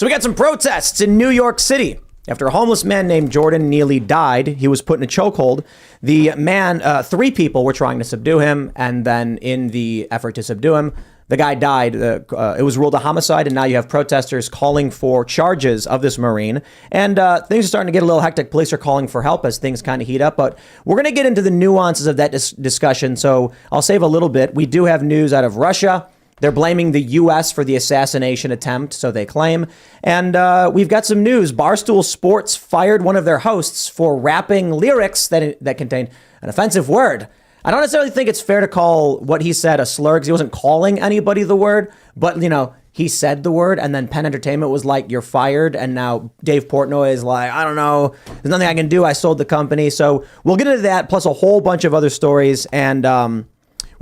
So we got some protests in New York City. After a homeless man named Jordan Neely died, he was put in a chokehold. The man, 3 people were trying to subdue him, and then in the effort to subdue him, the guy died. It was ruled a homicide, and now you have protesters calling for charges of this Marine. And things are starting to get a little hectic. Police are calling for help as things kind of heat up. But we're going to get into the nuances of that discussion, so I'll save a little bit. We do have news out of Russia. They're blaming the U.S. for the assassination attempt, so they claim. And we've got some news. Barstool Sports fired one of their hosts for rapping lyrics that contained an offensive word. I don't necessarily think it's fair to call what he said a slur, because he wasn't calling anybody the word. But, you know, he said the word, and then Penn Entertainment was like, you're fired. And now Dave Portnoy is like, I don't know. There's nothing I can do. I sold the company. So we'll get into that, plus a whole bunch of other stories. And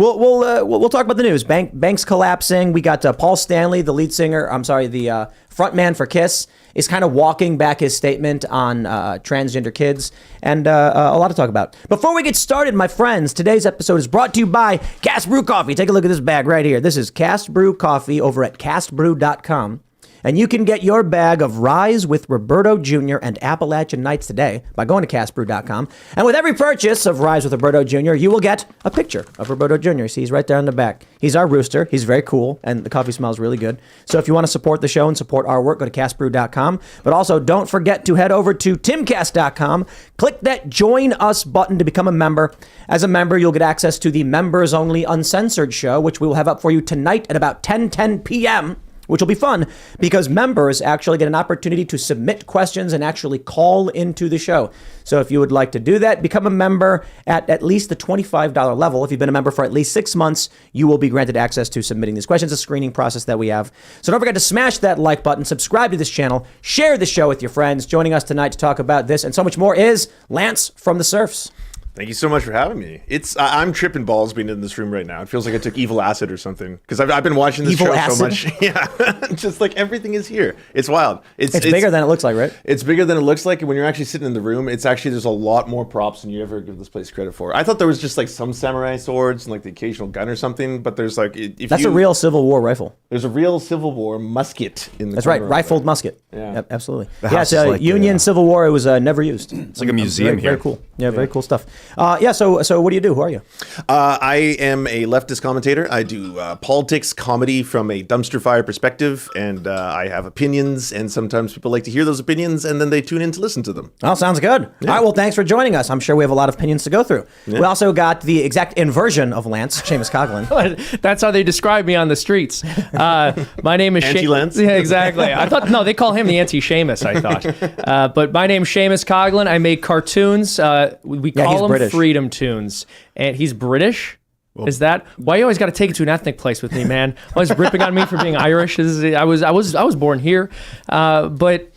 We'll talk about the news. Banks collapsing. We got Paul Stanley, the lead singer. The frontman for Kiss, is kind of walking back his statement on transgender kids, and a lot to talk about. Before we get started, my friends, today's episode is brought to you by Cast Brew Coffee. Take a look at this bag right here. This is Cast Brew Coffee over at castbrew.com. And you can get your bag of Rise with Roberto Jr. and Appalachian Nights today by going to castbrew.com. And with every purchase of Rise with Roberto Jr., you will get a picture of Roberto Jr. See, he's right there in the back. He's our rooster. He's very cool, and the coffee smells really good. So if you want to support the show and support our work, go to castbrew.com. But also, don't forget to head over to timcast.com. Click that Join Us button to become a member. As a member, you'll get access to the Members Only Uncensored show, which we will have up for you tonight at about 10 p.m., which will be fun because members actually get an opportunity to submit questions and actually call into the show. So if you would like to do that, become a member at least the $25 level. If you've been a member for at least 6 months, you will be granted access to submitting these questions, a screening process that we have. So don't forget to smash that like button, subscribe to this channel, share the show with your friends. Joining us tonight to talk about this and so much more is Lance from the Serfs. Thank you so much for having me. I'm tripping balls being in this room right now. It feels like I took evil acid or something because I've been watching this show so much. Yeah, just like everything is here. It's wild. It's bigger than it looks like, right? It's bigger than it looks like. And when you're actually sitting in the room, it's actually there's a lot more props than you ever give this place credit for. I thought there was just like some samurai swords and like the occasional gun or something, but there's like that's a real Civil War rifle. There's a real Civil War musket in the. That's right, rifled musket. Yeah, yep, absolutely. Yeah, it's a Union Civil War. It was never used. It's like a museum here. Very cool. Yeah, very cool stuff. So what do you do? Who are you? I am a leftist commentator. I do politics, comedy from a dumpster fire perspective, and I have opinions, and sometimes people like to hear those opinions, and then they tune in to listen to them. Oh, sounds good. Yeah. All right, well, thanks for joining us. I'm sure we have a lot of opinions to go through. Yeah. We also got the exact inversion of Lance, Seamus Coughlin. That's how they describe me on the streets. My name is Anti-Lance? Yeah, exactly. I thought, no, they call him the anti-Seamus, I thought. But my name's Seamus Coughlin. I make cartoons. We call them British. Freedom Tunes. And he's British. Is that why you always got to take it to an ethnic place with me, man? Always ripping on me for being Irish. I was born here, but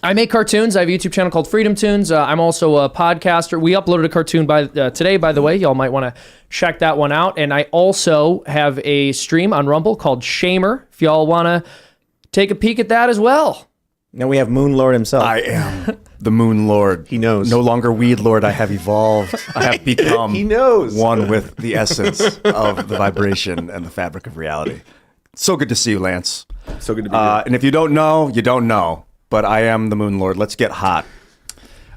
I make cartoons. I have a YouTube channel called Freedom Tunes. I'm also a podcaster. We uploaded a cartoon today, by the way. Y'all might want to check that one out. And I also have a stream on Rumble called Shamer. If y'all want to take a peek at that as well. Now we have Moon Lord himself. I am the Moon Lord. He knows. No longer Weed Lord. I have evolved. I have become he knows. One with the essence of the vibration and the fabric of reality. So good to see you, Lance. So good to be here. And if you don't know, you don't know. But I am the Moon Lord. Let's get hot.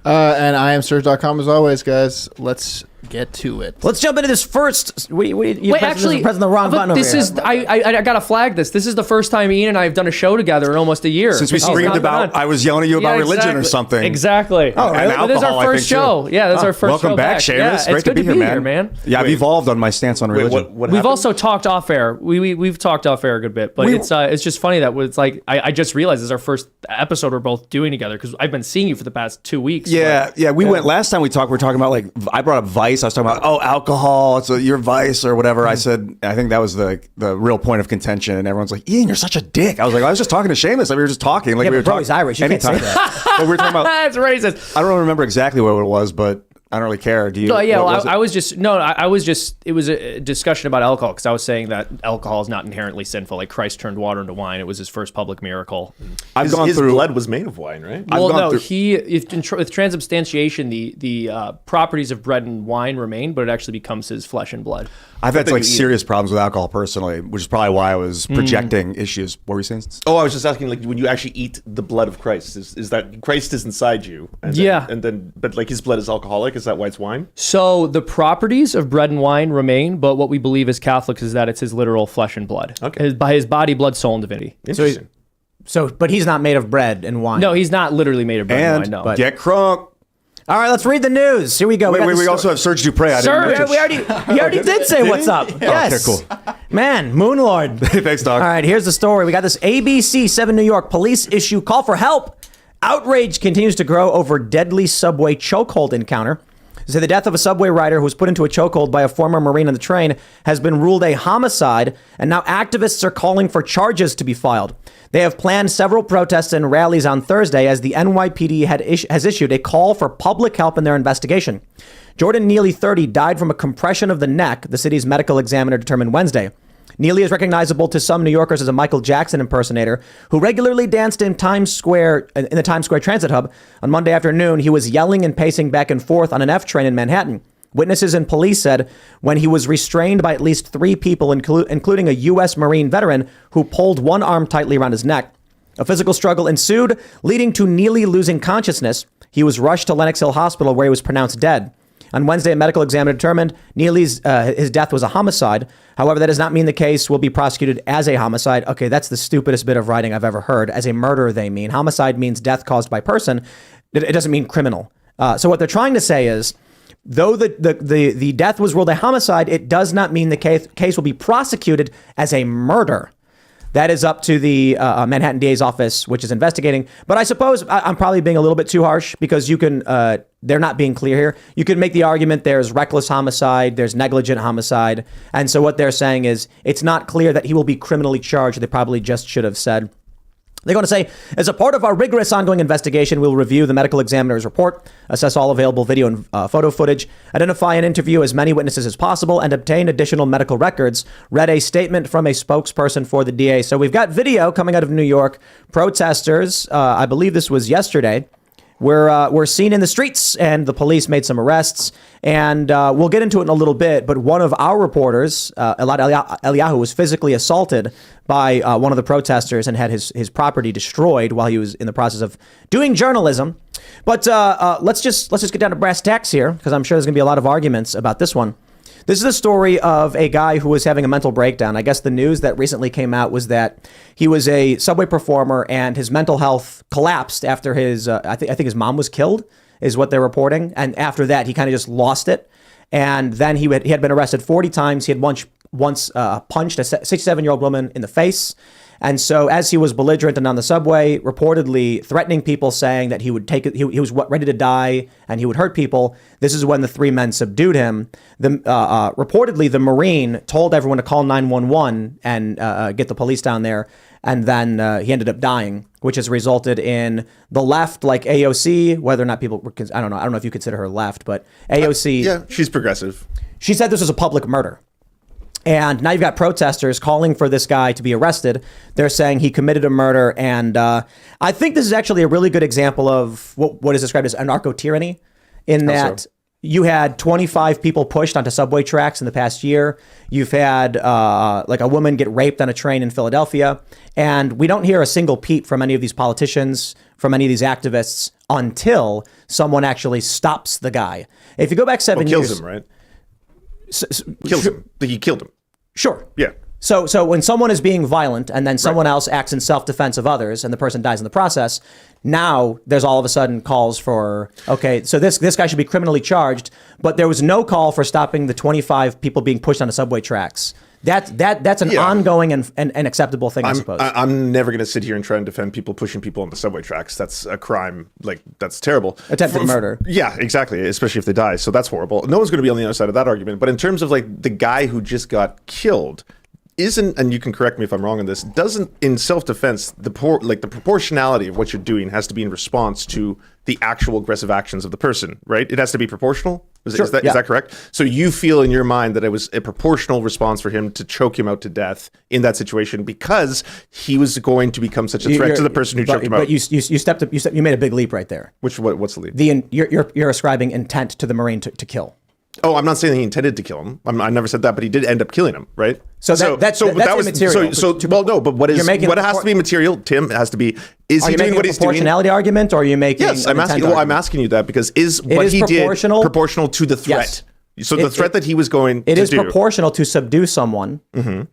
And I am Serge.com as always, guys. Let's get to it. Let's jump into this first. You're pressing the wrong button over here. I gotta flag this. This is the first time Ian and I have done a show together in almost a year. Since we screamed about, I was yelling at you about religion or something. Exactly. Oh, really? This is our first show. Yeah, that's our first welcome show back, Seamus. Yeah, Great to be here, man. Yeah, I've evolved on my stance on religion. What we've also talked off air. We've talked off air a good bit, but it's just funny that it's like I just realized this is our first episode we're both doing together because I've been seeing you for the past 2 weeks. Yeah, we went last time we talked. We were talking about like I brought up Vice. I was talking about alcohol. It's your vice or whatever. I said I think that was the real point of contention, and everyone's like, Ian, you're such a dick. I was like, I was just talking to Seamus. We were just talking. Like we were talking. He's Irish. You anytime. Can't say that. But we were talking about. That's racist. I don't remember exactly what it was, but I don't really care. Do you? No, yeah, I was just it was a discussion about alcohol because I was saying that alcohol is not inherently sinful. Like Christ turned water into wine. It was his first public miracle. His blood was made of wine, right? Well, no, with transubstantiation, the properties of bread and wine remain, but it actually becomes his flesh and blood. I've had like serious problems with alcohol personally, which is probably why I was projecting issues. What were you saying? Oh, I was just asking, like, when you actually eat the blood of Christ, is that Christ is inside you? But like his blood is alcoholic. Is that why it's wine? So the properties of bread and wine remain, but what we believe as Catholics is that it's his literal flesh and blood. Okay. By his body, blood, soul, and divinity. Interesting. But he's not made of bread and wine. No, he's not literally made of bread and wine. No. But get crunk. All right, let's read the news. Here we go. We also have Serge Dupre. We already did say what's up. Yes. Okay, cool. Man, Moonlord. Thanks, Doc. All right, here's the story. We got this ABC 7 New York police issue call for help. Outrage continues to grow over deadly subway chokehold encounter. So the death of a subway rider who was put into a chokehold by a former Marine on the train has been ruled a homicide, and now activists are calling for charges to be filed. They have planned several protests and rallies on Thursday as the NYPD has issued a call for public help in their investigation. Jordan Neely, 30, died from a compression of the neck, the city's medical examiner determined Wednesday. Neely is recognizable to some New Yorkers as a Michael Jackson impersonator who regularly danced in the Times Square Transit Hub. On Monday afternoon, he was yelling and pacing back and forth on an F train in Manhattan. Witnesses and police said when he was restrained by at least 3 people, including a U.S. Marine veteran who pulled one arm tightly around his neck. A physical struggle ensued, leading to Neely losing consciousness. He was rushed to Lenox Hill Hospital, where he was pronounced dead. On Wednesday, a medical examiner determined Neely's his death was a homicide. However, that does not mean the case will be prosecuted as a homicide. Okay, that's the stupidest bit of writing I've ever heard. As a murder, they mean. Homicide means death caused by person. It doesn't mean criminal. So what they're trying to say is, though the death was ruled a homicide, it does not mean the case will be prosecuted as a murder. That is up to the Manhattan DA's office, which is investigating. But I suppose I'm probably being a little bit too harsh because you can, they're not being clear here. You can make the argument there's reckless homicide, there's negligent homicide. And so what they're saying is it's not clear that he will be criminally charged. They probably just should have said. They're going to say, as a part of our rigorous ongoing investigation, we'll review the medical examiner's report, assess all available video and photo footage, identify and interview as many witnesses as possible, and obtain additional medical records, read a statement from a spokesperson for the DA. So we've got video coming out of New York. Protesters, I believe this was yesterday, were seen in the streets, and the police made some arrests. And we'll get into it in a little bit, but one of our reporters, Elad Eliyahu, was physically assaulted by one of the protesters and had his property destroyed while he was in the process of doing journalism. But let's just get down to brass tacks here, because I'm sure there's going to be a lot of arguments about this one. This is the story of a guy who was having a mental breakdown. I guess the news that recently came out was that he was a subway performer and his mental health collapsed after his, I think his mom was killed, is what they're reporting. And after that, he kind of just lost it. And then he had been arrested 40 times. He had once punched a 67-year-old woman in the face. And so as he was belligerent and on the subway, reportedly threatening people, saying that he would take it, he was ready to die and he would hurt people. This is when the 3 men subdued him. Reportedly, the Marine told everyone to call 911 and get the police down there. And then he ended up dying, which has resulted in the left, like AOC, whether or not people were, I don't know if you consider her left, but AOC. Yeah, she's progressive. She said this was a public murder. And now you've got protesters calling for this guy to be arrested. They're saying he committed a murder. And I think this is actually a really good example of what is described as anarcho-tyranny, in that you had 25 people pushed onto subway tracks in the past year. You've had like a woman get raped on a train in Philadelphia. And we don't hear a single peep from any of these politicians, from any of these activists, until someone actually stops the guy. If you go back 7 years... Kills him, right? Kills him. He killed him. Sure. Yeah. So when someone is being violent and then someone else acts in self-defense of others and the person dies in the process, now there's all of a sudden calls for, okay, so this guy should be criminally charged, but there was no call for stopping the 25 people being pushed onto subway tracks. That's an ongoing and acceptable thing, I suppose. I'm never going to sit here and try and defend people pushing people on the subway tracks. That's a crime. Like, that's terrible. Attempted murder. Yeah, exactly. Especially if they die. So that's horrible. No one's going to be on the other side of that argument. But in terms of like the guy who just got killed, isn't, and you can correct me if I'm wrong on this, doesn't, in self-defense, the proportionality of what you're doing has to be in response to the actual aggressive actions of the person, right? It has to be proportional. Is Sure, that yeah. correct? So you feel in your mind that it was a proportional response for him to choke him out to death in that situation because he was going to become such a threat to the person who choked him out. But you made a big leap right there. What's the lead? You're ascribing intent to the Marine to kill. Oh, I'm not saying he intended to kill him. I never said that, but he did end up killing him, right? So that's immaterial. What has to be material, Tim, has to be, is he doing what he's doing? Are you making a proportionality argument, or are you making? Yes, I'm asking you that because what he did proportional to the threat? Yes. So the threat that he was going to do. It is proportional to subdue someone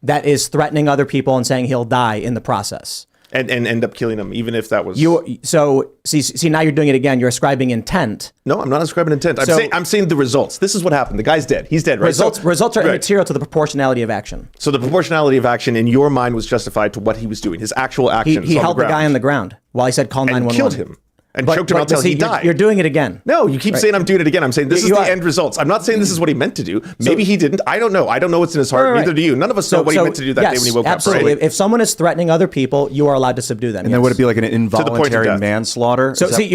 that is threatening other people and saying he'll die in the process. And end up killing him, even if that was see now you're doing it again. You're ascribing intent. No, I'm not ascribing intent. I'm saying the results. This is what happened. The guy's dead. He's dead, right? Results are immaterial to the proportionality of action. So the proportionality of action in your mind was justified to what he was doing, his actual actions. He held the guy on the ground while he said call 911. And killed him. And choked him out until he died. You're doing it again. No, you keep saying I'm doing it again. I'm saying this is the end results. I'm not saying this is what he meant to do. Maybe he didn't. I don't know. I don't know what's in his heart. Neither do you. None of us know what he meant to do that day when he woke absolutely. up. Right? If someone is threatening other people, you are allowed to subdue them. And then would it be like an involuntary manslaughter? So see,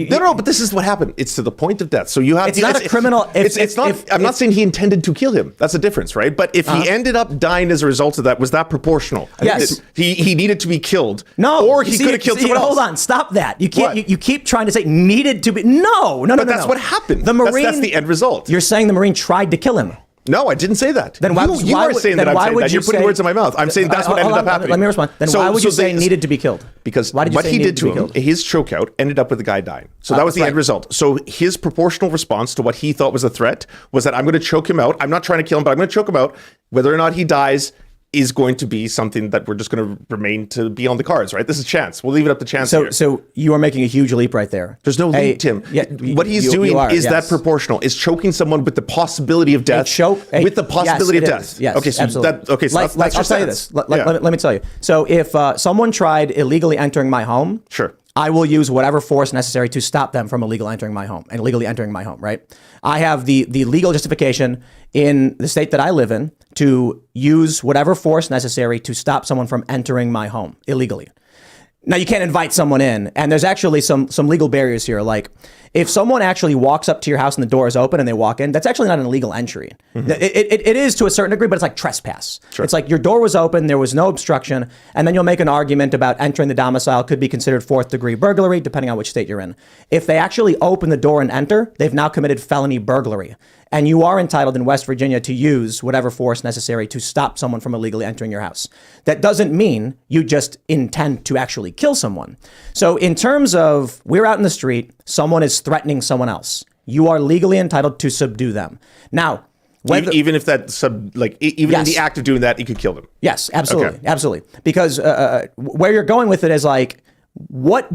No, but this is what happened. It's to the point of death. So you have. It's not a criminal. It's not. I'm not saying he intended to kill him. That's the difference, right? But if he ended up dying as a result of that, was that proportional? Yes. He needed to be killed. No. Or he could have killed someone else. Hold on. Stop that. You can't. You keep trying to say needed to be. No. But that's what happened. The Marine. That's the end result. You're saying the Marine tried to kill him. No, I didn't say that. Then you are saying that I'm saying that. You're putting words in my mouth. I'm saying that's what ended up happening. Let me respond. Then why would you say needed to be killed? Because what he did to him, his choke out, ended up with the guy dying. So that was the end result. So his proportional response to what he thought was a threat was that I'm going to choke him out. I'm not trying to kill him, but I'm going to choke him out. Whether or not he dies is going to be something that we're just going to remain to be on the cards, right? This is chance. We'll leave it up to chance here. So you are making a huge leap right there. There's no leap, Tim. Yeah, what he's doing is that proportional. Is choking someone with the possibility of death. With the possibility of death. Yes, okay, so absolutely. So that's I'll tell you this. Let me tell you. So if someone tried illegally entering my home, sure, I will use whatever force necessary to stop them from illegally entering my home, right? I have the legal justification in the state that I live in to use whatever force necessary to stop someone from entering my home illegally. Now, you can't invite someone in, and there's actually some legal barriers here. Like, if someone actually walks up to your house and the door is open and they walk in, that's actually not an illegal entry. It is to a certain degree, but it's like trespass. Sure. It's like your door was open, there was no obstruction, and then you'll make an argument about entering the domicile could be considered fourth-degree burglary, depending on which state you're in. If they actually open the door and enter, they've now committed felony burglary. And you are entitled in West Virginia to use whatever force necessary to stop someone from illegally entering your house. That doesn't mean you just intend to actually kill someone. So in terms of we're out in the street, someone is threatening someone else. You are legally entitled to subdue them. Now, even if that even in the act of doing that, you could kill them. Yes, absolutely, absolutely. Because where you're going with it is like, what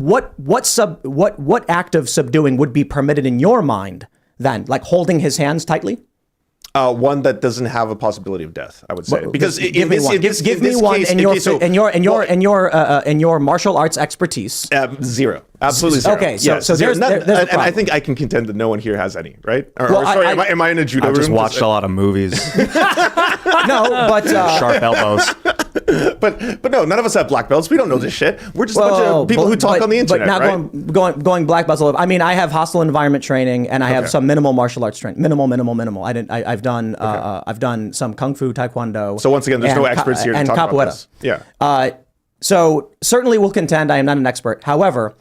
act of subduing would be permitted in your mind? Then, like holding his hands tightly? One that doesn't have a possibility of death, I would say. Because give me one. Give me one in your martial arts expertise. Zero. Absolutely zero. Okay, so there's and I think I can contend that no one here has any, right? Am I in a judo room? I've just watched a lot of movies. No, but sharp elbows. But no, none of us have black belts. We don't know this shit. We're just a bunch of people who talk on the internet. But now going black belts. I mean, I have hostile environment training, and I have some minimal martial arts training. Minimal. I've done some kung fu, taekwondo. So once again, there's no experts here to talk about this. Yeah. So certainly will contend. I am not an expert. However,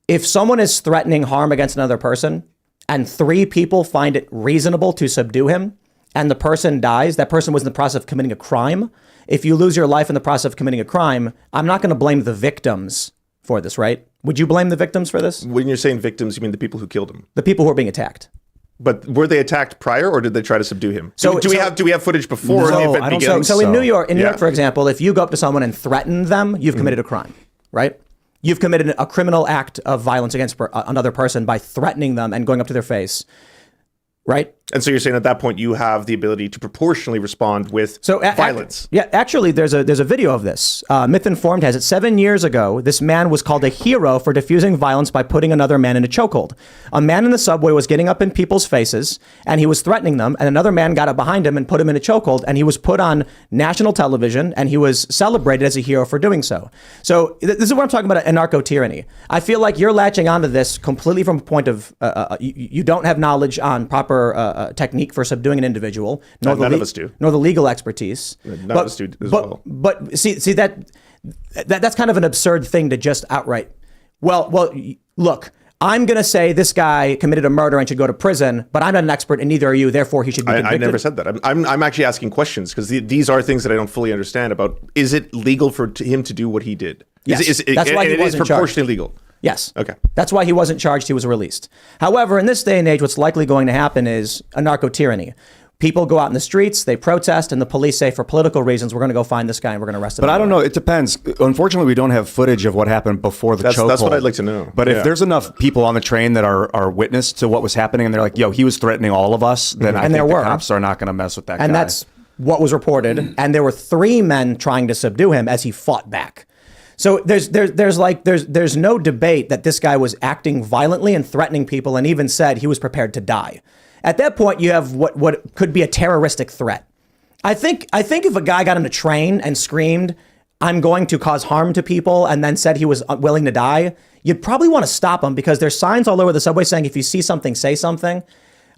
if someone is threatening harm against another person, and 3 people find it reasonable to subdue him, and the person dies, that person was in the process of committing a crime. If you lose your life in the process of committing a crime, I'm not going to blame the victims for this, right? Would you blame the victims for this? When you're saying victims, you mean the people who killed him? The people who are being attacked. But were they attacked prior, or did they try to subdue him? Do we have footage before the event begins? So in New York, for example, if you go up to someone and threaten them, you've committed a crime, right? You've committed a criminal act of violence against another person by threatening them and going up to their face, right? And so you're saying at that point you have the ability to proportionally respond with violence. Actually, there's a video of this. Myth Informed has it. 7 years ago, this man was called a hero for diffusing violence by putting another man in a chokehold. A man in the subway was getting up in people's faces, and he was threatening them, and another man got up behind him and put him in a chokehold, and he was put on national television, and he was celebrated as a hero for doing so. So this is what I'm talking about, anarcho-tyranny. I feel like you're latching onto this completely from a point of you don't have knowledge on proper technique for subduing an individual, nor none of us do, nor the legal expertise. None of us do as well. But see that's kind of an absurd thing to just outright. Well, look, I'm going to say this guy committed a murder and should go to prison, but I'm not an expert and neither are you. Therefore, he should be convicted. I never said that. I'm actually asking questions because these are things that I don't fully understand about. Is it legal for him to do what he did? Yes, that's why he wasn't proportionally charged. legal. Yes. Okay. That's why he wasn't charged. He was released. However, in this day and age, what's likely going to happen is anarcho-tyranny. People go out in the streets, they protest, and the police say, for political reasons, we're going to go find this guy and we're going to arrest him. But I don't know. It depends. Unfortunately, we don't have footage of what happened before the chokehold. That's what I'd like to know. But if there's enough people on the train that are witness to what was happening, and they're like, "Yo, he was threatening all of us," then I think the cops are not going to mess with that guy. And that's what was reported. And there were 3 men trying to subdue him as he fought back. So there's no debate that this guy was acting violently and threatening people, and even said he was prepared to die. At that point, you have what could be a terroristic threat. I think if a guy got on a train and screamed, "I'm going to cause harm to people," and then said he was willing to die, you'd probably want to stop him because there's signs all over the subway saying, if you see something, say something.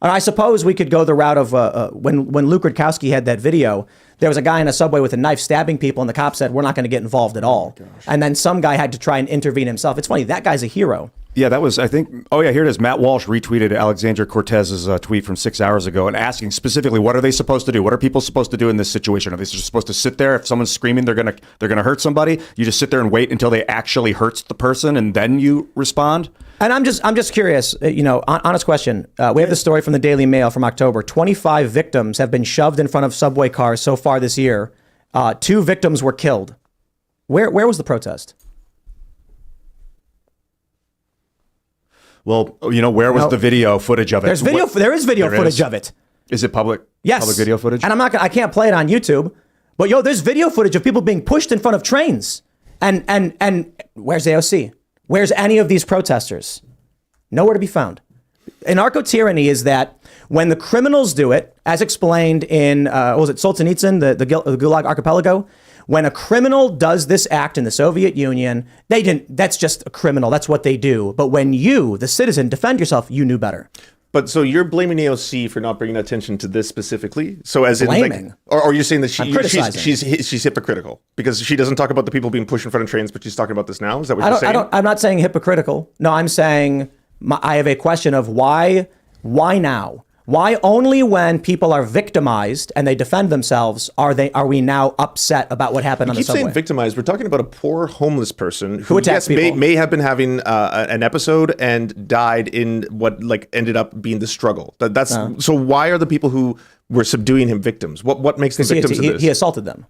And I suppose we could go the route of when Luke Rudkowski had that video, there was a guy in a subway with a knife stabbing people, and the cop said, "We're not going to get involved at all." And then some guy had to try and intervene himself. It's funny, that guy's a hero. Yeah, that was, I think, oh yeah, here it is. Matt Walsh retweeted Alexandria Cortez's tweet from 6 hours ago and asking specifically, what are they supposed to do? What are people supposed to do in this situation? Are they just supposed to sit there? If someone's screaming, they're gonna hurt somebody. You just sit there and wait until they actually hurts the person and then you respond? And I'm just curious, honest question. We have the story from the Daily Mail from October. 25 victims have been shoved in front of subway cars so far this year. 2 victims were killed. Where was the protest? Well, where was the video footage of it? There is video footage of it. Is it public? Yes. Public video footage? And I can't play it on YouTube, but there's video footage of people being pushed in front of trains. And where's AOC? Where's any of these protesters? Nowhere to be found. Anarcho-tyranny is that when the criminals do it, as explained in, Solzhenitsyn, the Gulag Archipelago, when a criminal does this act in the Soviet Union, that's just a criminal. That's what they do. But when you, the citizen, defend yourself, you knew better. But so you're blaming AOC for not bringing attention to this specifically? So as blaming? Or you're saying that she's hypocritical because she doesn't talk about the people being pushed in front of trains, but she's talking about this now? Is that what you're saying? I'm not saying hypocritical. No, I'm saying I have a question of why now? Why only when people are victimized and they defend themselves are we now upset about what happened on the subway? You keep saying victimized. We're talking about a poor homeless person who attacks people. May have been having an episode and died in what ended up being the struggle. So why are the people who were subduing him victims? What makes them victims of this? He assaulted them.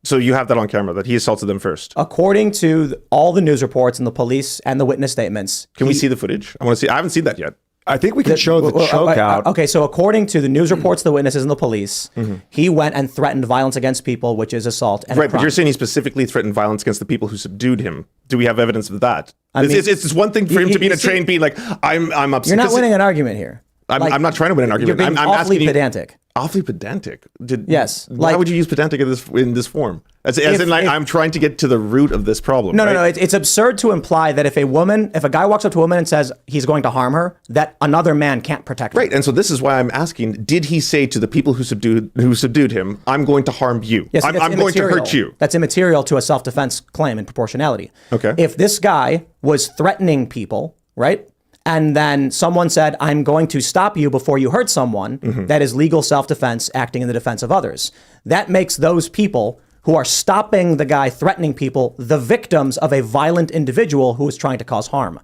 So you have that on camera, that he assaulted them first. According to all the news reports and the police and the witness statements. Can we see the footage? I want to see. I haven't seen that yet. I think we can show the choke out. Okay, so according to the news reports, the witnesses and the police, he went and threatened violence against people, which is assault. And right, but you're saying he specifically threatened violence against the people who subdued him. Do we have evidence of that? It's one thing for him to be in a train being like, I'm upset. You're not winning an argument here. I'm not trying to win an argument. You're being I'm awfully asking pedantic. Awfully pedantic. Yes. Why would you use pedantic in this form? I'm trying to get to the root of this problem. No. It's absurd to imply that if a guy walks up to a woman and says he's going to harm her, that another man can't protect her. Right. And so this is why I'm asking, did he say to the people who subdued him, I'm going to harm you? Yes, I'm going to hurt you. That's immaterial to a self-defense claim in proportionality. Okay. If this guy was threatening people, right? And then someone said, I'm going to stop you before you hurt someone. That is legal self-defense acting in the defense of others. That makes those people who are stopping the guy threatening people the victims of a violent individual who is trying to cause harm.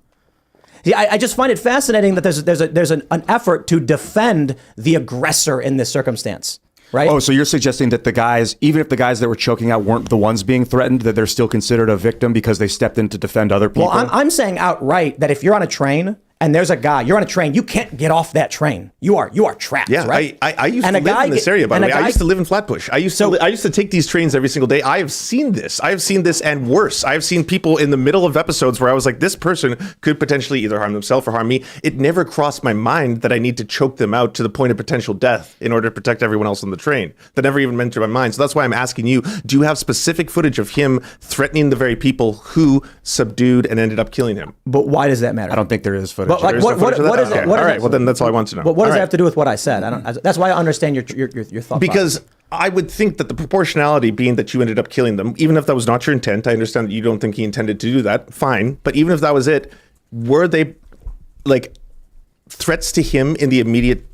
Yeah, I just find it fascinating that there's an effort to defend the aggressor in this circumstance. Right? Oh, so you're suggesting that even if the guys that were choking out weren't the ones being threatened, that they're still considered a victim because they stepped in to defend other people? Well, I'm saying outright that if you're on a train and there's a guy, you're on a train, you can't get off that train. You are trapped, Yeah, right? I used to live in this area, by the way. I used to live in Flatbush. I used to take these trains every single day. I have seen this. I have seen this and worse. I have seen people in the middle of episodes where I was like, this person could potentially either harm themselves or harm me. It never crossed my mind that I need to choke them out to the point of potential death in order to protect everyone else on the train. That never even entered my mind. So that's why I'm asking you, do you have specific footage of him threatening the very people who subdued and ended up killing him? But why does that matter? I don't think there is footage. But like, what is it? All right, well then that's all I want to know. But what does All that right. have to do with what I said? That's why I understand your thought. Because I would think that the proportionality being that you ended up killing them, even if that was not your intent, I understand that you don't think he intended to do that, fine. But even if that was it, were they like threats to him in the immediate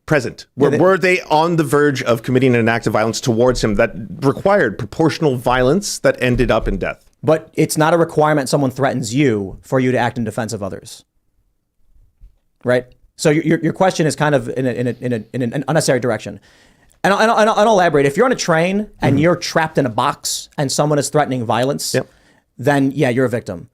present? Were they on the verge of committing an act of violence towards him that required proportional violence that ended up in death? But it's not a requirement someone threatens you for you to act in defense of others. Right? So your question is kind of in an unnecessary direction. And I'll elaborate. If you're on a train and you're trapped in a box and someone is threatening violence, then yeah, you're a victim.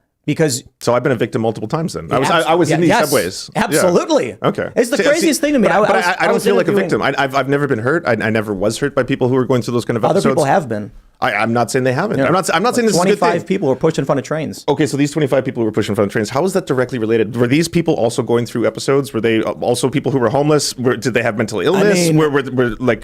So I've been a victim multiple times then. I was in these subways. Absolutely. Yeah. Okay. It's the craziest thing to me. But I don't feel like a victim. I've never been hurt. I never was hurt by people who were going through those kind of episodes. Other people have been. I'm not saying they haven't. I'm not saying this is a good thing. 25 people were pushed in front of trains. Okay, so these 25 people who were pushed in front of trains, how is that directly related? Were these people also going through episodes? Were they also people who were homeless? Did they have mental illness?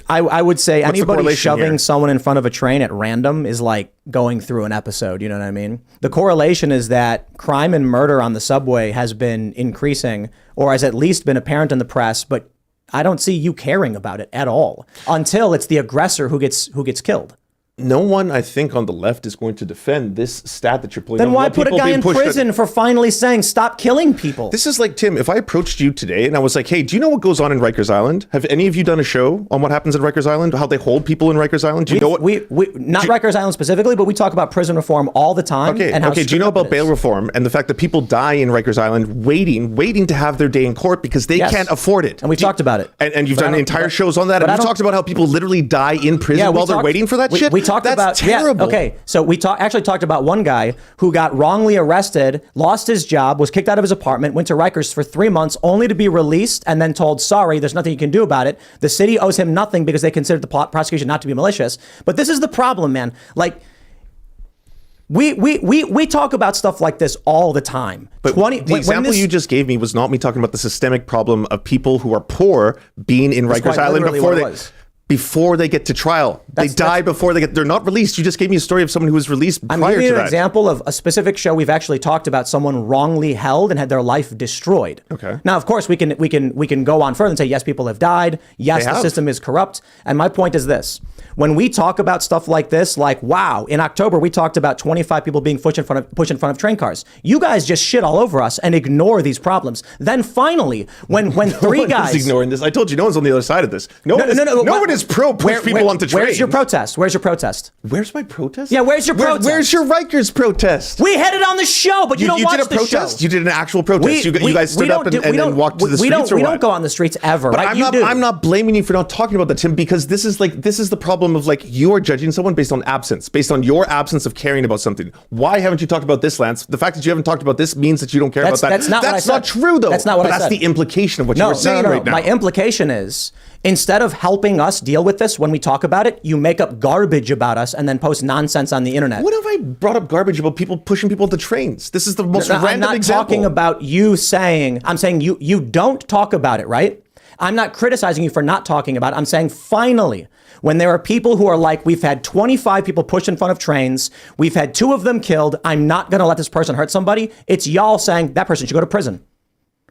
I would say anybody shoving here? someone in front of a train at random is like going through an episode. You know what I mean? The correlation is that crime and murder on the subway has been increasing, or has at least been apparent in the press, but I don't see you caring about it at all until it's the aggressor who gets killed. No one, I think, on the left is going to defend this stat that you're pulling. Then why put a guy in prison for finally saying, stop killing people? This is like, Tim, if I approached you today and I was like, hey, do you know what goes on in Rikers Island? Have any of you done a show on what happens in Rikers Island? How they hold people in Rikers Island? Do you know what? Rikers Island specifically, but we talk about prison reform all the time. Okay, do you know about bail reform and the fact that people die in Rikers Island waiting to have their day in court because they can't afford it? And we talked about it. And you've done entire shows on that. And you've talked about how people literally die in prison while they're waiting for that shit? We talked about terrible. Okay, so we actually talked about one guy who got wrongly arrested, lost his job, was kicked out of his apartment, went to Rikers for 3 months, only to be released and then told, sorry, there's nothing you can do about it. The city owes him nothing because they considered the prosecution not to be malicious. But this is the problem, man. Like, we talk about stuff like this all the time. But the example you just gave me was not me talking about the systemic problem of people who are poor being in Rikers Island before they get to trial. They die before they're not released. You just gave me a story of someone who was released prior to that. I'm giving you an example of a specific show we've actually talked about someone wrongly held and had their life destroyed. Okay. Now, of course, we can go on further and say, yes, people have died. Yes, the system is corrupt. And my point is this. When we talk about stuff like this, like, wow, in October, we talked about 25 people being pushed in front of train cars. You guys just shit all over us and ignore these problems. Then finally, when three guys... ignoring this. I told you, no one's on the other side of this. No one is pro-push people onto trains. Where's your protest? Where's your protest? Where's my protest? Yeah, where's your protest? Where's your Rikers protest? We had it on the show, but you don't watch the show. You did a protest? You did an actual protest? You guys stood up and then walked to the streets or what? We don't go on the streets ever, but right? I'm not blaming you for not talking about that, Tim, because this is the problem of you are judging someone based on absence, based on your absence of caring about something. Why haven't you talked about this, Lance? The fact that you haven't talked about this means that you don't care about that. That's not what I said. That's not true, though. That's not what I said. That's the implication of what you were saying right now. My implication is, instead of helping us deal with this when we talk about it, you make up garbage about us and then post nonsense on the internet. What have I brought up garbage about people pushing people to trains? This is the most random example. I'm not talking about you saying, I'm saying you don't talk about it, right? I'm not criticizing you for not talking about it. I'm saying finally, when there are people who are like, we've had 25 people pushed in front of trains, we've had 2 of them killed, I'm not going to let this person hurt somebody. It's y'all saying that person should go to prison.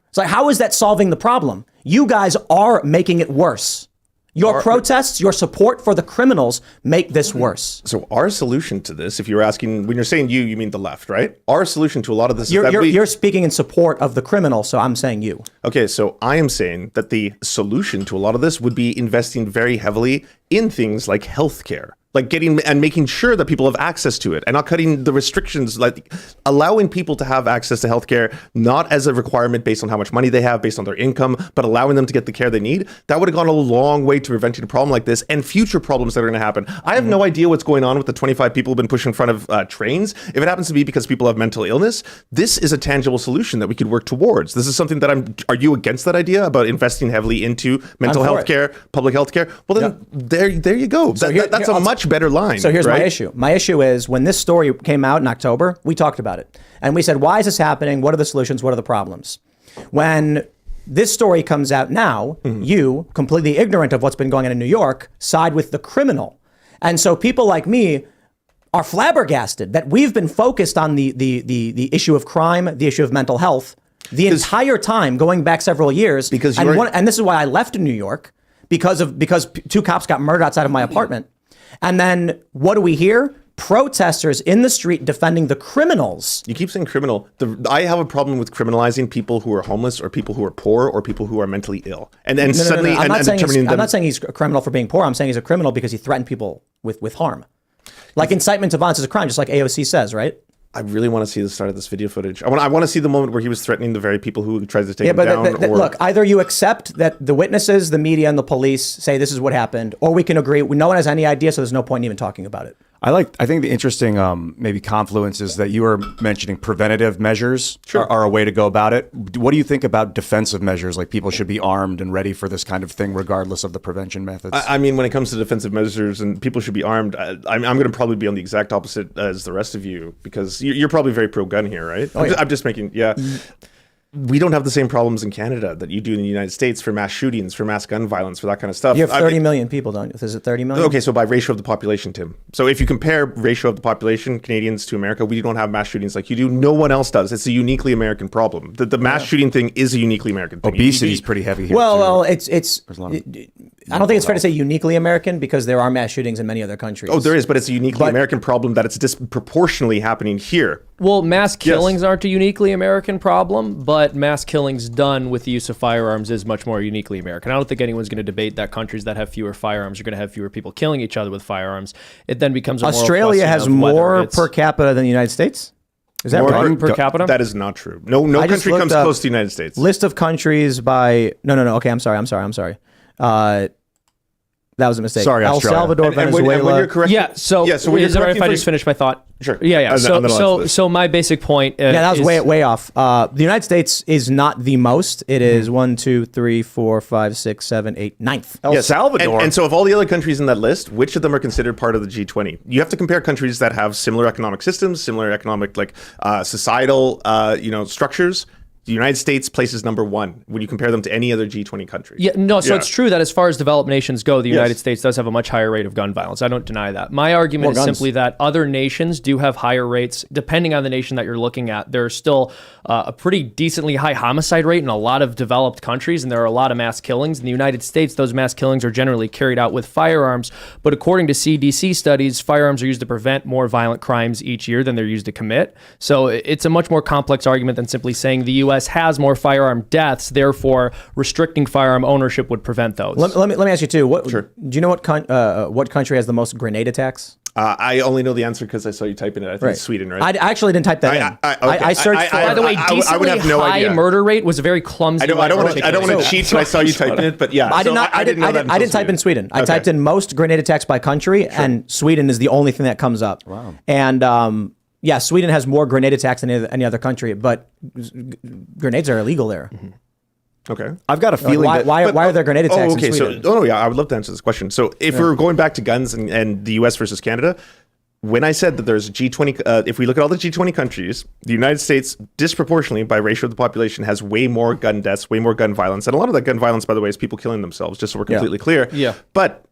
It's like, how is that solving the problem? You guys are making it worse. Your protests, your support for the criminals make this worse. So our solution to this, if you're asking, when you're saying you mean the left, right? Our solution to a lot of this is that you're speaking in support of the criminal, so I'm saying you. Okay, so I am saying that the solution to a lot of this would be investing very heavily in things like healthcare. like getting and making sure that people have access to it and not cutting the restrictions, like allowing people to have access to healthcare, not as a requirement based on how much money they have, based on their income, but allowing them to get the care they need. That would have gone a long way to preventing a problem like this and future problems that are going to happen. I have no idea what's going on with the 25 people who've been pushed in front of trains. If it happens to be because people have mental illness, this is a tangible solution that we could work towards. This is something that are you against that idea about investing heavily into mental health care, public health care? Well, then there you go. So that's a much better line. So here's right? my issue. My issue is when this story came out in October, we talked about it. And we said, why is this happening? What are the solutions? What are the problems? When this story comes out now, you, completely ignorant of what's been going on in New York, side with the criminal. And so people like me are flabbergasted that we've been focused on the issue of crime, the issue of mental health, the entire time going back several years. And this is why I left New York, because two cops got murdered outside of my apartment. And then what do we hear? Protesters in the street defending the criminals. You keep saying criminal. I have a problem with criminalizing people who are homeless or people who are poor or people who are mentally ill. And then suddenly, I'm not saying he's a criminal for being poor. I'm saying he's a criminal because he threatened people with harm. Like incitement to violence is a crime, just like AOC says, right? I really want to see the start of this video footage. I want to see the moment where he was threatening the very people who tried to take him down. Look, either you accept that the witnesses, the media, and the police say this is what happened, or we can agree no one has any idea, so there's no point in even talking about it. I think the interesting maybe confluence is that you were mentioning preventative measures are a way to go about it. What do you think about defensive measures, like people should be armed and ready for this kind of thing regardless of the prevention methods? I mean, when it comes to defensive measures and people should be armed, I'm going to probably be on the exact opposite as the rest of you, because you're probably very pro-gun here, right? I'm just making, we don't have the same problems in Canada that you do in the United States for mass shootings, for mass gun violence, for that kind of stuff. You have 30 million people, don't you? Is it 30 million? Okay, so by ratio of the population, Tim. So if you compare ratio of the population, Canadians to America, we don't have mass shootings like you do. No one else does. It's a uniquely American problem. The mass shooting thing is a uniquely American thing. Obesity is pretty heavy here. Well, it's I don't think it's fair to say uniquely American, because there are mass shootings in many other countries. Oh, there is, but it's a uniquely American problem that it's disproportionately happening here. Well, mass killings aren't a uniquely American problem, but mass killings done with the use of firearms is much more uniquely American. I don't think anyone's going to debate that countries that have fewer firearms are going to have fewer people killing each other with firearms. It then becomes a Australia has more per capita than the United States? Is that right? Per capita? That is not true. No country comes close to the United States. List of countries by... No. Okay, I'm sorry. That was a mistake. Sorry, El Australia. Salvador, Venezuela. And when you're correcting, is it all right if I just finish my thought? Sure. Yeah. So my basic point that was way off. The United States is not the most. It is 1, 2, 3, 4, 5, 6, 7, 8, 9th. El Salvador. And so of all the other countries in that list, which of them are considered part of the G20? You have to compare countries that have similar economic systems, similar economic societal structures. The United States places number one when you compare them to any other G20 country. It's true that as far as developed nations go, the United States does have a much higher rate of gun violence. I don't deny that. My argument is simply that other nations do have higher rates, depending on the nation that you're looking at. There's still a pretty decently high homicide rate in a lot of developed countries, and there are a lot of mass killings. In the United States, those mass killings are generally carried out with firearms, but according to CDC studies, firearms are used to prevent more violent crimes each year than they're used to commit. So it's a much more complex argument than simply saying the U.S. has more firearm deaths, therefore restricting firearm ownership would prevent those. Let me ask you too. Do you know what country has the most grenade attacks? I only know the answer because I saw you typing it. I think it's Sweden, right? I actually didn't type that in. I searched for. By the way, decently high murder rate was a very clumsy. I don't want to cheat, so I saw you typing it, but yeah. I didn't type in Sweden. I typed in most grenade attacks by country, and Sweden is the only thing that comes up. Wow. And Sweden has more grenade attacks than any other country, but grenades are illegal there. Mm-hmm. Okay. I've got a feeling why are there grenade attacks in Sweden? I would love to answer this question. So if we're going back to guns and the US versus Canada, when I said that there's a G20, if we look at all the G20 countries, the United States disproportionately by ratio of the population has way more gun deaths, way more gun violence. And a lot of that gun violence, by the way, is people killing themselves, just so we're completely clear. Yeah. But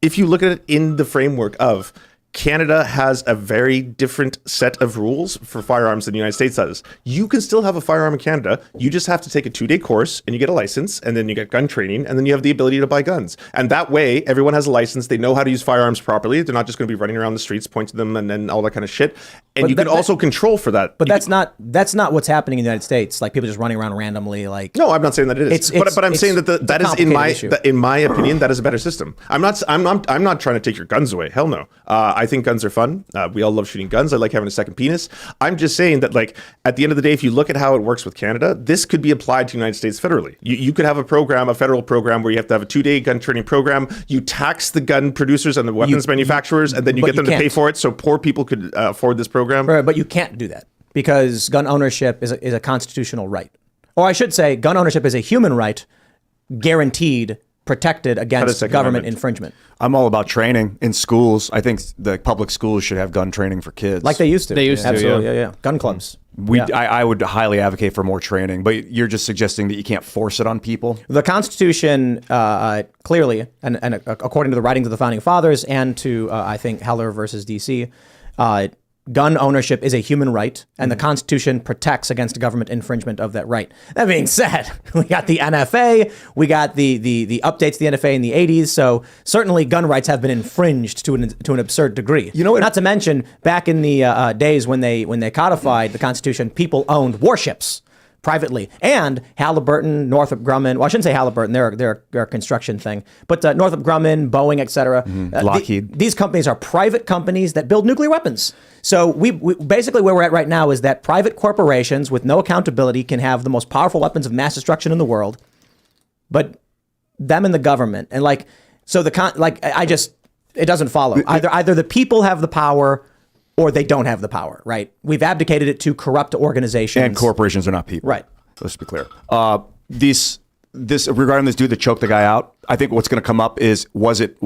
if you look at it in the framework of Canada has a very different set of rules for firearms than the United States does. You can still have a firearm in Canada. You just have to take a 2-day course and you get a license, and then you get gun training, and then you have the ability to buy guns. And that way, everyone has a license. They know how to use firearms properly. They're not just going to be running around the streets, pointing them, and then all that kind of shit. And you could also control for that. But that's not what's happening in the United States. Like people just running around randomly. Like no, I'm not saying that it is. But I'm saying that that is in my opinion that is a better system. I'm not trying to take your guns away. Hell no. I think guns are fun. We all love shooting guns. I like having a second penis. I'm just saying that like at the end of the day, if you look at how it works with Canada, this could be applied to the United States federally. You could have a federal program where you have to have a 2-day gun training program. You tax the gun producers and the weapons manufacturers, and then you get them to pay for it so poor people could afford this program. Right, but you can't do that because gun ownership is a constitutional right. Or I should say, gun ownership is a human right, guaranteed, protected against government infringement. I'm all about training in schools. I think the public schools should have gun training for kids. Like they used to. They used to, absolutely, yeah. Gun clubs. I would highly advocate for more training, but you're just suggesting that you can't force it on people? The Constitution clearly, and according to the writings of the Founding Fathers and to, I think, Heller versus D.C., gun ownership is a human right, and the Constitution protects against government infringement of that right. That being said, we got the NFA, we got the updates to the NFA in the 80s, so certainly gun rights have been infringed to an absurd degree. You know what? Not to mention, back in the days when they codified the Constitution, people owned warships privately, and Halliburton, Northrop Grumman. Well, I shouldn't say Halliburton; they're a construction thing. But Northrop Grumman, Boeing, etc. Lockheed. These companies are private companies that build nuclear weapons. So we basically where we're at right now is that private corporations with no accountability can have the most powerful weapons of mass destruction in the world, but them and the government and it doesn't follow. Either the people have the power, or they don't have the power, right? We've abdicated it to corrupt organizations. And corporations are not people. Right. Let's be clear. This regarding this dude that choked the guy out, I think what's going to come up is, was it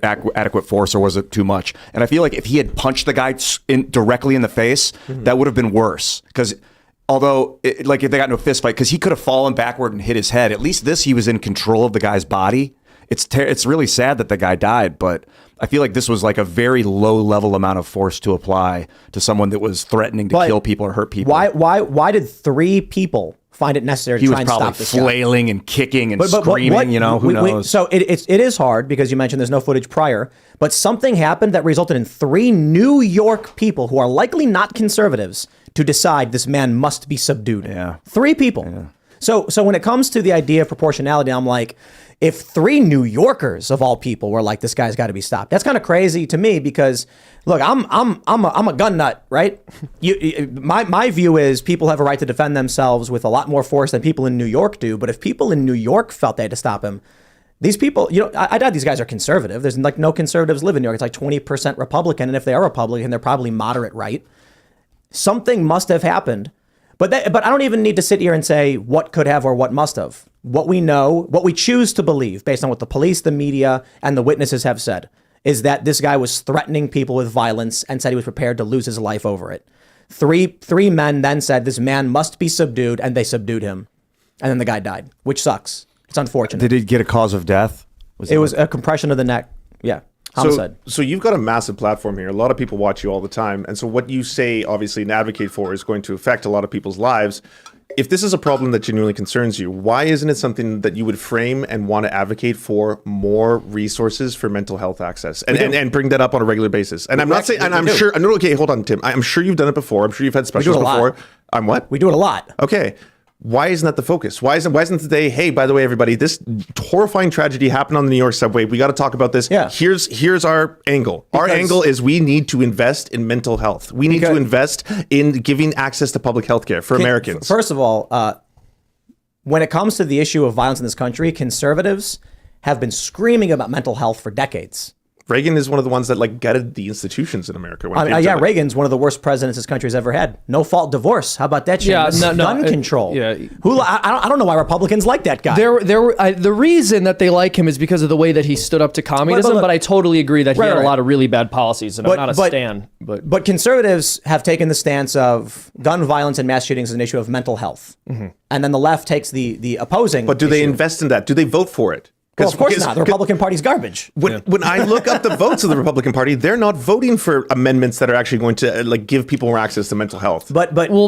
adequate force or was it too much? And I feel like if he had punched the guy directly in the face, that would have been worse. Because although, if they got into a fist fight, because he could have fallen backward and hit his head, at least he was in control of the guy's body. It's really sad that the guy died, but I feel like this was like a very low level amount of force to apply to someone that was threatening to kill people or hurt people. Why did 3 people find it necessary to try and stop this guy? He was probably flailing and kicking and screaming, who knows? So it is hard because you mentioned there's no footage prior, but something happened that resulted in 3 New York people who are likely not conservatives to decide this man must be subdued. Yeah. 3 people. Yeah. So when it comes to the idea of proportionality, I'm like, if 3 New Yorkers of all people were like, this guy's got to be stopped, that's kind of crazy to me because, look, I'm a gun nut, right? My view is people have a right to defend themselves with a lot more force than people in New York do. But if people in New York felt they had to stop him, these people, I doubt these guys are conservative. There's like no conservatives live in New York. It's like 20% Republican, and if they are Republican, they're probably moderate right. Something must have happened. But I don't even need to sit here and say what could have or what must have. What we know, what we choose to believe based on what the police, the media, and the witnesses have said is that this guy was threatening people with violence and said he was prepared to lose his life over it. Three men then said this man must be subdued, and they subdued him. And then the guy died, which sucks. It's unfortunate. Did he get a cause of death? It was a compression of the neck. Yeah. Homicide. So you've got a massive platform here. A lot of people watch you all the time. And so what you say, obviously, and advocate for is going to affect a lot of people's lives. If this is a problem that genuinely concerns you, why isn't it something that you would frame and want to advocate for more resources for mental health access and bring that up on a regular basis? And I'm not saying, and I'm sure, okay, hold on, Tim. I'm sure you've done it before. I'm sure you've had specials before. I'm what? We do it a lot. Okay. Why isn't that the focus? Why isn't today, hey, by the way, everybody, this horrifying tragedy happened on the New York subway. We got to talk about this. Yeah. Here's our angle. Our angle is we need to invest in mental health. We need to invest in giving access to public health care for Americans. First of all, when it comes to the issue of violence in this country, conservatives have been screaming about mental health for decades. Reagan is one of the ones that gutted the institutions in America. Reagan's one of the worst presidents this country's ever had. No fault divorce. How about that? Gun control. I don't know why Republicans like that guy. The reason that they like him is because of the way that he stood up to communism. But I totally agree that he had a lot of really bad policies, and I'm not a stan. But conservatives have taken the stance of gun violence and mass shootings as an issue of mental health, and then the left takes the opposing. But do they invest in that? Do they vote for it? Well, of course not. The Republican Party's garbage. When I look up the votes of the Republican Party, they're not voting for amendments that are actually going to give people more access to mental health. But that's where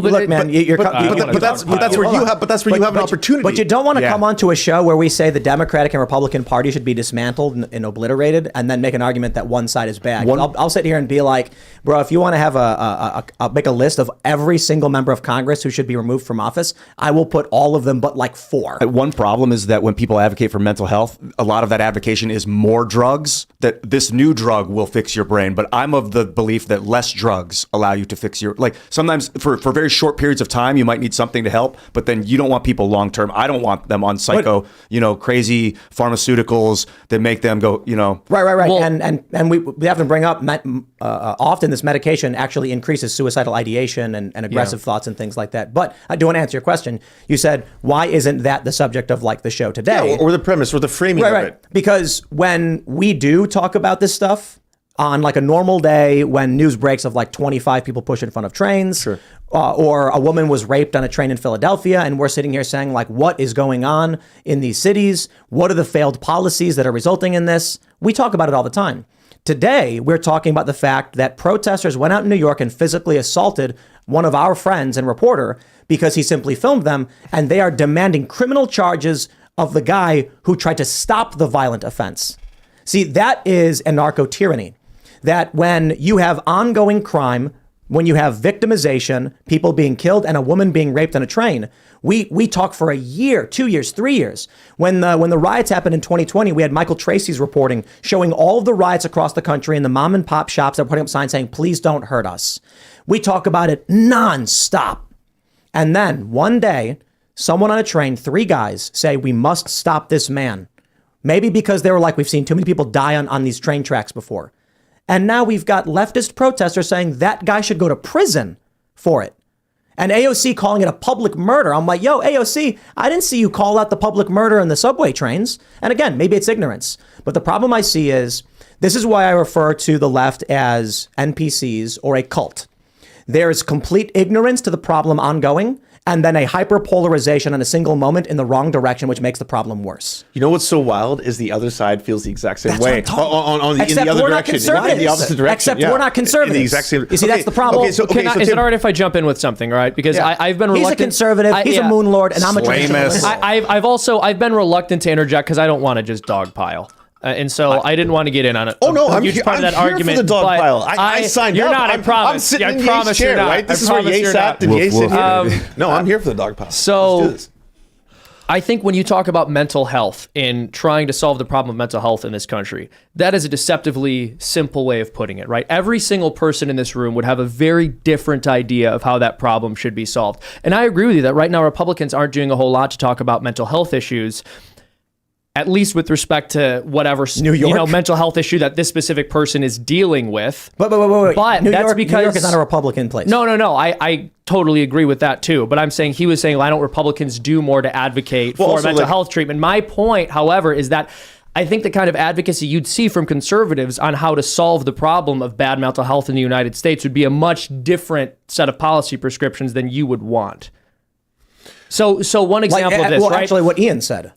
you have an opportunity. But you don't want to come onto a show where we say the Democratic and Republican Party should be dismantled and obliterated, and then make an argument that one side is bad. I'll sit here and be like, bro, if you want to have make a list of every single member of Congress who should be removed from office, I will put all of them, but like 4. One problem is that when people advocate for mental health, a lot of that advocation is more drugs, that this new drug will fix your brain. But I'm of the belief that less drugs allow you to fix your, sometimes for very short periods of time, you might need something to help, but then you don't want people long-term. I don't want them on crazy pharmaceuticals that make them go, Right. Well, and we have to bring up often this medication actually increases suicidal ideation and aggressive thoughts and things like that. But I do want to answer your question. You said, why isn't that the subject of the show today? Yeah, or the premise or the framing of it. Because when we do talk about this stuff on a normal day, when news breaks of 25 people pushed in front of trains, sure. Or a woman was raped on a train in Philadelphia, and we're sitting here saying what is going on in these cities? What are the failed policies that are resulting in this? We talk about it all the time. Today, we're talking about the fact that protesters went out in New York and physically assaulted one of our friends and reporter because he simply filmed them, and they are demanding criminal charges of the guy who tried to stop the violent offense. See, that is anarcho-tyranny. That when you have ongoing crime, when you have victimization, people being killed, and a woman being raped on a train, we talk for a year, 2 years, 3 years. When the riots happened in 2020, we had Michael Tracy's reporting showing all of the riots across the country and the mom and pop shops that were putting up signs saying, please don't hurt us. We talk about it nonstop. And then one day, someone on a train, 3 guys, say, we must stop this man. Maybe because they were we've seen too many people die on these train tracks before. And now we've got leftist protesters saying that guy should go to prison for it. And AOC calling it a public murder. I'm like, yo, AOC, I didn't see you call out the public murder in the subway trains. And again, maybe it's ignorance. But the problem I see is, this is why I refer to the left as NPCs or a cult. There is complete ignorance to the problem ongoing, and then a hyperpolarization in a single moment in the wrong direction, which makes the problem worse. You know what's so wild is the other side feels the exact same way. Except we're not conservatives. In the opposite direction. Except we're not conservatives. In the exact same. You see, that's the problem. Is it all right if I jump in with something, all right? Because I've been reluctant. He's a conservative. He's a moon lord, and I'm a traditionalist. I've been reluctant to interject because I don't want to just dogpile. And so I didn't want to get in on it. Oh no, I'm huge here, part of that I'm argument. Here for the dog pile. I signed you're up. Not. I promise. I'm sitting in Ye's chair, not. right? This is where Ye sat. Did Ye sit here? No, I'm here for the dog pile. So I think when you talk about mental health and trying to solve the problem of mental health in this country, that is a deceptively simple way of putting it, right? Every single person in this room would have a very different idea of how that problem should be solved. And I agree with you that right now Republicans aren't doing a whole lot to talk about mental health issues, at least with respect to whatever New York, mental health issue that this specific person is dealing with. But New York is not a Republican place. No. I totally agree with that too. But I'm saying he was saying, why don't Republicans do more to advocate for mental health treatment? My point, however, is that I think the kind of advocacy you'd see from conservatives on how to solve the problem of bad mental health in the United States would be a much different set of policy prescriptions than you would want. So one example of this, right? Actually, what Ian said.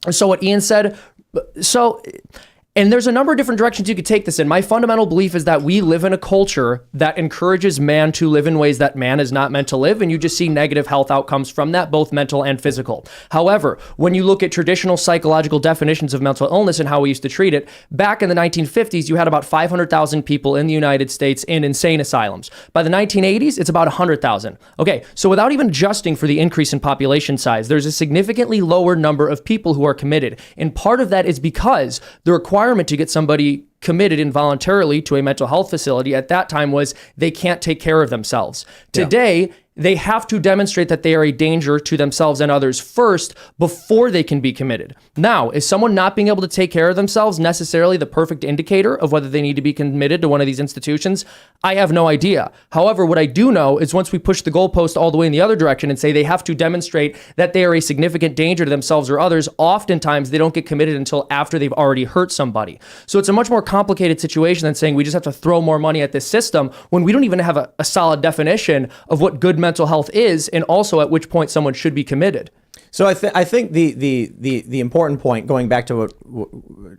And there's a number of different directions you could take this in. My fundamental belief is that we live in a culture that encourages man to live in ways that man is not meant to live, and you just see negative health outcomes from that, both mental and physical. However, when you look at traditional psychological definitions of mental illness and how we used to treat it, back in the 1950s, you had about 500,000 people in the United States in insane asylums. By the 1980s, it's about 100,000. Okay, so without even adjusting for the increase in population size, there's a significantly lower number of people who are committed. And part of that is because the requirement to get somebody committed involuntarily to a mental health facility at that time was they can't take care of themselves. Today, they have to demonstrate that they are a danger to themselves and others first before they can be committed. Now, is someone not being able to take care of themselves necessarily the perfect indicator of whether they need to be committed to one of these institutions? I have no idea. However, what I do know is once we push the goalpost all the way in the other direction and say they have to demonstrate that they are a significant danger to themselves or others, oftentimes they don't get committed until after they've already hurt somebody. So it's a much more complicated situation than saying we just have to throw more money at this system when we don't even have a solid definition of what good mental health is and also at which point someone should be committed. So I think the important point, going back to what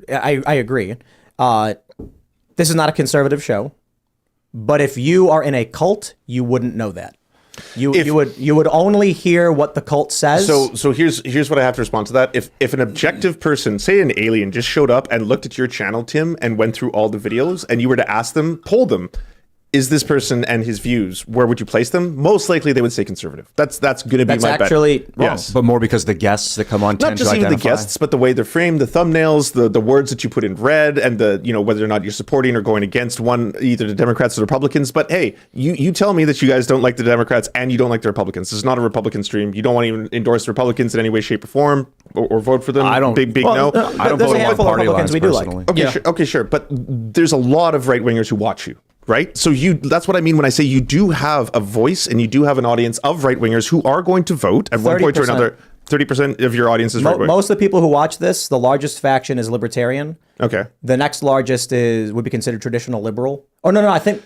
I agree, this is not a conservative show, but if you are in a cult, you wouldn't know that. You would only hear what the cult says. So here's what I have to respond to that. If an objective person, say an alien, just showed up and looked at your channel, Tim, and went through all the videos, and you were to ask them, poll them, is this person and his views, where would you place them? Most likely they would say conservative. That's going to be my bet. That's actually wrong. Yes. But more because the guests that come on Not tend just to even identify. the guests, but the way they're framed, the thumbnails, the words that you put in red, and whether or not you're supporting or going against either the Democrats or the Republicans. But hey, you tell me that you guys don't like the Democrats and you don't like the Republicans. This is not a Republican stream. You don't want to even endorse Republicans in any way, shape, or form, or vote for them. I don't. Big no. I don't vote on party lines we do like. personally. Okay, sure. But there's a lot of right wingers who watch you. Right? So that's what I mean when I say you do have a voice and you do have an audience of right-wingers who are going to vote at one point or another. 30% of your audience is right-wing. Most of the people who watch this, the largest faction is libertarian. Okay. The next largest would be considered traditional liberal. Oh, no, I think...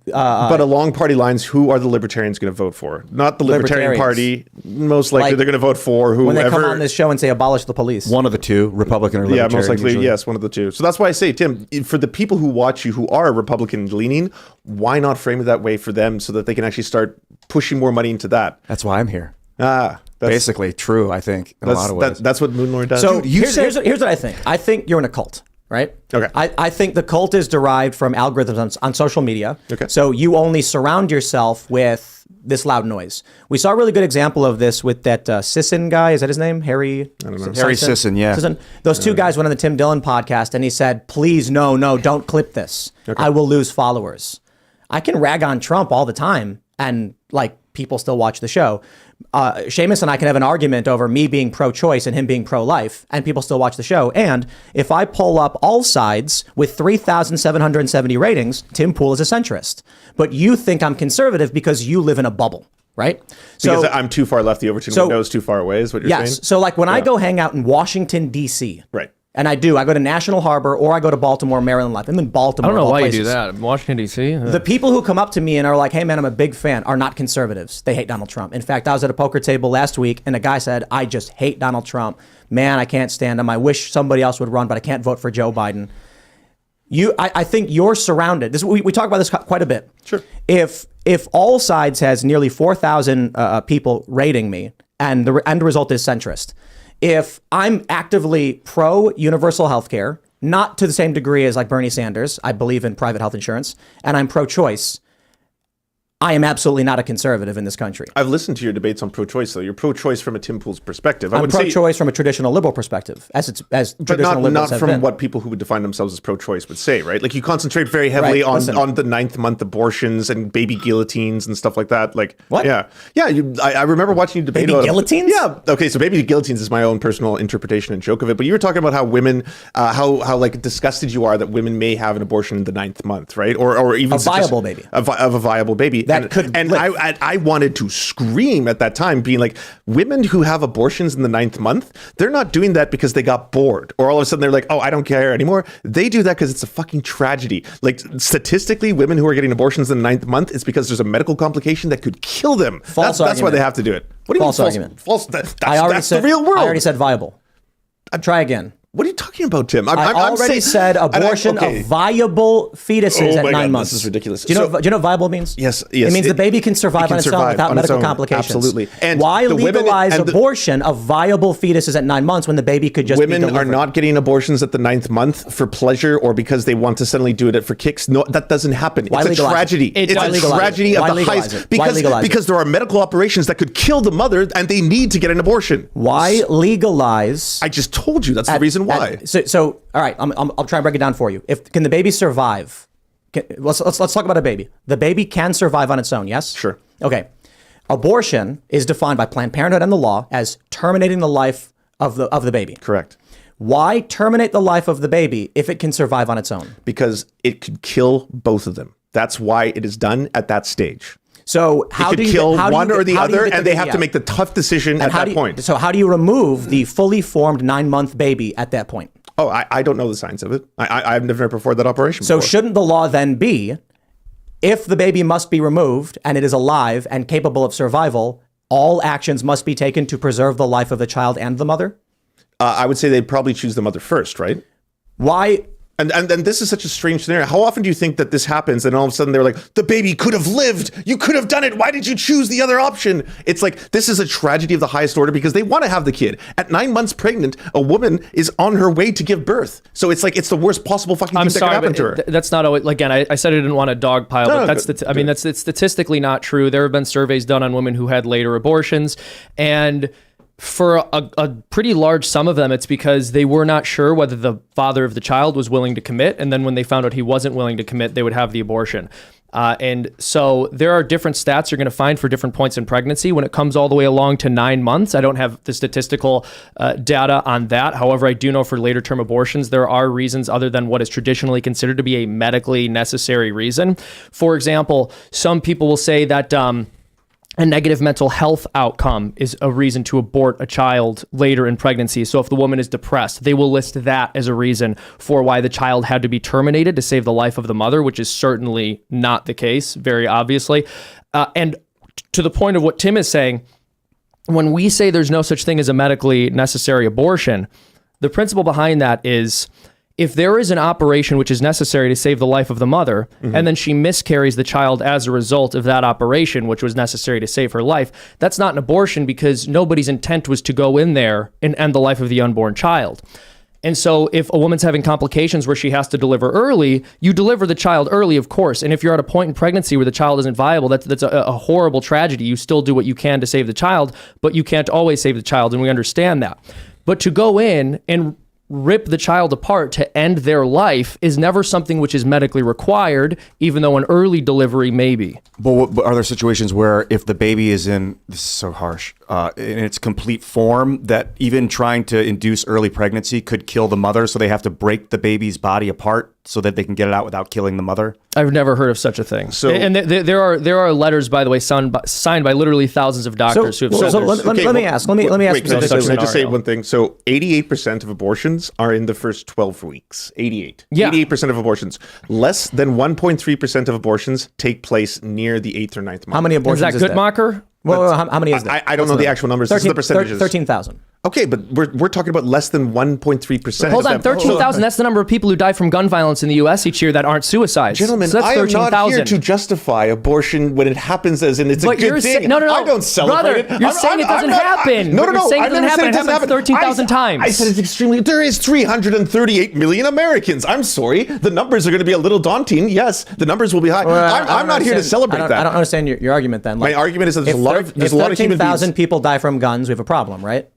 but along party lines, who are the libertarians going to vote for? Not the Libertarian Party. Most likely they're going to vote for whoever... When they come on this show and say abolish the police. One of the two, Republican or Libertarian. Yeah, most likely, usually. yes, one of the two. So that's why I say, Tim, for the people who watch you who are Republican-leaning, why not frame it that way for them so that they can actually start pushing more money into that? That's why I'm here. That's Basically true, I think, in a lot of ways. That's what Moonlord does. So here's what I think. I think you're in a cult, right? Okay. I think the cult is derived from algorithms on social media. Okay. So you only surround yourself with this loud noise. We saw a really good example of this with that Sisson guy. Is that his name? Harry? I don't know. Harry Sisson, yeah. Those two guys went on the Tim Dillon podcast and he said, please, no, don't clip this. Okay. I will lose followers. I can rag on Trump all the time and people still watch the show. Seamus and I can have an argument over me being pro-choice and him being pro-life, and people still watch the show. And if I pull up all sides with 3,770 ratings, Tim Pool is a centrist. But you think I'm conservative because you live in a bubble, right? Because I'm too far left, the Overton window is too far away, is what you're saying? Yes. So when I go hang out in Washington, D.C., right. And I go to National Harbor or I go to Baltimore, Maryland Life. I'm in Baltimore. I don't know why places. you do that. Washington, D.C. The people who come up to me and are like, hey, man, I'm a big fan, are not conservatives. They hate Donald Trump. In fact, I was at a poker table last week and a guy said, I just hate Donald Trump. Man, I can't stand him. I wish somebody else would run, but I can't vote for Joe Biden. I think you're surrounded. We talk about this quite a bit. Sure. If all sides has nearly 4,000 people rating me and the end result is centrist, if I'm actively pro-universal health care, not to the same degree as like Bernie Sanders, I believe in private health insurance, and I'm pro-choice, I am absolutely not a conservative in this country. I've listened to your debates on pro-choice, though. You're pro-choice from a Tim Pool's perspective. I'm pro-choice from a traditional liberal perspective, as traditional liberals not from what people who would define themselves as pro-choice would say, right? Like you concentrate very heavily on the 9th month abortions and baby guillotines and stuff like that. Like what? Yeah. I remember watching you debate baby guillotines. Yeah. Okay. So baby guillotines is my own personal interpretation and joke of it. But you were talking about how women, how like disgusted you are that women may have an abortion in the 9th month, right? Or even a viable baby of a viable baby. I wanted to scream at that time, being like, women who have abortions in the 9th month, they're not doing that because they got bored or all of a sudden they're like, oh, I don't care anymore. They do that because it's a fucking tragedy. Like statistically, women who are getting abortions in the 9th month, it's because there's a medical complication that could kill them. That's why they have to do it. What do you false mean argument? False. That's the real world. I already said viable. Try again. What are you talking about, Tim? I already said abortion of viable fetuses at 9 months. This is ridiculous. Do you know what viable means? Yes. It means the baby can survive on its own without medical complications. Absolutely. And why legalize abortion of viable fetuses at 9 months when the baby could just be delivered? Women are not getting abortions at the 9th month for pleasure or because they want to suddenly do it for kicks. No, that doesn't happen. It's a tragedy. It's a tragedy of the highest. Because there are medical operations that could kill the mother and they need to get an abortion. Why legalize? I just told you that's the reason why. So all right, I'll try and break it down for you. Can the baby survive? Let's talk about a baby. The baby can survive on its own, yes? Sure. Okay. Abortion is defined by Planned Parenthood and the law as terminating the life of the baby. Correct. Why terminate the life of the baby if it can survive on its own? Because it could kill both of them. That's why it is done at that stage. So how do you kill one or the other, and they have to make the tough decision at that point. So how do you remove the fully formed 9-month baby at that point? Oh, I don't know the science of it. I've never performed that operation before. So shouldn't the law then be, if the baby must be removed and it is alive and capable of survival, all actions must be taken to preserve the life of the child and the mother? I would say they'd probably choose the mother first, right? Why? And this is such a strange scenario. How often do you think that this happens and all of a sudden they're like, the baby could have lived. You could have done it. Why did you choose the other option? It's like, this is a tragedy of the highest order because they want to have the kid. At 9 months pregnant, a woman is on her way to give birth. So it's like, it's the worst possible fucking thing that could happen to her. That's not always, again, I said I didn't want a dogpile, but that's statistically not true. There have been surveys done on women who had later abortions, and for a pretty large sum of them, it's because they were not sure whether the father of the child was willing to commit. And then when they found out he wasn't willing to commit, they would have the abortion. And so there are different stats you're going to find for different points in pregnancy. When it comes all the way along to 9 months, I don't have the statistical data on that. However, I do know for later term abortions, there are reasons other than what is traditionally considered to be a medically necessary reason. For example, some people will say that a negative mental health outcome is a reason to abort a child later in pregnancy. So if the woman is depressed, they will list that as a reason for why the child had to be terminated to save the life of the mother, which is certainly not the case, very obviously. And to the point of what Tim is saying, when we say there's no such thing as a medically necessary abortion, the principle behind that is, if there is an operation which is necessary to save the life of the mother, and then she miscarries the child as a result of that operation, which was necessary to save her life, that's not an abortion because nobody's intent was to go in there and end the life of the unborn child. And so if a woman's having complications where she has to deliver early, you deliver the child early, of course. And if you're at a point in pregnancy where the child isn't viable, that's a horrible tragedy. You still do what you can to save the child, but you can't always save the child, and we understand that. But to go in and rip the child apart to end their life is never something which is medically required, even though an early delivery may be. But are there situations where if the baby is in, this is so harsh, in its complete form, that even trying to induce early pregnancy could kill the mother, so they have to break the baby's body apart so that they can get it out without killing the mother? I've never heard of such a thing. So, and there are letters, by the way, signed by literally thousands of doctors who have. Let me ask. Can I just say one thing? So 88% of abortions are in the first 12 weeks. 88% of abortions. Less than 1.3% of abortions take place near the 8th or 9th month. How many abortions is that? Guttmacher? Well, how many is that? I don't know the actual numbers. This is the percentages. 13,000. Okay, but we're talking about less than 1.3%. Hold on, 13,000. That's the number of people who die from gun violence in the U.S. each year that aren't suicides. Gentlemen, so that's I am not here 13,000. to justify abortion when it happens as in it's a good thing. No. I don't celebrate it. You're saying it doesn't happen. No. You're saying it doesn't happen. It happens 13,000 times. I said it's extremely. There is 338 million Americans. I'm sorry. The numbers are going to be a little daunting. Yes, the numbers will be high. I'm not here to celebrate that. I don't understand your argument then. My argument is that there's a lot of human beings. 13,000 people die from guns, we have a problem, right?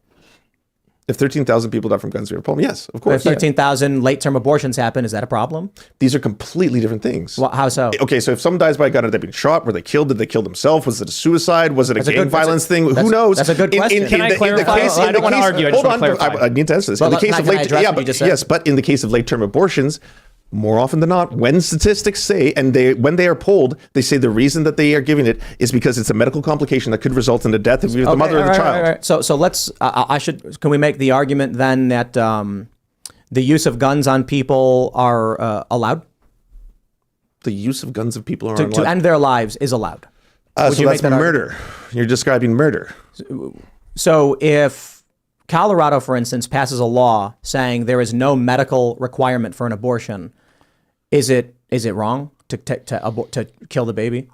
If 13,000 people die from guns, we have a problem. Yes, of course. If 13,000 late-term abortions happen, is that a problem? These are completely different things. Well, how so? Okay, so if someone dies by a gun, have they been shot? Were they killed? Did they kill themselves? Was it a suicide? Was it a gang violence thing? Who knows? That's a good question. Can I clarify? I don't want to argue. I just want to clarify. I need to answer this. Well, in the case of but in the case of late-term abortions, more often than not, when statistics say, and when they are polled, they say the reason that they are giving it is because it's a medical complication that could result in the death of the mother or the child. Right. So let's. Can we make the argument then that the use of guns on people are allowed? The use of guns of people are allowed to end their lives is allowed. So that's murder. You're describing murder. So if Colorado, for instance, passes a law saying there is no medical requirement for an abortion, is it wrong to kill the baby?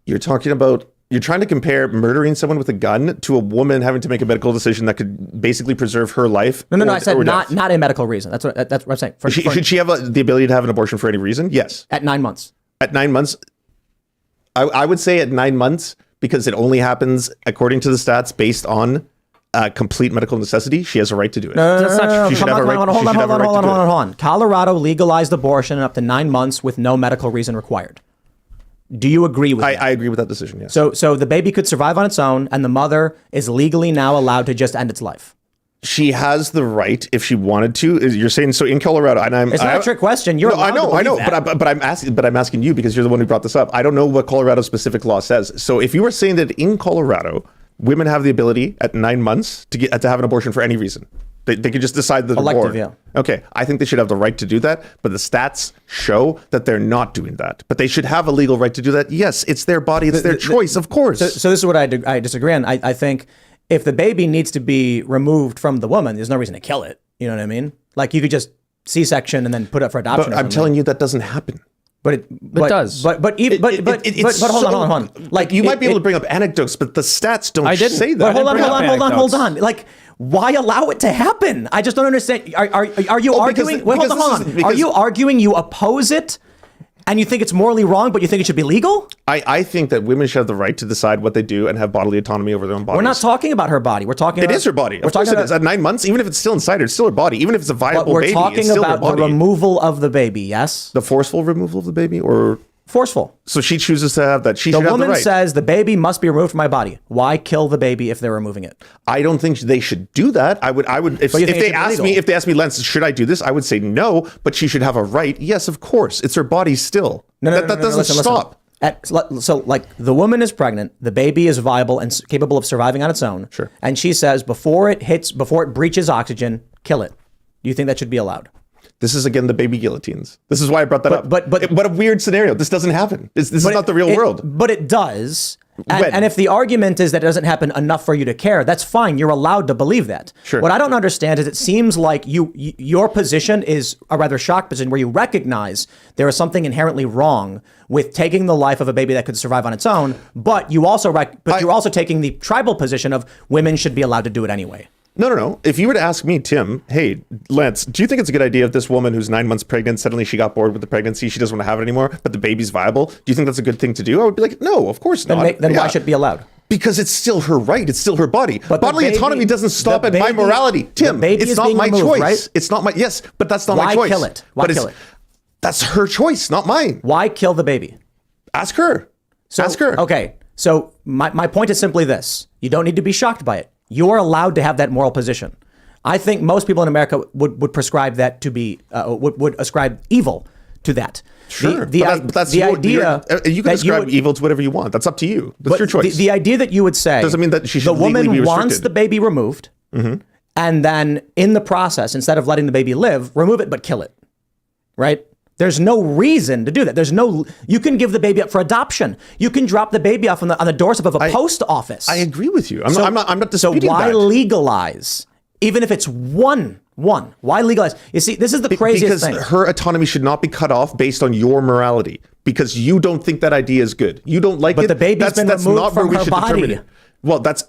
You're trying to compare murdering someone with a gun to a woman having to make a medical decision that could basically preserve her life. No. I said not a medical reason. That's what I'm saying. Should she have the ability to have an abortion for any reason? Yes. At 9 months. At 9 months, I would say at 9 months, because it only happens according to the stats based on complete medical necessity. She has a right to do it. No. That's not true. Hold on. Colorado legalized abortion up to 9 months with no medical reason required. Do you agree with that? I agree with that decision, yes. So the baby could survive on its own, and the mother is legally now allowed to just end its life. She has the right if she wanted to. You're saying so in Colorado, and it's not a trick question. I know, but I'm asking you because you're the one who brought this up. I don't know what Colorado's specific law says. So if you were saying that in Colorado, women have the ability at 9 months to have an abortion for any reason. They could just decide that Elective, abort. yeah. Okay, I think they should have the right to do that, but the stats show that they're not doing that. But they should have a legal right to do that. Yes, it's their body, it's their choice, of course. So this is what I disagree on. I think if the baby needs to be removed from the woman, there's no reason to kill it. You know what I mean? Like you could just C-section and then put it for adoption. But I'm telling you that doesn't happen. But it does. But hold on. Like you might be able to bring up anecdotes, but the stats don't say that. But hold on. Like, why allow it to happen? I just don't understand. Are you arguing? Hold on. Are you arguing you oppose it? And you think it's morally wrong, but you think it should be legal? I think that women should have the right to decide what they do and have bodily autonomy over their own bodies. We're not talking about her body. We're talking about... It is her body. Of course it is. At 9 months, even if it's still inside her, it's still her body. Even if it's a viable baby, it's still her body. We're talking about the removal of the baby, yes? The forceful removal of the baby, or... Forceful. So she chooses to have that. She should have the right. The woman says the baby must be removed from my body. Why kill the baby if they're removing it? I don't think they should do that. I would. If they ask me, Lance, should I do this? I would say no. But she should have a right. Yes, of course. It's her body still. That doesn't stop. So, like, the woman is pregnant, the baby is viable and capable of surviving on its own. Sure. And she says before it breaches oxygen, kill it. Do you think that should be allowed? This is, again, the baby guillotines. This is why I brought that up. But what a weird scenario. This doesn't happen. This is not the real world. But it does. And if the argument is that it doesn't happen enough for you to care, that's fine. You're allowed to believe that. Sure. What I don't understand is it seems like your position is a rather shocked position where you recognize there is something inherently wrong with taking the life of a baby that could survive on its own, but you're also taking the tribal position of women should be allowed to do it anyway. No. If you were to ask me, Tim, hey, Lance, do you think it's a good idea if this woman who's 9 months pregnant, suddenly she got bored with the pregnancy, she doesn't want to have it anymore, but the baby's viable? Do you think that's a good thing to do? I would be like, no, of course not. Then why should it be allowed? Because it's still her right. It's still her body. But bodily autonomy doesn't stop at my morality. Tim, it's not my choice. Right? It's not my, yes, but that's not my choice. Why kill it? Why kill it? That's her choice, not mine. Why kill the baby? Ask her. Ask her. Okay. So my point is simply this. You don't need to be shocked by it. You're allowed to have that moral position. I think most people in America would prescribe that to be, would ascribe evil to that. Sure. That's the idea. You can ascribe evil to whatever you want. That's up to you. That's your choice. The idea that you would say doesn't mean that she should the woman legally be wants the baby removed, and then in the process, instead of letting the baby live, remove it but kill it. Right? There's no reason to do that. You can give the baby up for adoption. You can drop the baby off on the doorstep of a post office. I agree with you. I'm not disputing that. So why legalize? Even if it's one, why legalize? You see, this is the craziest thing. Because her autonomy should not be cut off based on your morality. Because you don't think that idea is good. You don't like it. But the baby's been removed from her body. Well, that's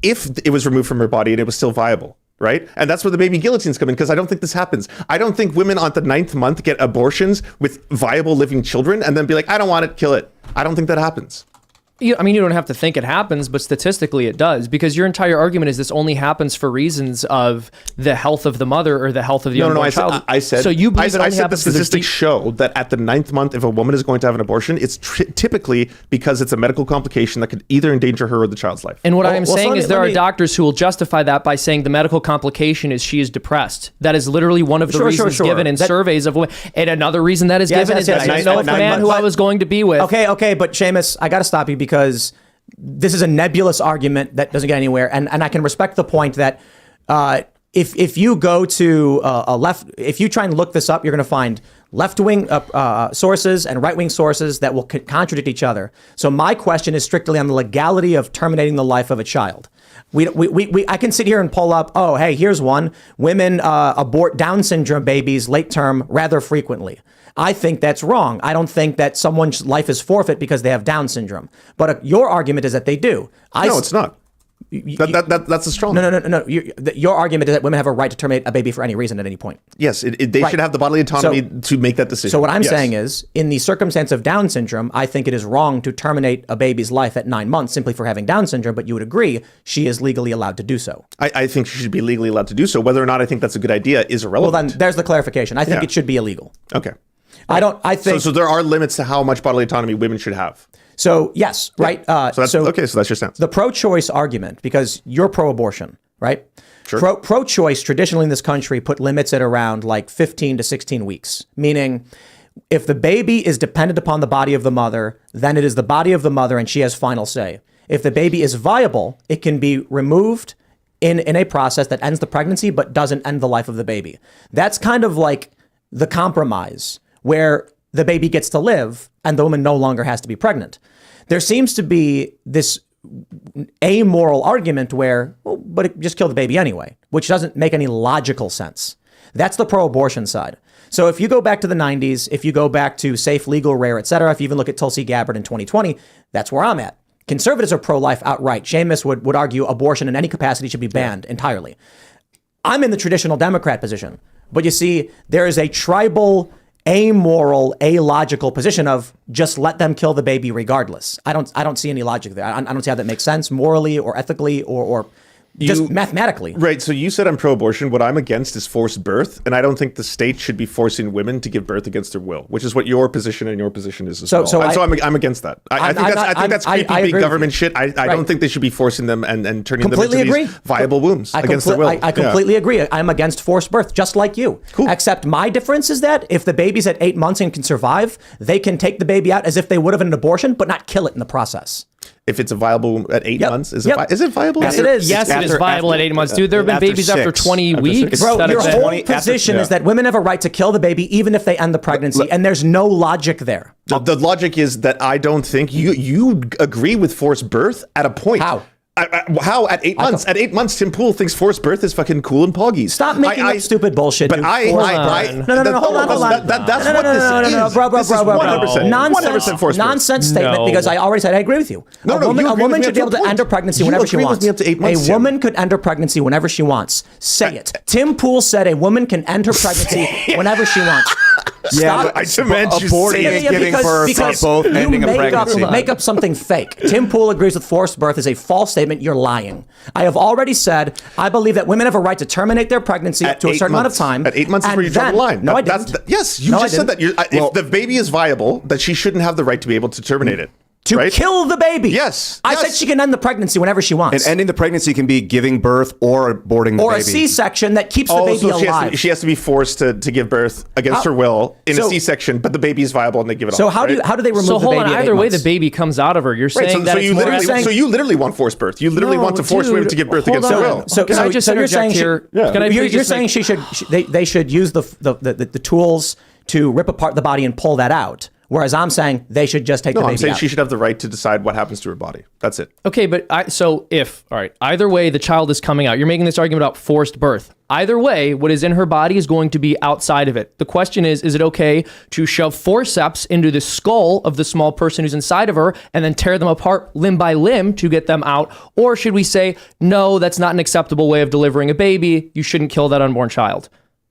if it was removed from her body and it was still viable, right? And that's where the baby guillotines come in, because I don't think this happens. I don't think women on the 9th month get abortions with viable living children and then be like, I don't want it, kill it. I don't think that happens. You don't have to think it happens, but statistically it does, because your entire argument is this only happens for reasons of the health of the mother or the health of the unborn child. I said, so you believe I said the statistics show that at the 9th month, if a woman is going to have an abortion, it's typically because it's a medical complication that could either endanger her or the child's life. And what I am saying is there are doctors who will justify that by saying the medical complication is she is depressed. That is literally one of the reasons given in surveys of women. And another reason that is given is that I didn't know if the man who I was going to be with. Okay, but Seamus, I got to stop you because this is a nebulous argument that doesn't get anywhere, and I can respect the point that if you go to if you try and look this up, you're going to find left-wing sources and right-wing sources that will contradict each other. So my question is strictly on the legality of terminating the life of a child. I can sit here and pull up, oh, hey, here's one. Women abort Down syndrome babies late term rather frequently. I think that's wrong. I don't think that someone's life is forfeit because they have Down syndrome. But your argument is that they do. No, it's not. That's a strong. No. Your argument is that women have a right to terminate a baby for any reason at any point. Yes, they should have the bodily autonomy to make that decision. So what I'm saying is, in the circumstance of Down syndrome, I think it is wrong to terminate a baby's life at 9 months simply for having Down syndrome. But you would agree she is legally allowed to do so. I think she should be legally allowed to do so. Whether or not I think that's a good idea is irrelevant. Well, then there's the clarification. I think it should be illegal. Okay. I think so there are limits to how much bodily autonomy women should have. So yes, right. So that's your stance. The pro-choice argument, because you're pro-abortion, right? Sure. Pro-choice traditionally in this country put limits at around like 15 to 16 weeks, meaning if the baby is dependent upon the body of the mother, then it is the body of the mother and she has final say. If the baby is viable, it can be removed in a process that ends the pregnancy but doesn't end the life of the baby. That's kind of like the compromise where the baby gets to live and the woman no longer has to be pregnant. There seems to be this amoral argument where, well, but just kill the baby anyway, which doesn't make any logical sense. That's the pro-abortion side. So if you go back to the 90s, if you go back to safe, legal, rare, et cetera, if you even look at Tulsi Gabbard in 2020, that's where I'm at. Conservatives are pro-life outright. Seamus would argue abortion in any capacity should be banned entirely. I'm in the traditional Democrat position. But you see, there is a tribal, amoral, illogical position of just let them kill the baby regardless. I don't see any logic there. I don't see how that makes sense morally or ethically or just mathematically. Right. So you said I'm pro-abortion. What I'm against is forced birth. And I don't think the state should be forcing women to give birth against their will, which is what your position and your position is as well. So I'm against that. I think that's creepy big government shit. I don't think they should be forcing them and turning them into these viable wombs against their will. I completely agree. I'm against forced birth, just like you. Cool. Except my difference is that if the baby's at 8 months and can survive, they can take the baby out as if they would have an abortion, but not kill it in the process. If it's a viable at 8 months, is it viable? Yes, it is. Yes, it is viable at 8 months, dude. There have been babies after 20 weeks. Bro, your whole position is that women have a right to kill the baby even if they end the pregnancy, and there's no logic there. The logic is that I don't think you agree with forced birth at a point. How? How at 8 months? At 8 months, Tim Pool thinks forced birth is fucking cool and poggy. Stop making up stupid bullshit. But No, hold on. That's what this is. Bro. This is 100%. Nonsense, 100% forced birth. Nonsense statement, because I already said I agree with you. No, a woman should be able to end her pregnancy whenever she wants. A woman could end her pregnancy whenever she wants. Say it. Tim Pool said a woman can end her pregnancy whenever she wants. Yeah, but aborting is giving birth are both ending a pregnancy. Make up something fake. Tim Pool agrees with forced birth is a false statement. You're lying. I have already said I believe that women have a right to terminate their pregnancy up to a certain amount of time. At 8 months is where you draw the line. No, I didn't. Yes, you just said that. If the baby is viable, that she shouldn't have the right to be able to terminate it. To kill the baby. Yes. I said she can end the pregnancy whenever she wants. And ending the pregnancy can be giving birth or aborting the baby. Or a C-section that keeps the baby alive. She has to be forced to give birth against her will in a C-section, but the baby is viable and they give it off. So how do they remove the baby? So hold on, either way the baby comes out of her. You're saying that so you literally want forced birth. You literally want to force women to give birth against their will. So can I just interject here? You're saying they should use the tools to rip apart the body and pull that out. Whereas I'm saying they should just take the baby out. No, I'm saying she should have the right to decide what happens to her body. That's it. Okay, but either way the child is coming out. You're making this argument about forced birth. Either way, what is in her body is going to be outside of it. The question is it okay to shove forceps into the skull of the small person who's inside of her and then tear them apart limb by limb to get them out? Or should we say, no, that's not an acceptable way of delivering a baby. You shouldn't kill that unborn child.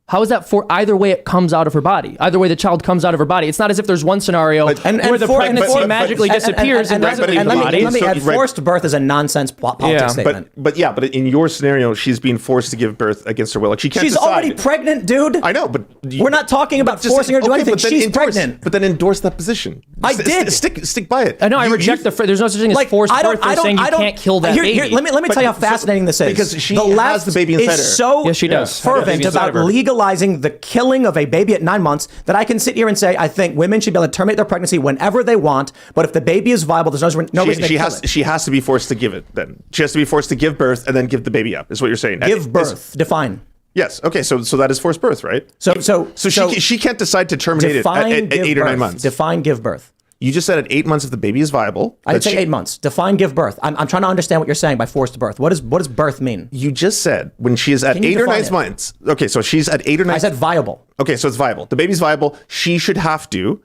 How is that for either way it comes out of her body? Either way the child comes out of her body. It's not as if there's one scenario where the pregnancy magically disappears and doesn't leave the body. Let me add, forced birth is a nonsense politics statement. But in your scenario, she's being forced to give birth against her will. Like she's already pregnant, dude. I know, but we're not talking about forcing her to do anything. She's pregnant. But then endorse that position. I did. Stick by it. I reject there's no such thing as forced birth. They're saying you can't kill that baby. Let me tell you how fascinating this is. Because she has the baby inside her. So fervent about legalizing the killing of a baby at 9 months that I can sit here and say I think women should be able to terminate their pregnancy whenever they want, but if the baby is viable, there's no reason to kill it. She has to be forced to give it then. She has to be forced to give birth and then give the baby up, is what you're saying. Give birth. Define. Yes. Okay. So that is forced birth, right? So she can't decide to terminate it at 8 or 9 months. Define give birth. You just said at 8 months if the baby is viable. I didn't say 8 months. Define give birth. I'm trying to understand what you're saying by forced birth. What does birth mean? You just said when she is at 8 or 9 months. Okay, so she's at 8 or 9. I said viable. Okay, so it's viable. The baby's viable. She should have to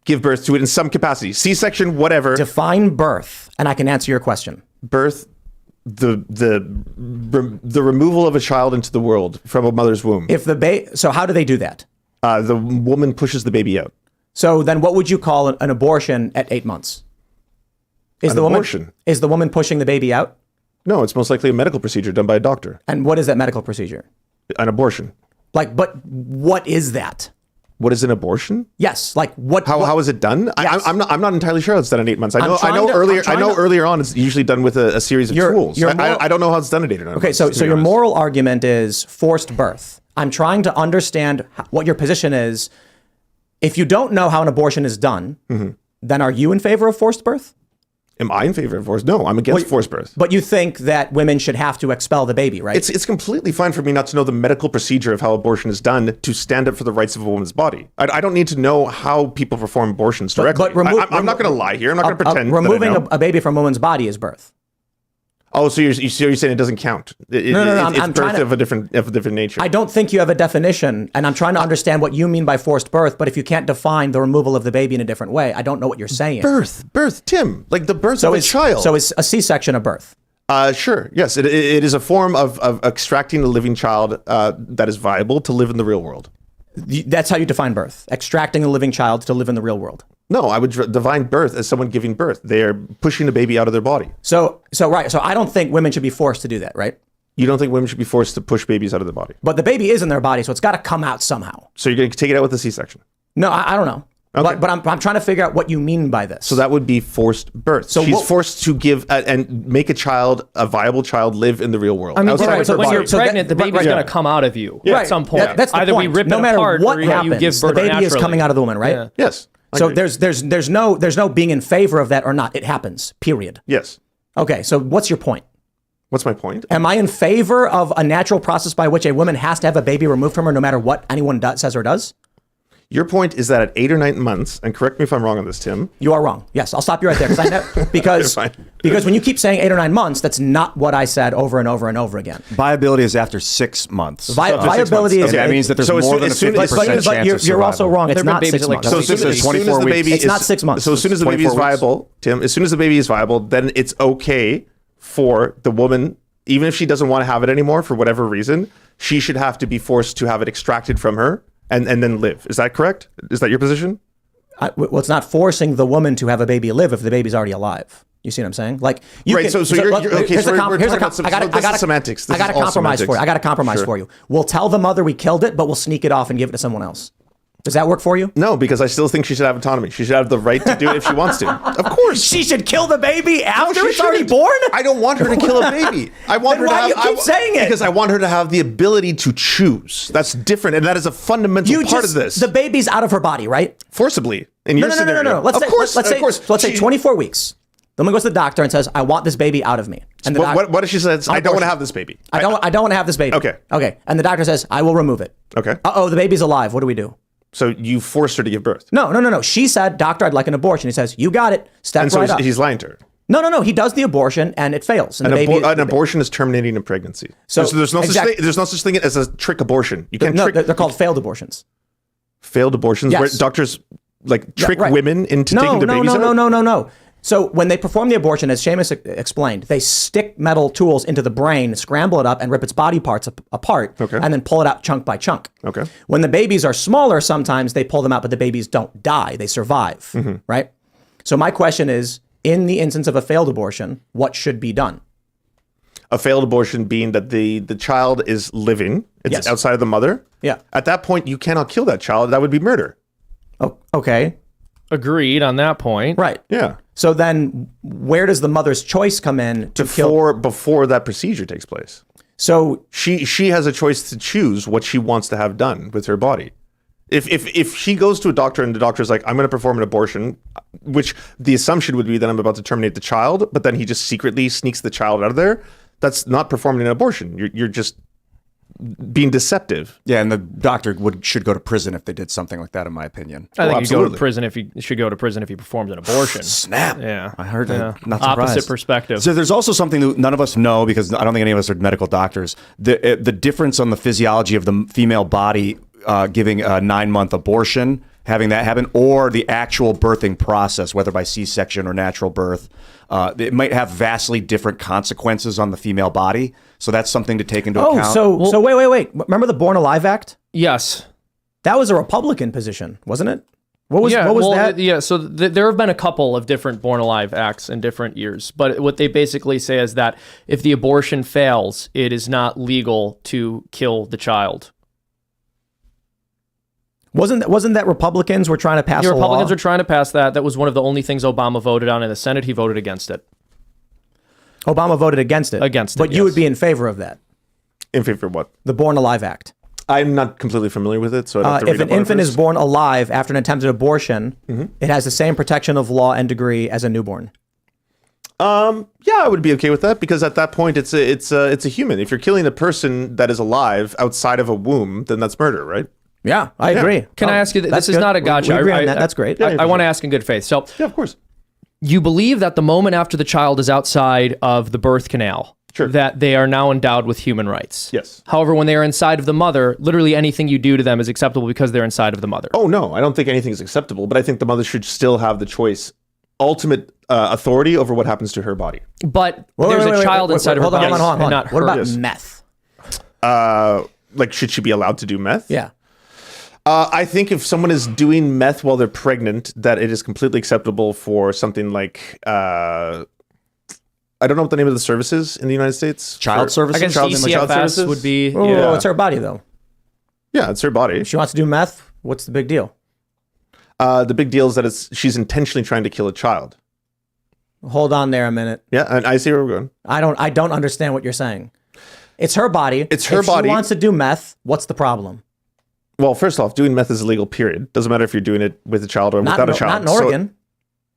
give birth to it in some capacity. C-section, whatever. Define birth, and I can answer your question. Birth, the removal of a child into the world from a mother's womb. So how do they do that? The woman pushes the baby out. So then what would you call an abortion at 8 months? Is the woman pushing the baby out? No, it's most likely a medical procedure done by a doctor. And what is that medical procedure? An abortion. But what is that? What is an abortion? Yes, what? How is it done? Yes. I'm not entirely sure how it's done at 8 months. I know earlier on it's usually done with a series of tools. I don't know how it's done at 8 or 9 months. Okay, so your moral argument is forced birth. I'm trying to understand what your position is. If you don't know how an abortion is done, then are you in favor of forced birth? Am I in favor of forced? No, I'm against forced birth. But you think that women should have to expel the baby, right? It's completely fine for me not to know the medical procedure of how abortion is done to stand up for the rights of a woman's body. I don't need to know how people perform abortions directly. I'm not going to lie here. I'm not going to pretend. Removing a baby from a woman's body is birth. Oh, so you're saying it doesn't count? No. It's birth of a different nature. I don't think you have a definition, and I'm trying to understand what you mean by forced birth. But if you can't define the removal of the baby in a different way, I don't know what you're saying. Birth, Tim, like the birth of a child. So is a C-section a birth? Sure. Yes, it is a form of extracting a living child that is viable to live in the real world. That's how you define birth: extracting a living child to live in the real world. No, I would define birth as someone giving birth. They're pushing a baby out of their body. So right. So I don't think women should be forced to do that, right? You don't think women should be forced to push babies out of their body? But the baby is in their body, so it's got to come out somehow. So you're going to take it out with a C-section? No, I don't know. Okay. But I'm trying to figure out what you mean by this. So that would be forced birth. So she's forced to give and make a viable child, live in the real world. I mean, so when you're pregnant, the baby's going to come out of you at some point. That's the Either point. we rip no it matter apart what or happens, you give birth the baby naturally. is coming out of the woman, right? Yeah. Yes. So there's no being in favor of that or not. It happens. Period. Yes. Okay. So what's your point? What's my point? Am I in favor of a natural process by which a woman has to have a baby removed from her no matter what anyone says or does? Your point is that at 8 or 9 months, and correct me if I'm wrong on this, Tim. You are wrong. Yes, I'll stop you right there because when you keep saying 8 or 9 months, that's not what I said over and over and over again. Viability is after 6 months. Viability is that means that there's more than a 50% chance. You're also wrong. It's not 6 months. So as soon as the baby it's not 6 months. So as soon as the baby is viable, Tim, as soon as the baby is viable, then it's okay for the woman, even if she doesn't want to have it anymore for whatever reason, she should have to be forced to have it extracted from her. And then live. Is that correct? Is that your position? Well, it's not forcing the woman to have a baby live if the baby's already alive. You see what I'm saying? Like, right. So you're okay. Here's semantics. I got a compromise for you. I got a compromise for you. We'll tell the mother we killed it, but we'll sneak it off and give it to someone else. Does that work for you? No, because I still think she should have autonomy. She should have the right to do it if she wants to. Of course. She should kill the baby after it's already born? I don't want her to kill a baby. I want her to have. Why do you keep saying it? Because I want her to have the ability to choose. That's different, and that is a fundamental part of this. The baby's out of her body, right? Forcibly. In your scenario. No. Let's say 24 weeks. The woman goes to the doctor and says, "I want this baby out of me." And what if she says, "I don't want to have this baby"? I don't want to have this baby. Okay. And the doctor says, "I will remove it." Okay. The baby's alive. What do we do? So you forced her to give birth? No. She said, "Doctor, I'd like an abortion." He says, "You got it." Step right up. He's lying to her. No. He does the abortion and it fails. And an abortion is terminating a pregnancy. So there's no such thing as a trick abortion. You can't. They're called failed abortions. Failed abortions, yes. where doctors trick women into taking their babies. No. So when they perform the abortion, as Seamus explained, they stick metal tools into the brain, scramble it up, and rip its body parts apart, and then pull it out chunk by chunk. Okay. When the babies are smaller, sometimes they pull them out, but the babies don't die; they survive. Right. So my question is, in the instance of a failed abortion, what should be done? A failed abortion being that the child is living; it's outside of the mother. Yeah. At that point, you cannot kill that child. That would be murder. Oh, okay. Agreed on that point. Right. Yeah. So then where does the mother's choice come in to kill? Before that procedure takes place. So she has a choice to choose what she wants to have done with her body. If she goes to a doctor and the doctor's like, "I'm going to perform an abortion," which the assumption would be that I'm about to terminate the child, but then he just secretly sneaks the child out of there, that's not performing an abortion. You're just being deceptive. Yeah, and the doctor should go to prison if they did something like that, in my opinion. I think you go to prison if you should go to prison if he performs an abortion. Snap. Yeah. I heard that. Not Opposite surprised. perspective. So there's also something that none of us know, because I don't think any of us are medical doctors. The difference on the physiology of the female body giving a 9-month abortion, having that happen, or the actual birthing process, whether by C-section or natural birth, it might have vastly different consequences on the female body. So that's something to take into account. So wait. Remember the Born Alive Act? Yes. That was a Republican position, wasn't it? What was that? Yeah, so there have been a couple of different Born Alive Acts in different years. But what they basically say is that if the abortion fails, it is not legal to kill the child. Wasn't that Republicans were trying to pass a law? Republicans were trying to pass that. That was one of the only things Obama voted on in the Senate. He voted against it. Obama voted against it. But you would be in favor of that. In favor of what? The Born Alive Act. I'm not completely familiar with it, so I have to read if an infant is born alive after an attempted abortion, it has the same protection of law and degree as a newborn. Yeah, I would be okay with that because at that point it's a human. If you're killing a person that is alive outside of a womb, then that's murder, right? Yeah, I agree. Can I ask you, this is good. not a gotcha. We agree on that. That's great. I want to ask in good faith. So Yeah, of course. you believe that the moment after the child is outside of the birth canal, Sure. that they are now endowed with human rights. Yes. However, when they are inside of the mother, literally anything you do to them is acceptable because they're inside of the mother. Oh no, I don't think anything is acceptable, but I think the mother should still have the choice, ultimate authority over what happens to her body. But there's a child inside of her body. Hold on. and not What her. about Yes. meth? Like, should she be allowed to do meth? Yeah. I think if someone is doing meth while they're pregnant, that it is completely acceptable for something like, I don't know what the name of the service is in the United States. Child services? I guess Child DCFS services? would be. Oh, Yeah. it's her body, though. Yeah, it's her body. If she wants to do meth, what's the big deal? The big deal is that she's intentionally trying to kill a child. Hold on there a minute. Yeah, and I see where we're going. I don't understand what you're saying. It's her body. It's her if body. She wants to do meth. What's the problem? Well, first off, doing meth is illegal, period. Doesn't matter if you're doing it with a child or without a child. Not in Oregon.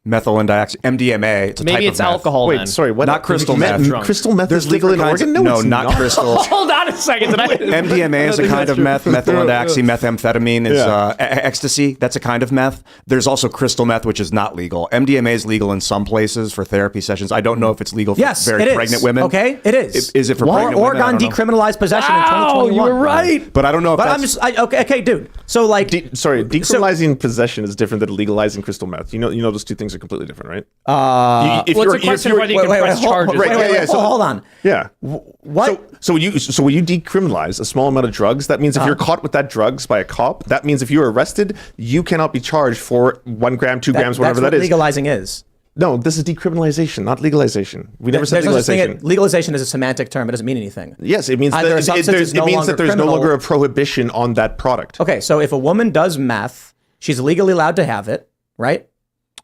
Methyl and MDMA. It's a Maybe type it's of meth. alcohol Wait, then. sorry, what? Not crystal meth. Crystal meth There's is legal in different kinds Oregon? of- it's not crystal. Hold on a second. Did I? MDMA is a kind of meth. Methylendaxy, methamphetamine is ecstasy. That's a kind of meth. There's also crystal meth, which is not legal. MDMA is legal in some places for therapy sessions. I don't know if it's legal for Yes, very it is. pregnant women. Okay, it is. Is it for pregnant women? Oregon I don't know. decriminalized possession in Oh, 2021. you were right. But I don't know if But that's... I'm just okay, dude. So like, decriminalizing possession is different than legalizing crystal meth. You know those two things are completely different, right? Well, it's a question of whether you can press charges. Hold on. Yeah. What? So when you decriminalize a small amount of drugs, that means if you're caught with that drugs by a cop, that means if you're arrested, you cannot be charged for 1 gram, 2 grams, whatever that's that what is. Legalizing is. No, this is decriminalization, not legalization. We never said There's no such thing legalization. legalization is a semantic term. It doesn't mean anything. Yes, it means There are that substances it means that there's no criminal. longer a prohibition on that product. Okay, so if a woman does meth, she's legally allowed to have it, right?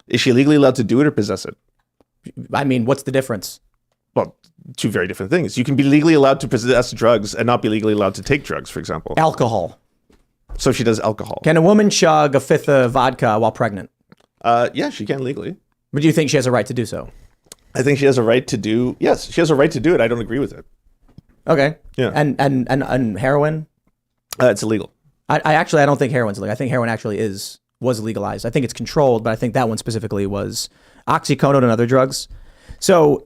Is she legally allowed to do it or possess it? I mean, what's the difference? Well, two very different things. You can be legally allowed to possess drugs and not be legally allowed to take drugs, for example. Alcohol. So if she does alcohol. Can a woman chug a fifth of vodka while pregnant? Yeah, she can legally. But do you think she has a right to do so? I think she has a right to do. Yes, she has a right to do it. I don't agree with it. Okay. Yeah. And heroin? It's illegal. I don't think heroin's illegal. I think heroin actually was legalized. I think it's controlled, but I think that one specifically was oxycodone and other drugs. So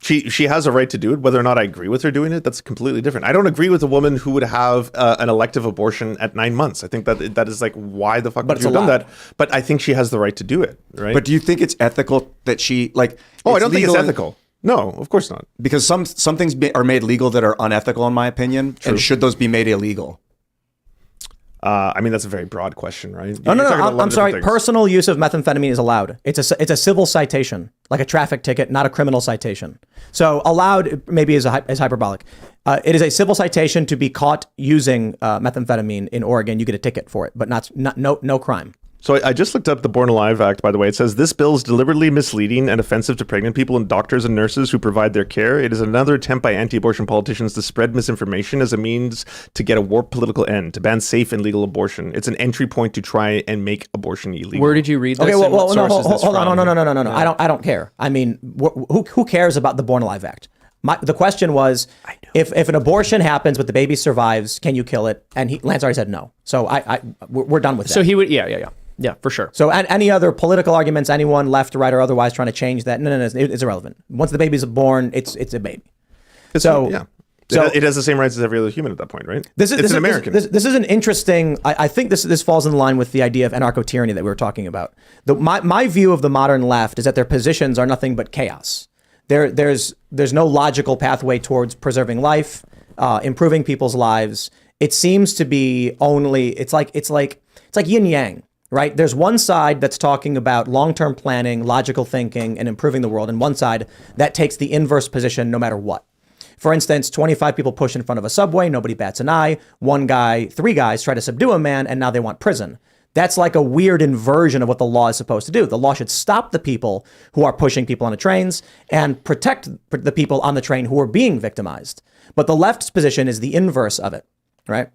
she has a right to do it. Whether or not I agree with her doing it, that's completely different. I don't agree with a woman who would have an elective abortion at 9 months. I think that is like, why the fuck would you have done that? But I think she has the right to do it, right? But do you think it's ethical that she like? I don't think it's legal ethical. No, of course not. Because some things are made legal that are unethical, in my opinion. And should those be made illegal? I mean, that's a very broad question, right? No. I'm sorry. Personal use of methamphetamine is allowed. It's a civil citation, like a traffic ticket, not a criminal citation. So allowed maybe is hyperbolic. It is a civil citation to be caught using methamphetamine in Oregon. You get a ticket for it, but no crime. So I just looked up the Born Alive Act, by the way. It says this bill is deliberately misleading and offensive to pregnant people and doctors and nurses who provide their care. It is another attempt by anti-abortion politicians to spread misinformation as a means to get a warped political end, to ban safe and legal abortion. It's an entry point to try and make abortion illegal. Where did you read this? Okay, and what no, source is this hold on, from? no. I don't care. I mean, who cares about the Born Alive Act? The question was, if an abortion happens but the baby survives, can you kill it? And Lance already said no. So we're done with that. So he would, yeah, for sure. So any other political arguments, anyone left, right, or otherwise trying to change that? No, it's irrelevant. Once the baby's born, it's a baby. It has the same rights as every other human at that point, right? It's an American. This is an interesting. I think this falls in line with the idea of anarcho-tyranny that we were talking about. My view of the modern left is that their positions are nothing but chaos. There's no logical pathway towards preserving life, improving people's lives. It seems to be only. It's like yin yang. Right? There's one side that's talking about long-term planning, logical thinking, and improving the world, and one side that takes the inverse position no matter what. For instance, 25 people push in front of a subway, nobody bats an eye. 3 guys try to subdue a man, and now they want prison. That's like a weird inversion of what the law is supposed to do. The law should stop the people who are pushing people on the trains and protect the people on the train who are being victimized. But the left's position is the inverse of it, right?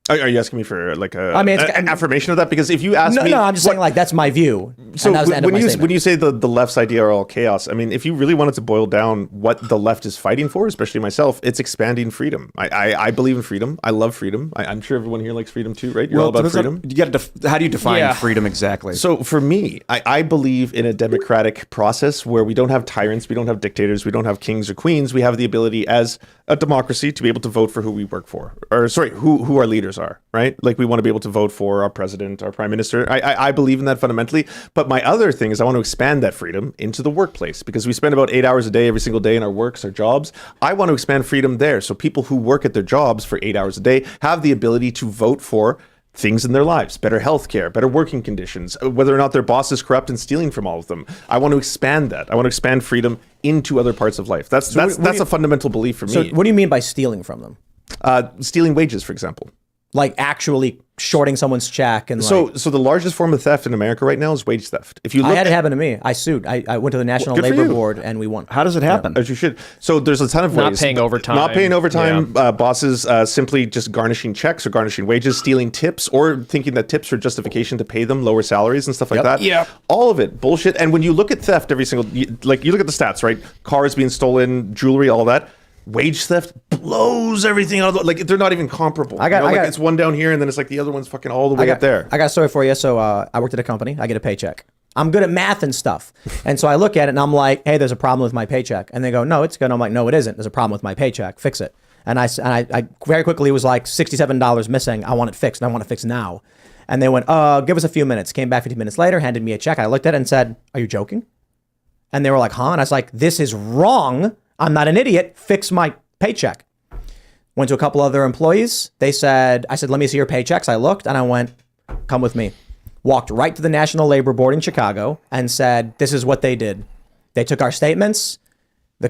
Are you asking me for like an affirmation of that? Because if you ask me, I'm just saying like that's my view. So when you say the left's idea are all chaos, I mean, if you really wanted to boil down what the left is fighting for, especially myself, it's expanding freedom. I believe in freedom. I love freedom. I'm sure everyone here likes freedom too, right? You're all about freedom. You got to. How do you define freedom exactly? So for me, I believe in a democratic process where we don't have tyrants, we don't have dictators, we don't have kings or queens. We have the ability as a democracy to be able to vote for who we work for, or sorry, who our leaders are, right? Like we want to be able to vote for our president, our prime minister. I believe in that fundamentally. But my other thing is I want to expand that freedom into the workplace because we spend about 8 hours a day every single day in our works, our jobs. I want to expand freedom there. So people who work at their jobs for 8 hours a day have the ability to vote for things in their lives, better healthcare, better working conditions, whether or not their boss is corrupt and stealing from all of them. I want to expand that. I want to expand freedom into other parts of life. That's a fundamental belief for me. So what do you mean by stealing from them? Stealing wages, for example. Like actually shorting someone's check and so the largest form of theft in America right now is wage theft. If you look, I had it happen to me. I sued. I went to the National Labor Board and we won. How does it happen? As you should. So there's a ton of ways. Not paying overtime. Not paying overtime. Bosses simply just garnishing checks or garnishing wages, stealing tips, or thinking that tips are justification to pay them lower salaries and stuff like that. Yeah. All of it bullshit. And when you look at theft, you look at the stats, right? Cars being stolen, jewelry, all that. Wage theft blows everything out. Like they're not even comparable. It's one down here and then it's like the other one's fucking all the way up there. I got a story for you. So I worked at a company. I get a paycheck. I'm good at math and stuff. And so I look at it and I'm like, hey, there's a problem with my paycheck. And they go, no, it's good. And I'm like, no, it isn't. There's a problem with my paycheck. Fix it. And I very quickly was like $67 missing. I want it fixed. And I want it fixed now. And they went, give us a few minutes. Came back 15 minutes later, handed me a check. I looked at it and said, are you joking? And they were like, huh? And I was like, this is wrong. I'm not an idiot. Fix my paycheck. Went to a couple other employees. I said, let me see your paychecks. I looked and I went, come with me. Walked right to the National Labor Board in Chicago and said, this is what they did. They took our statements.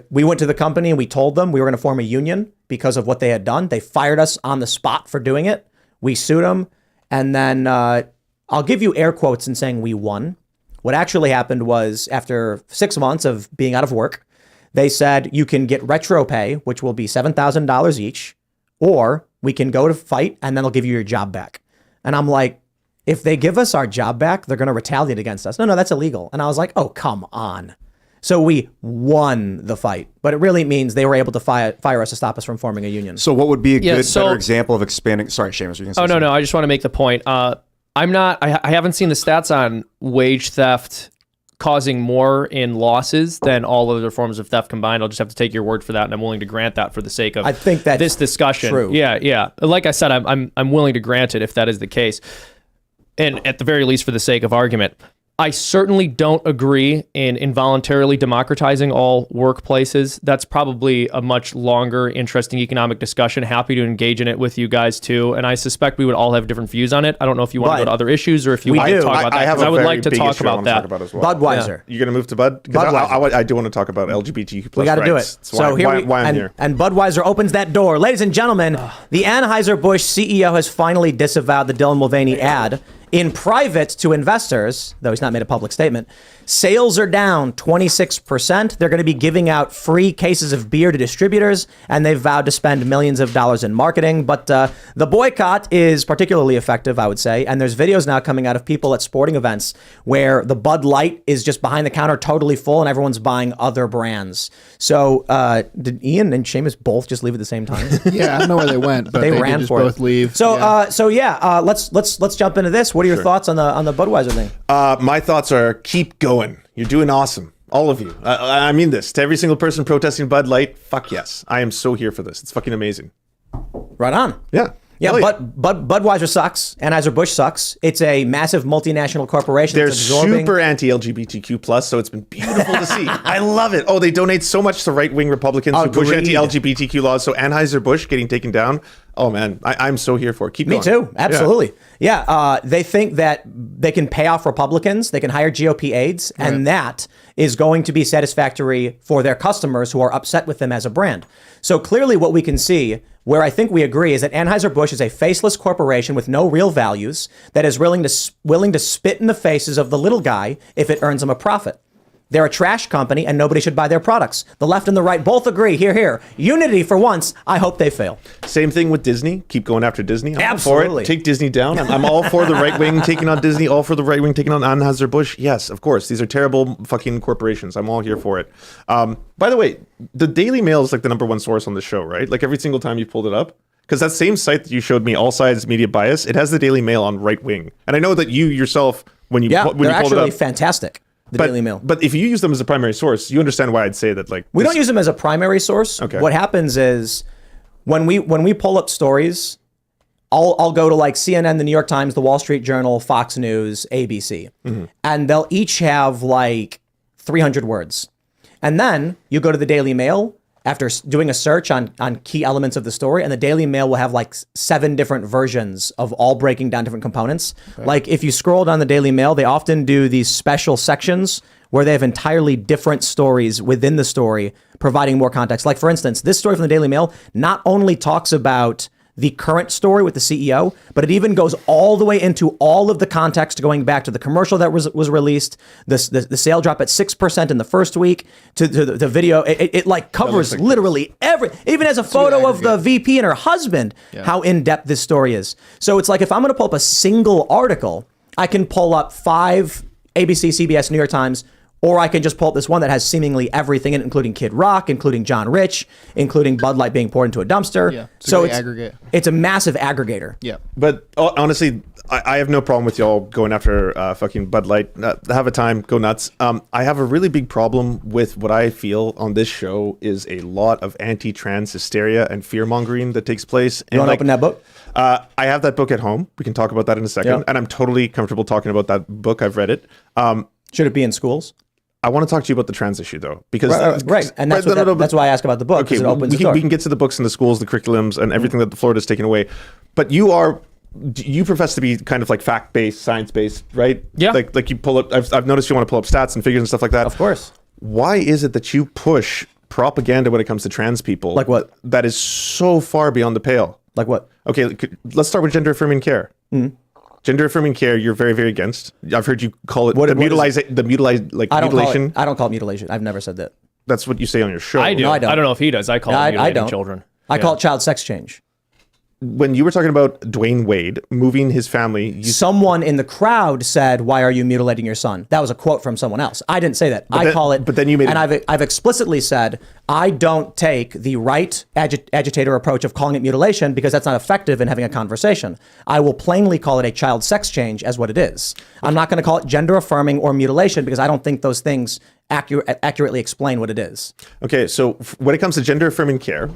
We went to the company and we told them we were going to form a union because of what they had done. They fired us on the spot for doing it. We sued them. And then I'll give you air quotes in saying we won. What actually happened was after 6 months of being out of work, they said you can get retro pay, which will be $7,000 each, or we can go to fight and then they'll give you your job back. And I'm like, if they give us our job back, they're going to retaliate against us. No, that's illegal. And I was like, oh, come on. So we won the fight, but it really means they were able to fire us to stop us from forming a union. So what would be a better example of expanding? Sorry, Seamus, you can say something. No. I just want to make the point. I haven't seen the stats on wage theft causing more in losses than all other forms of theft combined. I'll just have to take your word for that, and I'm willing to grant that for the sake of this discussion. True. Yeah. Like I said, I'm willing to grant it if that is the case, and at the very least for the sake of argument. I certainly don't agree in involuntarily democratizing all workplaces. That's probably a much longer, interesting economic discussion. Happy to engage in it with you guys too. And I suspect we would all have different views on it. I don't know if you want to go to other issues or if you want to talk about that. I would like to talk about that. Budweiser. You're going to move to Bud? Budweiser. I do want to talk about LGBTQ+. We got to do it. So why I'm here. And Budweiser opens that door. Ladies and gentlemen, the Anheuser-Busch CEO has finally disavowed the Dylan Mulvaney ad. In private to investors, though he's not made a public statement, sales are down 26%. They're going to be giving out free cases of beer to distributors, and they've vowed to spend millions of dollars in marketing. But the boycott is particularly effective, I would say. And there's videos now coming out of people at sporting events where the Bud Light is just behind the counter totally full and everyone's buying other brands. So did Ian and Seamus both just leave at the same time? Yeah, I don't know where they went, but they ran did just for both it. Leave. So let's jump into this. What are your thoughts on the Budweiser thing? My thoughts are keep going. You're doing awesome. All of you. I mean this. To every single person protesting Bud Light, fuck yes. I am so here for this. It's fucking amazing. Right on. Yeah. Yeah, but Budweiser sucks. Anheuser-Busch sucks. It's a massive multinational corporation. They're super anti-LGBTQ+, so it's been beautiful to see. I love it. Oh, they donate so much to right-wing Republicans who push anti-LGBTQ laws. So Anheuser-Busch getting taken down. Oh, man, I'm so here for it. Keep going. Me too. Absolutely. Yeah, they think that they can pay off Republicans. They can hire GOP aides, and that is going to be satisfactory for their customers who are upset with them as a brand. So clearly what we can see, where I think we agree, is that Anheuser-Busch is a faceless corporation with no real values that is willing to spit in the faces of the little guy if it earns him a profit. They're a trash company and nobody should buy their products. The left and the right both agree. Here, here. Unity for once. I hope they fail. Same thing with Disney. Keep going after Disney. I'm Absolutely. all for it. Take Disney down. I'm all for the right wing taking on Disney, all for the right wing taking on Anheuser-Busch. Yes, of course. These are terrible fucking corporations. I'm all here for it. By the way, the Daily Mail is like the #1 source on the show, right? Like every single time you pulled it up. Because that same site that you showed me, All Sides Media Bias, it has the Daily Mail on right wing. And I know that you yourself, when you pulled it actually up, fantastic. The Daily Mail. But if you use them as a primary source, you understand why I'd say that. Like we don't use them as a primary source. Okay. What happens is when we pull up stories, I'll go to like CNN, the New York Times, the Wall Street Journal, Fox News, ABC, and they'll each have like 300 words. And then you go to the Daily Mail after doing a search on key elements of the story, and the Daily Mail will have like 7 different versions of all breaking down different components. Okay. Like if you scroll down the Daily Mail, they often do these special sections where they have entirely different stories within the story, providing more context. Like for instance, this story from the Daily Mail not only talks about the current story with the CEO, but it even goes all the way into all of the context going back to the commercial that was released, the sale drop at 6% in the first week, to the video. It like covers like literally every, even as a photo of the VP and her husband, how in-depth this story is. So it's like if I'm going to pull up a single article, I can pull up 5 ABC, CBS, New York Times, or I can just pull up this one that has seemingly everything in it, including Kid Rock, including John Rich, including Bud Light being poured into a dumpster. Yeah, so it's a massive aggregator. Yeah. But honestly, I have no problem with y'all going after fucking Bud Light. Have a time, go nuts. I have a really big problem with what I feel on this show is a lot of anti-trans hysteria and fear-mongering that takes place. You want to open that book? I have that book at home. We can talk about that in a second. Yeah. And I'm totally comfortable talking about that book. I've read it. Should it be in schools? I want to talk to you about the trans issue, though, because right. And that's that's why I ask about the book. Okay, it opens the door. We can get to the books and the schools, the curriculums, and everything that Florida's taken away. But you profess to be kind of like fact-based, science-based, right? Yeah. Like you pull up. I've noticed you want to pull up stats and figures and stuff like that. Of course. Why is it that you push propaganda when it comes to trans people? Like what? That is so far beyond the pale. Like what? Okay, let's start with gender-affirming care. Mm-hmm. Gender-affirming care, you're very, very against. I've heard you call it mutilation. I don't call it mutilation. I've never said that. That's what you say on your show. I do. No, I don't. I don't know if he does. I call it mutilating children. I call it child sex change. When you were talking about Dwayne Wade moving his family, someone in the crowd said, "Why are you mutilating your son?" That was a quote from someone else. I didn't say that. I call it. But then you made. And I've explicitly said I don't take the right agitator approach of calling it mutilation because that's not effective in having a conversation. I will plainly call it a child sex change as what it is. I'm not going to call it gender affirming or mutilation because I don't think those things accurately explain what it is. Okay, so when it comes to gender affirming care.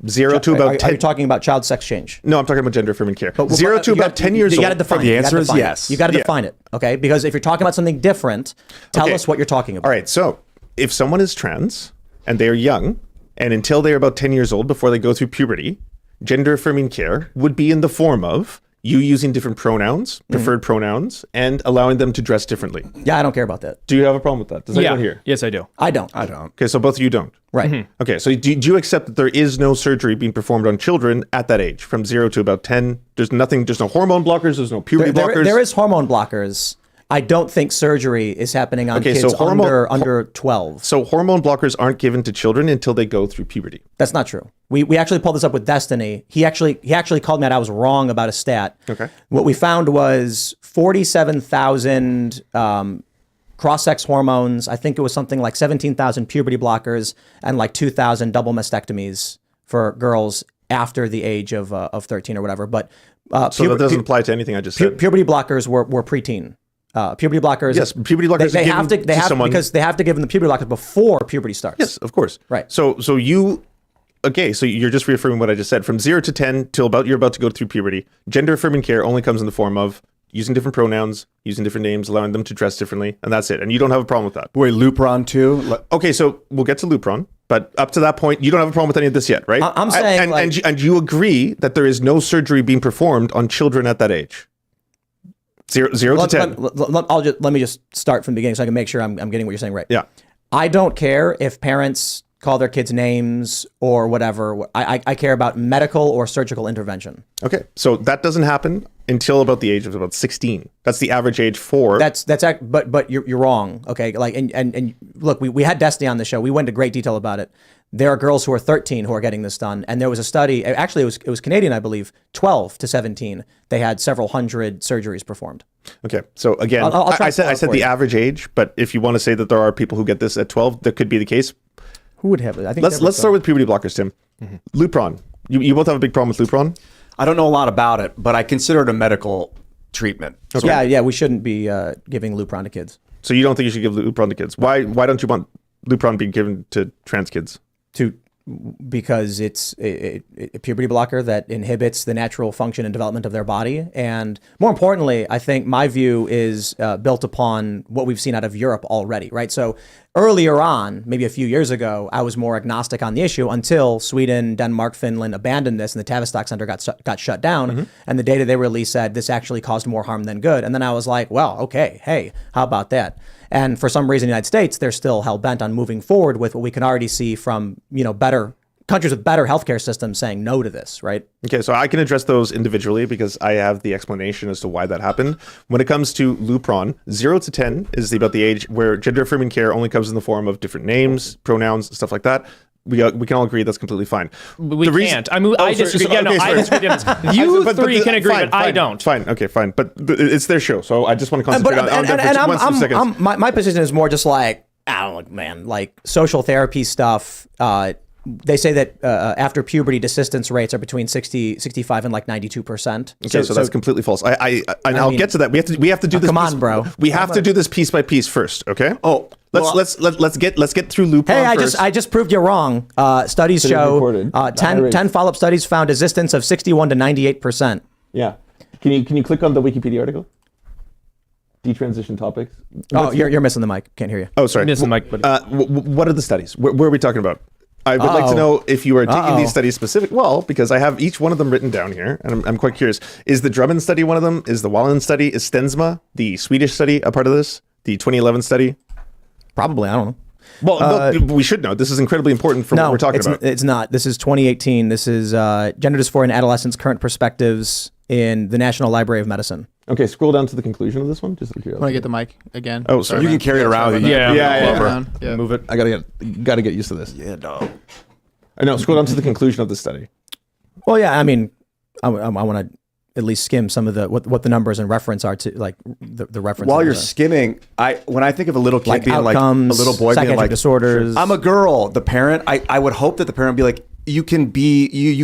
0 to about 10. Are you talking about child sex change? No, I'm talking about gender affirming care. 0 to about 10 years old. You got to define it. The answer is yes. You got to define it, okay? Because if you're talking about something different, tell us what you're talking about. All right, so if someone is trans and they are young, and until they're about 10 years old before they go through puberty, gender affirming care would be in the form of you using different pronouns, preferred pronouns, and allowing them to dress differently. Yeah, I don't care about that. Do you have a problem with that? Does anyone here? Yes, I do. I don't. Okay, so both of you don't. Right. Mm-hmm. Okay, so do you accept that there is no surgery being performed on children at that age, from 0 to about 10? There's nothing, there's no hormone blockers, there's no puberty blockers? There is hormone blockers. I don't think surgery is happening on kids under 12. So hormone blockers aren't given to children until they go through puberty. That's not true. We actually pulled this up with Destiny. He actually called me out. I was wrong about a stat. Okay. What we found was 47,000 cross-sex hormones. I think it was something like 17,000 puberty blockers and like 2,000 double mastectomies for girls after the age of 13 or whatever. But so that doesn't apply to anything I just said. Puberty blockers were preteen. Puberty blockers. Yes, puberty blockers. They have to because they have to give them the puberty blockers before puberty starts. Yes, of course. Right. So you're just reaffirming what I just said. From 0 to 10 till you're about to go through puberty, gender affirming care only comes in the form of using different pronouns, using different names, allowing them to dress differently, and that's it. And you don't have a problem with that. Wait, Lupron too? Okay, so we'll get to Lupron, but up to that point, you don't have a problem with any of this yet, right? I'm saying, and you agree that there is no surgery being performed on children at that age. 0 to 10. Let me just start from the beginning so I can make sure I'm getting what you're saying right. Yeah. I don't care if parents call their kids names or whatever. I care about medical or surgical intervention. Okay, so that doesn't happen until about the age of about 16. That's the average age for. But you're wrong. Okay, like and look, we had Destiny on the show. We went into great detail about it. There are girls who are 13 who are getting this done, and there was a study. Actually, it was Canadian, I believe. 12 to 17, they had several hundred surgeries performed. Okay, so again, I said the average age, but if you want to say that there are people who get this at 12, that could be the case. Who would have it? I think let's start with puberty blockers, Tim. Lupron. You both have a big problem with Lupron? I don't know a lot about it, but I consider it a medical treatment. Okay. Yeah, we shouldn't be giving Lupron to kids. So you don't think you should give Lupron to kids? Why don't you want Lupron being given to trans kids? Because it's a puberty blocker that inhibits the natural function and development of their body. And more importantly, I think my view is built upon what we've seen out of Europe already, right? So earlier on, maybe a few years ago, I was more agnostic on the issue until Sweden, Denmark, Finland abandoned this and the Tavistock Center got shut down. And the data they released said this actually caused more harm than good. And then I was like, well, okay, hey, how about that? And for some reason in the United States, they're still hell-bent on moving forward with what we can already see from, better countries with better healthcare systems saying no to this, right? Okay, so I can address those individually because I have the explanation as to why that happened. When it comes to Lupron, 0 to 10 is about the age where gender-affirming care only comes in the form of different names, pronouns, stuff like that. We can all agree that's completely fine. We can't. I disagree. I disagree. You three can agree, but I don't. Fine. Okay, fine. But it's their show, so I just want to concentrate on them for 1 second. My position is more just like, I don't know, man, like social therapy stuff. They say that after puberty, desistance rates are between 65 and like 92%. Okay, so that's completely false. I'll get to that. We have to do this. Come on, bro. We have to do this piece by piece first. Okay. Oh. Let's get through Lupron. Hey, I just proved you wrong. Studies show 10 follow-up studies found desistance of 61 to 98%. Yeah. Can you click on the Wikipedia article? Detransition topics. Oh, you're missing the mic. Can't hear you. Oh, sorry. Missing the mic. What are the studies? Where are we talking about? I would like to know if you are taking these studies specific. Well, because I have each one of them written down here, and I'm quite curious. Is the Drummond study one of them? Is the Wallen study? Is Stensma, the Swedish study, a part of this? The 2011 study? Probably. I don't know. Well, we should know. This is incredibly important for what we're talking about. It's not. This is 2018. This is Gender Dysphoria in Adolescents, Current Perspectives in the National Library of Medicine. Okay, scroll down to the conclusion of this one. Just want to get the mic again. Oh, sorry. You can carry it around with you. Yeah. Move it. I gotta get used to this. Yeah, no. I know. Scroll down to the conclusion of the study. Well, yeah. I mean, I want to at least skim some of the what the numbers and reference are to, like the reference. While you're skimming, when I think of a little kid being outcomes, like a little boy being like disorders. I'm a girl. The parent, I would hope that the parent would be like, you can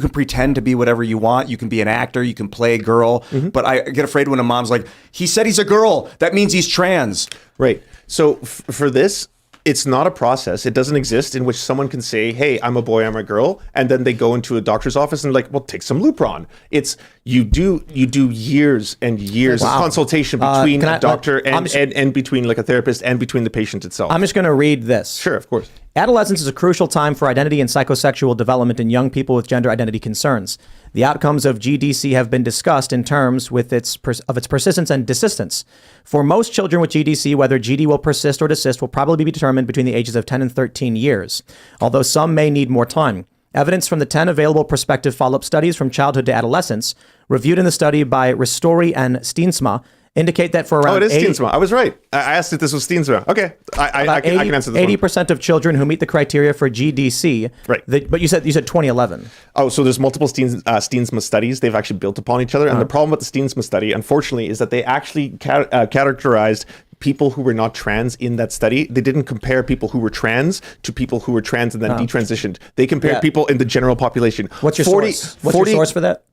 pretend to be whatever you want. You can be an actor. You can play a girl. But I get afraid when a mom's like, he said he's a girl. That means he's trans. Right. So for this, it's not a process. It doesn't exist in which someone can say, hey, I'm a boy, I'm a girl. And then they go into a doctor's office and like, well, take some Lupron. It's you do years and years of consultation between a doctor and between like a therapist and between the patient itself. I'm just going to read this. Sure, of course. Adolescence is a crucial time for identity and psychosexual development in young people with gender identity concerns. The outcomes of GDC have been discussed in terms of its persistence and desistance. For most children with GDC, whether GD will persist or desist will probably be determined between the ages of 10 and 13 years, although some may need more time. Evidence from the 10 available prospective follow-up studies from childhood to adolescence, reviewed in the study by Ristori and Steensma, indicate that for around it is Steensma. I was right. I asked if this was Steensma. Okay, I can answer this 80% of children who meet the criteria for GDC. Right. But you said 2011. Oh, so there's multiple Steensma studies. They've actually built upon each other. And the problem with the Steensma study, unfortunately, is that they actually categorized people who were not trans in that study. They didn't compare people who were trans to people who were trans and then detransitioned. They compared people in the general population. What's your source? What's your source for that?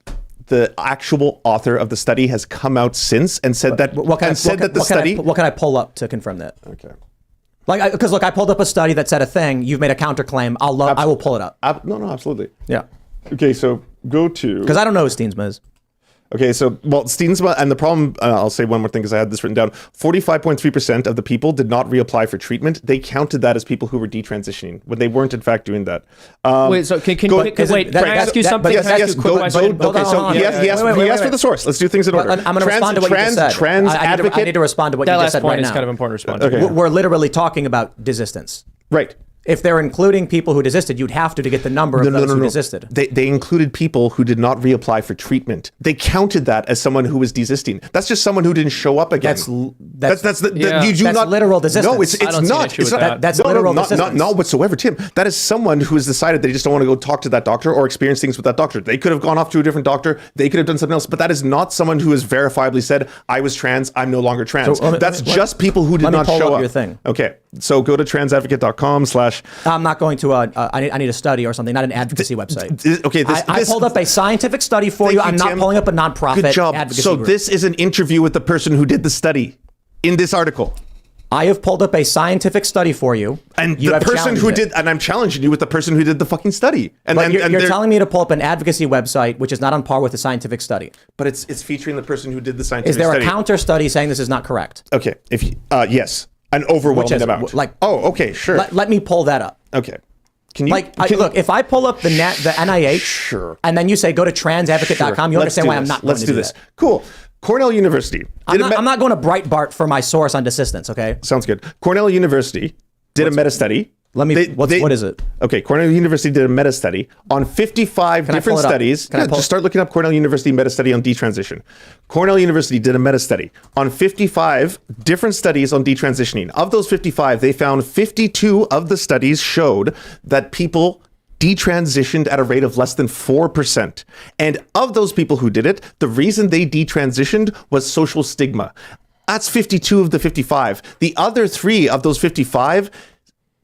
The actual author of the study has come out since and said what can I pull up to confirm that? Okay. Because look, I pulled up a study that said a thing. You've made a counterclaim. I will pull it up. No, absolutely. Yeah. Okay, so go to... Because I don't know who Steensma is. Okay, so, Steensma, and the problem, I'll say one more thing because I had this written down. 45.3% of the people did not reapply for treatment. They counted that as people who were detransitioning when they weren't, in fact, doing that. Wait, so can I ask you something? Yes, go. Okay, so he asked for the source. Let's do things in order. I'm going to respond to what you just said. Trans advocate. I need to respond to what you just said right now. That last point is kind of important to respond to. Okay. We're literally talking about desistance. Right. If they're including people who desisted, you'd have to get the number of those who desisted. They included people who did not reapply for treatment. They counted that as someone who was desisting. That's just someone who didn't show up again. That's literal desistance. No, it's not. It's not. That's literal desistance. Not whatsoever, Tim. That is someone who has decided they just don't want to go talk to that doctor or experience things with that doctor. They could have gone off to a different doctor. They could have done something else. But that is not someone who has verifiably said, I was trans, I'm no longer trans. So, that's just people who did not show up. Your thing. Okay. So go to transadvocate.com/ I'm not going to I need a study or something, not an advocacy website. Okay, I pulled up a scientific study for you. I'm not pulling up a nonprofit Good job. advocacy So group. this is an interview with the person who did the study in this article. I have pulled up a scientific study for you. And the person who did, and I'm challenging you with the person who did the fucking study. And but you're telling me to pull up an advocacy website, which is not on par with a scientific study. But it's featuring the person who did the scientific study. Is there a counter study saying this is not correct? Okay. If yes, an overwhelming amount. Okay, sure. Let me pull that up. Okay. Can you look? If I pull up the NIH, sure, and then you say go to transadvocate.com, you understand why I'm not going to do this. Cool. Cornell University. I'm not going to Breitbart for my source on desistance. Okay. Sounds good. Cornell University did a meta study. What is it? Okay, Cornell University did a meta study on 55 different studies. Just start looking up Cornell University meta study on detransition. Cornell University did a meta study on 55 different studies on detransitioning. Of those 55, they found 52 of the studies showed that people detransitioned at a rate of less than 4%. And of those people who did it, the reason they detransitioned was social stigma. That's 52 of the 55. The other 3 of those 55,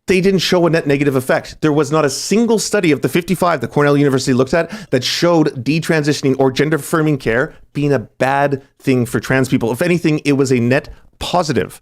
they didn't show a net negative effect. There was not a single study of the 55 that Cornell University looked at that showed detransitioning or gender affirming care being a bad thing for trans people. If anything, it was a net positive.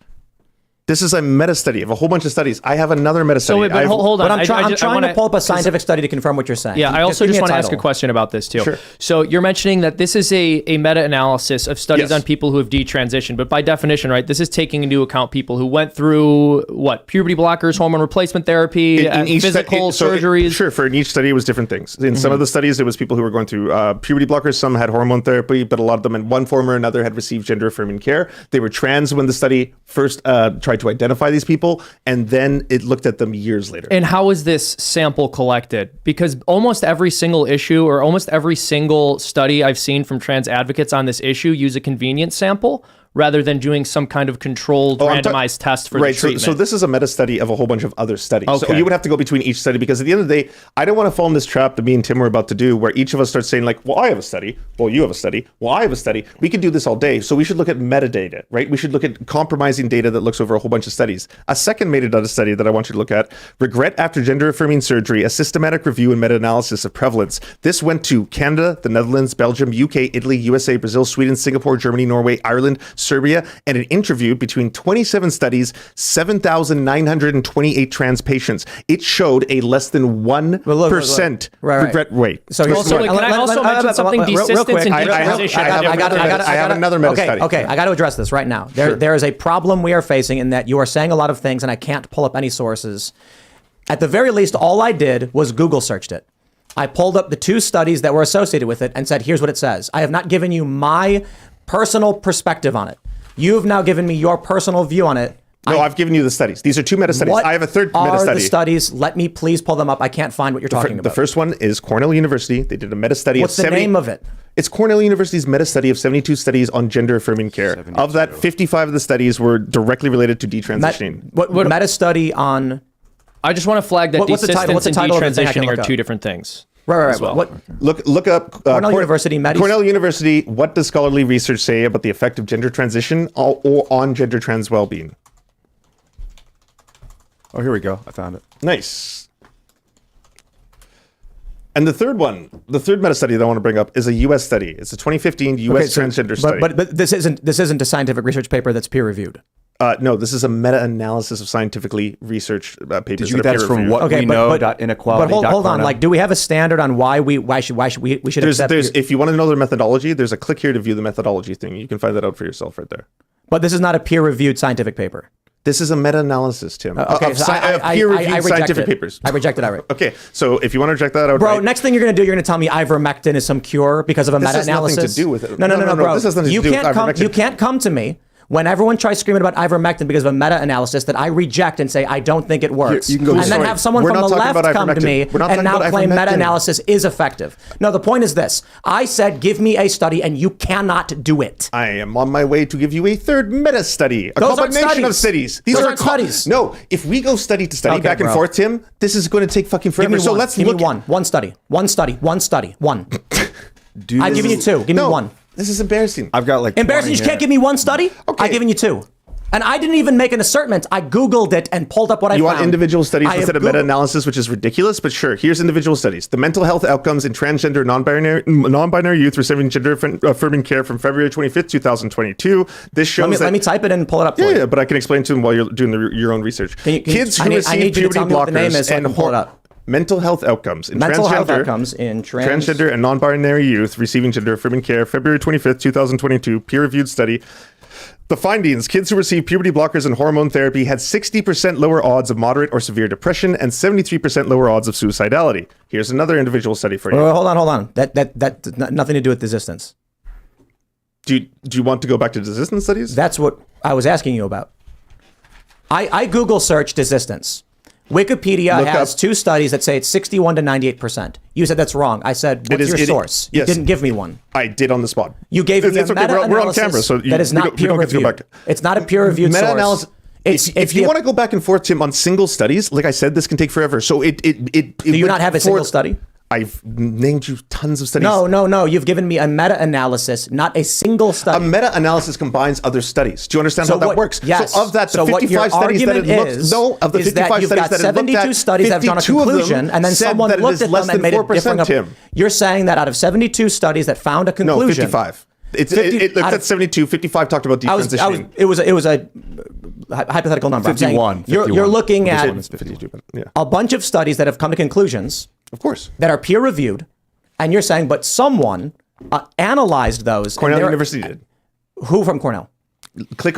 This is a meta study of a whole bunch of studies. I have another meta study. So wait, but hold on. But I'm trying to pull up a scientific study to confirm what you're saying. Yeah, I also just want to ask a question about this too. Sure. So you're mentioning that this is a meta-analysis of studies on people who have detransitioned, but by definition, right, this is taking into account people who went through puberty blockers, hormone replacement therapy, physical surgeries. Sure, for each study it was different things. In some of the studies, it was people who were going through puberty blockers. Some had hormone therapy, but a lot of them in one form or another had received gender affirming care. They were trans when the study first tried to identify these people, and then it looked at them years later. And how is this sample collected? Because almost every single issue or almost every single study I've seen from trans advocates on this issue use a convenience sample rather than doing some kind of controlled randomized test for the treatment. So this is a meta study of a whole bunch of other studies. Okay. So you would have to go between each study, because at the end of the day, I don't want to fall in this trap that me and Tim were about to do, where each of us starts saying like, well, I have a study. Well, you have a study. Well, I have a study. We could do this all day. So we should look at metadata, right? We should look at compromising data that looks over a whole bunch of studies. A second metadata study that I want you to look at, regret after gender affirming surgery, a systematic review and meta-analysis of prevalence. This went to Canada, the Netherlands, Belgium, UK, Italy, USA, Brazil, Sweden, Singapore, Germany, Norway, Ireland, Serbia, and an interview between 27 studies, 7,928 trans patients. It showed a less than 1% regret rate. So can I also mention something? Desistance and detransition. I have another meta study. Okay, I got to address this right now. There is a problem we are facing in that you are saying a lot of things and I can't pull up any sources. At the very least, all I did was Google searched it. I pulled up the 2 studies that were associated with it and said, here's what it says. I have not given you my personal perspective on it. You've now given me your personal view on it. No, I've given you the studies. These are 2 meta studies. I have a third meta study. What are the studies? Let me please pull them up. I can't find what you're talking about. The first one is Cornell University. They did a meta study What's the name of it? It's Cornell University's meta study of 72 studies on gender affirming care. 72. Of that, 55 of the studies were directly related to detransitioning. What meta study on? I just want to flag that desistance and detransitioning are 2 different things. Right. Well. Look up Cornell University. Cornell University. What does scholarly research say about the effect of gender transition or on gender trans well-being? Oh, here we go. I found it. Nice. And the third meta study that I want to bring up is a U.S. study. It's a 2015 U.S. transgender study. But this isn't a scientific research paper that's peer reviewed. No, this is a meta-analysis of scientifically researched papers. Did you get that from what we know about inequality? But hold on, like, do we have a standard on why we should accept? If you want to know their methodology, there's a click here to view the methodology thing. You can find that out for yourself right there. But this is not a peer-reviewed scientific paper. This is a meta-analysis, Tim. Okay, of peer-reviewed scientific papers. I reject it outright. Okay, so if you want to reject that outright, bro, next thing you're going to do, you're going to tell me ivermectin is some cure because of a meta-analysis. This has nothing to do with it. No, bro. This has nothing to do with ivermectin. You can't come to me when everyone tries screaming about ivermectin because of a meta-analysis that I reject and say I don't think it works, You can go, and then have someone from the left come to me and now claim meta-analysis is effective. No, the point is this. I said, give me a study, and you cannot do it. I am on my way to give you a third meta-study. A Those aren't combination of studies. studies. These Those are aren't studies. No, if we go study to study Okay, back and bro. forth, Tim, this is going to take fucking forever. So let's give look. me one study. One study. One. I've given you two. Give me one. This is embarrassing. I've got like Embarrassing. You 20 can't give me one study? Okay. I've given you two. And I didn't even make an assertion. I Googled it and pulled up what I found. You want individual studies I instead of have meta-analysis, which is ridiculous, but sure, here's individual studies. The mental health outcomes in transgender non-binary youth receiving gender-affirming care from February 25th, 2022. This shows Let me type it in and pull it up for you. Yeah, but I can explain to them while you're doing your own research. Kids who receive puberty blockers and pull it up. Mental health outcomes in transgender and non-binary youth receiving gender-affirming care, February 25th, 2022, peer-reviewed study. The findings, kids who receive puberty blockers and hormone therapy had 60% lower odds of moderate or severe depression and 73% lower odds of suicidality. Here's another individual study for you. Hold on. That nothing to do with desistance. Do you want to go back to desistance studies? That's what I was asking you about. I Google search desistance. Wikipedia has two studies that say it's 61 to 98%. You said that's wrong. I said, what's your source? Yes. You didn't give me one. I did on the spot. You gave me a okay. We're on camera, so that is not peer-reviewed. It's not a peer-reviewed source. Meta-analysis. If you want to go back and forth, Tim, on single studies, like I said, this can take forever. So do you not have a single study? I've named you tons of studies. No. You've given me a meta-analysis, not a single study. A meta-analysis combines other studies. Do you understand how that works? Yes. So of that, the 55 studies that it looked, of the 55 studies that it looked at, 72 studies that have drawn a conclusion, and then someone looked at them and made a different opinion. You're saying that out of 72 studies that found a conclusion. No, 55. It looked at 72. 55 talked about detransitioning. It was a hypothetical number. 51. You're looking at 52, yeah. a bunch of studies that have come to conclusions. Of course. That are peer reviewed, and you're saying, but someone analyzed those. Cornell University did. Who from Cornell? Click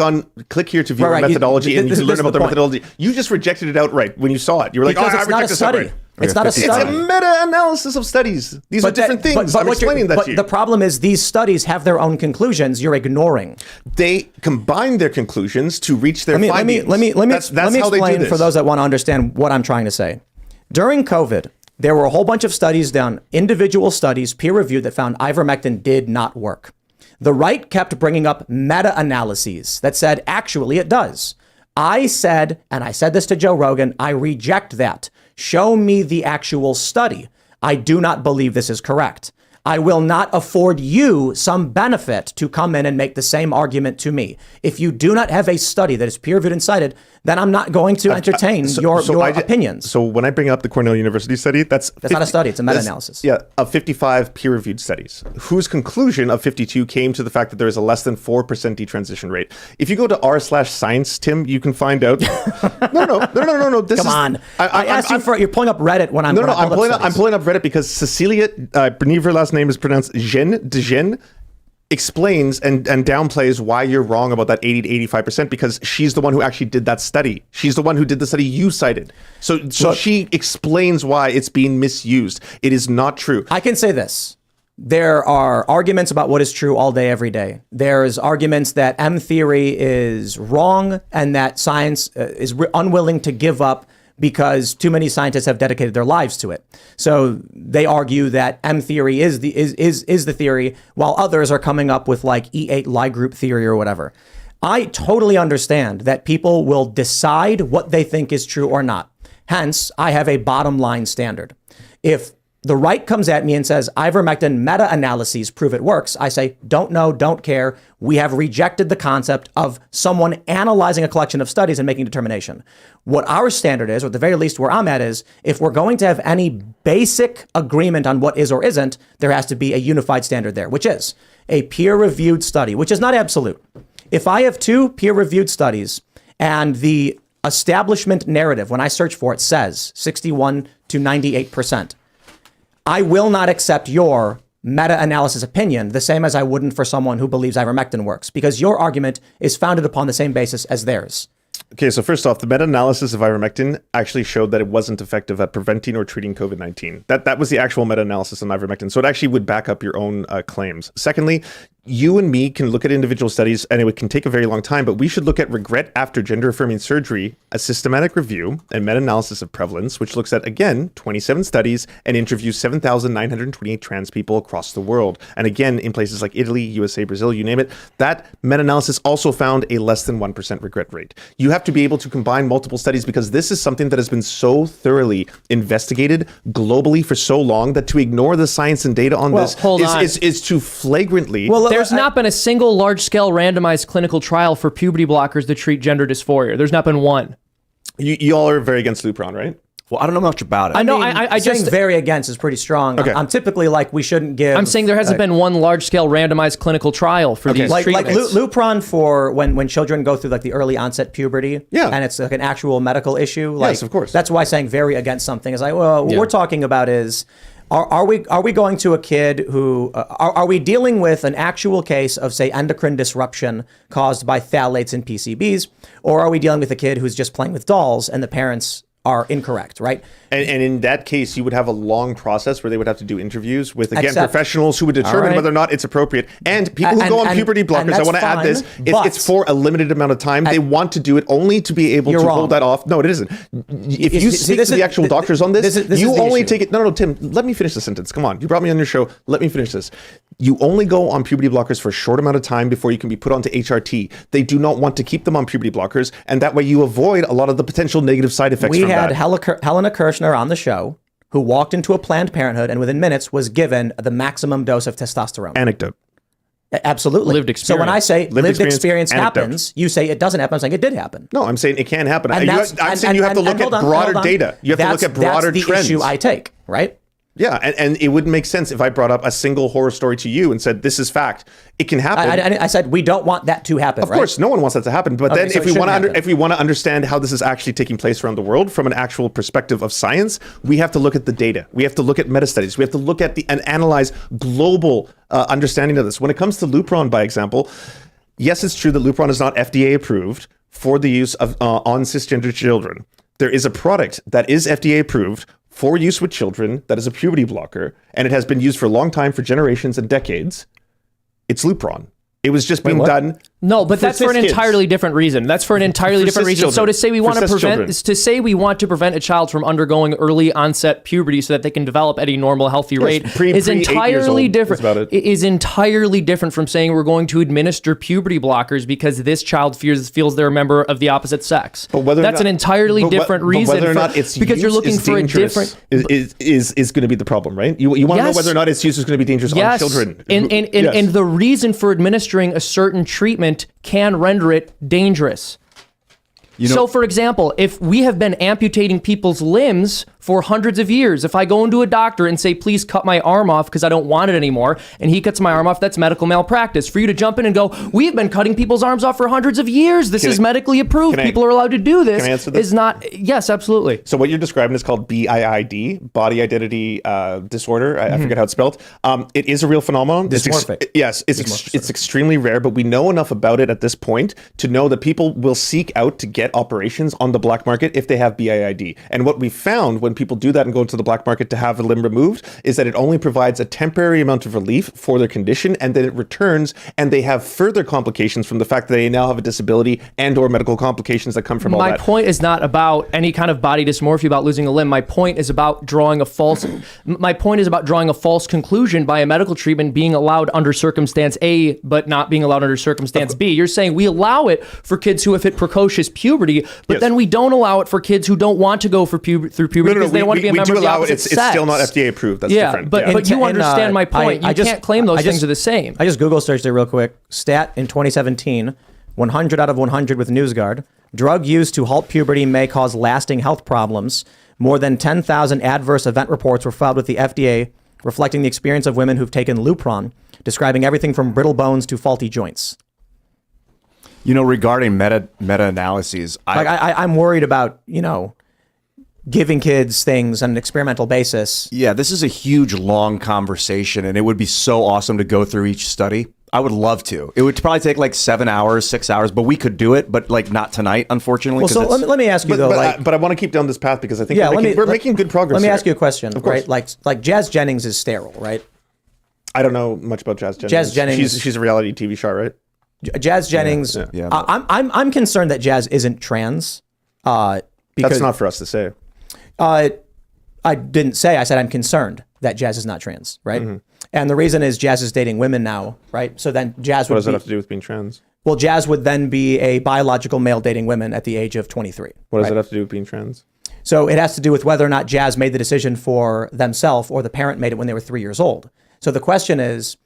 here to view our methodology, and you can learn about their methodology. You just rejected it outright when you saw it. You were like, because I reject this outright. It's not a study. It's a meta-analysis of studies. These are different things. I'm explaining that to you. But the problem is these studies have their own conclusions you're ignoring. They combine their conclusions to reach their findings. Let me explain for those that want to understand what I'm trying to say. During COVID, there were a whole bunch of studies done, individual studies, peer-reviewed, that found ivermectin did not work. The right kept bringing up meta-analyses that said, actually, it does. I said, and I said this to Joe Rogan, I reject that. Show me the actual study. I do not believe this is correct. I will not afford you some benefit to come in and make the same argument to me. If you do not have a study that is peer-reviewed and cited, then I'm not going to entertain your opinions. So when I bring up the Cornell University study, that's not a study, it's a meta-analysis. Yeah, of 55 peer-reviewed studies, whose conclusion of 52 came to the fact that there is a less than 4% detransition rate. If you go to r/science, Tim, you can find out. No. Come on. I asked you for, you're pulling up Reddit when I'm I'm pulling up Reddit because Cecilia, I believe her last name is pronounced Dejen, explains and downplays why you're wrong about that 80 to 85% because she's the one who actually did that study. She's the one who did the study you cited. So she explains why it's being misused. It is not true. I can say this. There are arguments about what is true all day, every day. There's arguments that M theory is wrong and that science is unwilling to give up because too many scientists have dedicated their lives to it. So they argue that M theory is the theory, while others are coming up with like E8 Lie group theory or whatever. I totally understand that people will decide what they think is true or not. Hence, I have a bottom line standard. If the right comes at me and says, ivermectin meta-analyses prove it works, I say, don't know, don't care. We have rejected the concept of someone analyzing a collection of studies and making a determination. What our standard is, or at the very least where I'm at is, if we're going to have any basic agreement on what is or isn't, there has to be a unified standard there, which is a peer-reviewed study, which is not absolute. If I have two peer-reviewed studies and the establishment narrative, when I search for it, says 61 to 98%, I will not accept your meta-analysis opinion the same as I wouldn't for someone who believes ivermectin works, because your argument is founded upon the same basis as theirs. Okay, so first off, the meta-analysis of ivermectin actually showed that it wasn't effective at preventing or treating COVID-19. That was the actual meta-analysis on ivermectin. So it actually would back up your own claims. Secondly, you and me can look at individual studies and it can take a very long time, but we should look at regret after gender affirming surgery, a systematic review and meta-analysis of prevalence, which looks at, again, 27 studies and interviews 7,928 trans people across the world. And again, in places like Italy, USA, Brazil, you name it, that meta-analysis also found a less than 1% regret rate. You have to be able to combine multiple studies because this is something that has been so thoroughly investigated globally for so long that to ignore the science and data on this is to flagrantly. Well, there's not been a single large-scale randomized clinical trial for puberty blockers to treat gender dysphoria. There's not been one. You all are very against Lupron, right? Well, I don't know much about it. I know. I just saying very against is pretty strong. Okay. I'm typically like we shouldn't give. I'm saying there hasn't been one large-scale randomized clinical trial for these treatments. Like Lupron for when children go through like the early onset puberty. Yeah. And it's like an actual medical issue. Like, yes, of course. That's why saying very against something is like, well, what we're talking about is. Are we going to a kid who are we dealing with an actual case of, say, endocrine disruption caused by phthalates in PCBs, or are we dealing with a kid who's just playing with dolls and the parents are incorrect, right? And in that case, you would have a long process where they would have to do interviews with, again, professionals who would determine whether or not it's appropriate. And people who go on puberty blockers, I want to add this, it's for a limited amount of time. They want to do it only to be able to hold that off. No, it isn't. If you speak to the actual doctors on this, you only take it. No, Tim, let me finish the sentence. Come on. You brought me on your show. Let me finish this. You only go on puberty blockers for a short amount of time before you can be put onto HRT. They do not want to keep them on puberty blockers. And that way you avoid a lot of the potential negative side effects from that. We had Helena Kirshner on the show, who walked into a Planned Parenthood and within minutes was given the maximum dose of testosterone. Anecdote. Absolutely. Lived experience. So when I say lived experience happens, you say it doesn't happen. I'm saying it did happen. No, I'm saying it can happen. I'm saying you have to look at broader data. You have to look at broader trends. That's the issue I take, right? Yeah, and it wouldn't make sense if I brought up a single horror story to you and said, this is fact. It can happen. I said, we don't want that to happen, Of course, no one wants that to happen. But then so if we want to understand how this is actually taking place around the world from an actual perspective of science, we have to look at the data. We have to look at meta-studies. We have to look at and analyze global understanding of this. When it comes to Lupron, by example, yes, it's true that Lupron is not FDA approved for the use of on cisgender children. There is a product that is FDA approved for use with children that is a puberty blocker, and it has been used for a long time, for generations and decades. It's Lupron. It was just being done. No, but that's for an entirely different reason. That's for an entirely different reason. So to say we want to prevent a child from undergoing early onset puberty so that they can develop at a normal, healthy rate is entirely different. It is entirely different from saying we're going to administer puberty blockers because this child feels they're a member of the opposite sex. But whether that's an entirely different reason. Whether or not it's because you're looking for a different is going to be the problem, right? You want to know whether or not its use is going to be dangerous on children. And the reason for administering a certain treatment can render it dangerous. So, for example, if we have been amputating people's limbs for hundreds of years, if I go into a doctor and say, please cut my arm off because I don't want it anymore, and he cuts my arm off, that's medical malpractice. For you to jump in and go, we've been cutting people's arms off for hundreds of years. This is medically approved. People are allowed to do this. Can I answer this? Is not, yes, absolutely. So what you're describing is called BIID, body identity disorder. I forget how it's spelled. It is a real phenomenon. Dysmorphic. It's extremely rare, but we know enough about it at this point to know that people will seek out to get operations on the black market if they have BIID. And what we found when people do that and go into the black market to have a limb removed is that it only provides a temporary amount of relief for their condition, and then it returns and they have further complications from the fact that they now have a disability and or medical complications that come from all that. My point is not about any kind of body dysmorphia about losing a limb. My point is about drawing a false conclusion by a medical treatment being allowed under circumstance A but not being allowed under circumstance B. You're saying we allow it for kids who have hit precocious puberty, but then we don't allow it for kids who don't want to go through puberty because they want to be a member of the opposite sex. It's still not FDA approved. That's different. But you understand my point. You can't claim those things are the same. I just Google searched it real quick. Stat in 2017, 100 out of 100 with NewsGuard. Drug used to halt puberty may cause lasting health problems. More than 10,000 adverse event reports were filed with the FDA, reflecting the experience of women who've taken Lupron, describing everything from brittle bones to faulty joints. Regarding meta-analyses, I'm worried about, giving kids things on an experimental basis. Yeah, this is a huge, long conversation, and it would be so awesome to go through each study. I would love to. It would probably take like 7 hours, 6 hours, but we could do it, but like not tonight, unfortunately. Well, so let me ask you though. But I want to keep down this path because I think we're making good progress. Let me ask you a question, right? Like Jazz Jennings is sterile, right? I don't know much about Jazz Jennings. Jazz Jennings. She's a reality TV show, right? Jazz Jennings. Yeah. I'm concerned that Jazz isn't trans. Because That's not for us to say. I didn't say. I said I'm concerned that Jazz is not trans, right? And the reason is Jazz is dating women now, right? So then Jazz would. What does that have to do with being trans? Well, Jazz would then be a biological male dating women at the age of 23. What does that have to do with being trans? So it has to do with whether or not Jazz made the decision for themselves or the parent made it when they were 3 years old. So the question is,